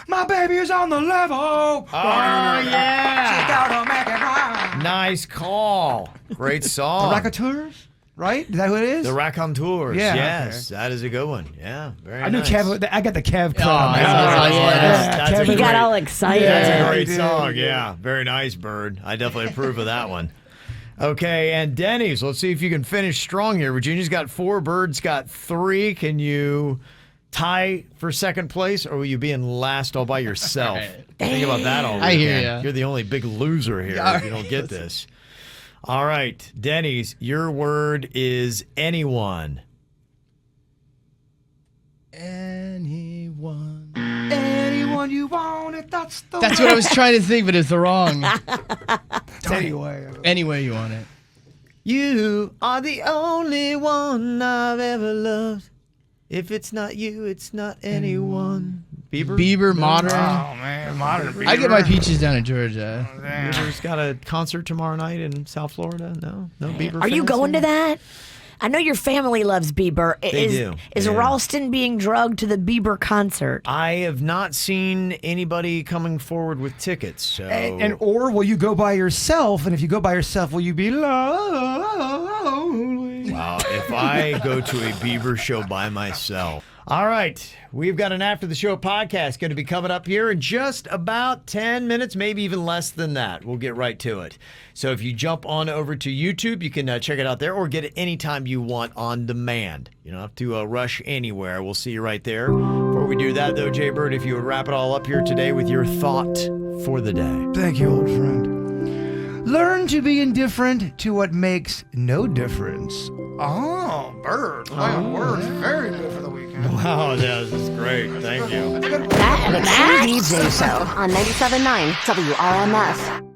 My baby is on the level. Oh, yeah. She gotta make it right. Nice call. Great The song. Raconteurs, right? Is that who it is? The Raconteurs. Yeah, Yes, that is a good one. Yeah, very I knew nice. Kev. I got the Kev Oh, club. That's a He got great- all excited. That's a Yeah, great he did. song. Yeah, very nice, Bird. I definitely approve of that one. Okay, and Dennys, let's see if you can finish strong here. Virginia's got 4, Bird's got 3. Can you tie for second place, or will you be in last all by yourself? Think about that all I hear weekend. ya. You're the only big loser here if you don't get this. All right, Dennys, your word is anyone. Anyone. Anyone you want it, that's the That's what I was trying to think, but it's the wrong. Anyway. Any way you want it. You are the only one I've ever loved. If it's not you, it's not anyone. Bieber, modern. Oh man, modern. I get my peaches down in Georgia. Bieber's got a concert tomorrow night in South Florida. No Bieber. Are you fans going to here? that? I know your family loves Bieber. They do. Is Yeah. Ralston being drugged to the Bieber concert? I have not seen anybody coming forward with tickets. So And or will you go by yourself? And if you go by yourself, will you be lonely? wow, if I go to a Bieber show by myself. All right, we've got an After the Show podcast going to be coming up here in just about 10 minutes, maybe even less than that. We'll get right to it. So if you jump on over to YouTube, you can check it out there or get it anytime you want on demand. You don't have to rush anywhere. We'll see you right there. Before we do that, though, Jaybird, if you would wrap it all up here today with your thought for the day. Thank you, old friend. Learn to be indifferent to what makes no difference. Oh, Bird. Words very good for the weekend. Wow, this is great. Thank you. The KVJ Show on 97.9 WRMF.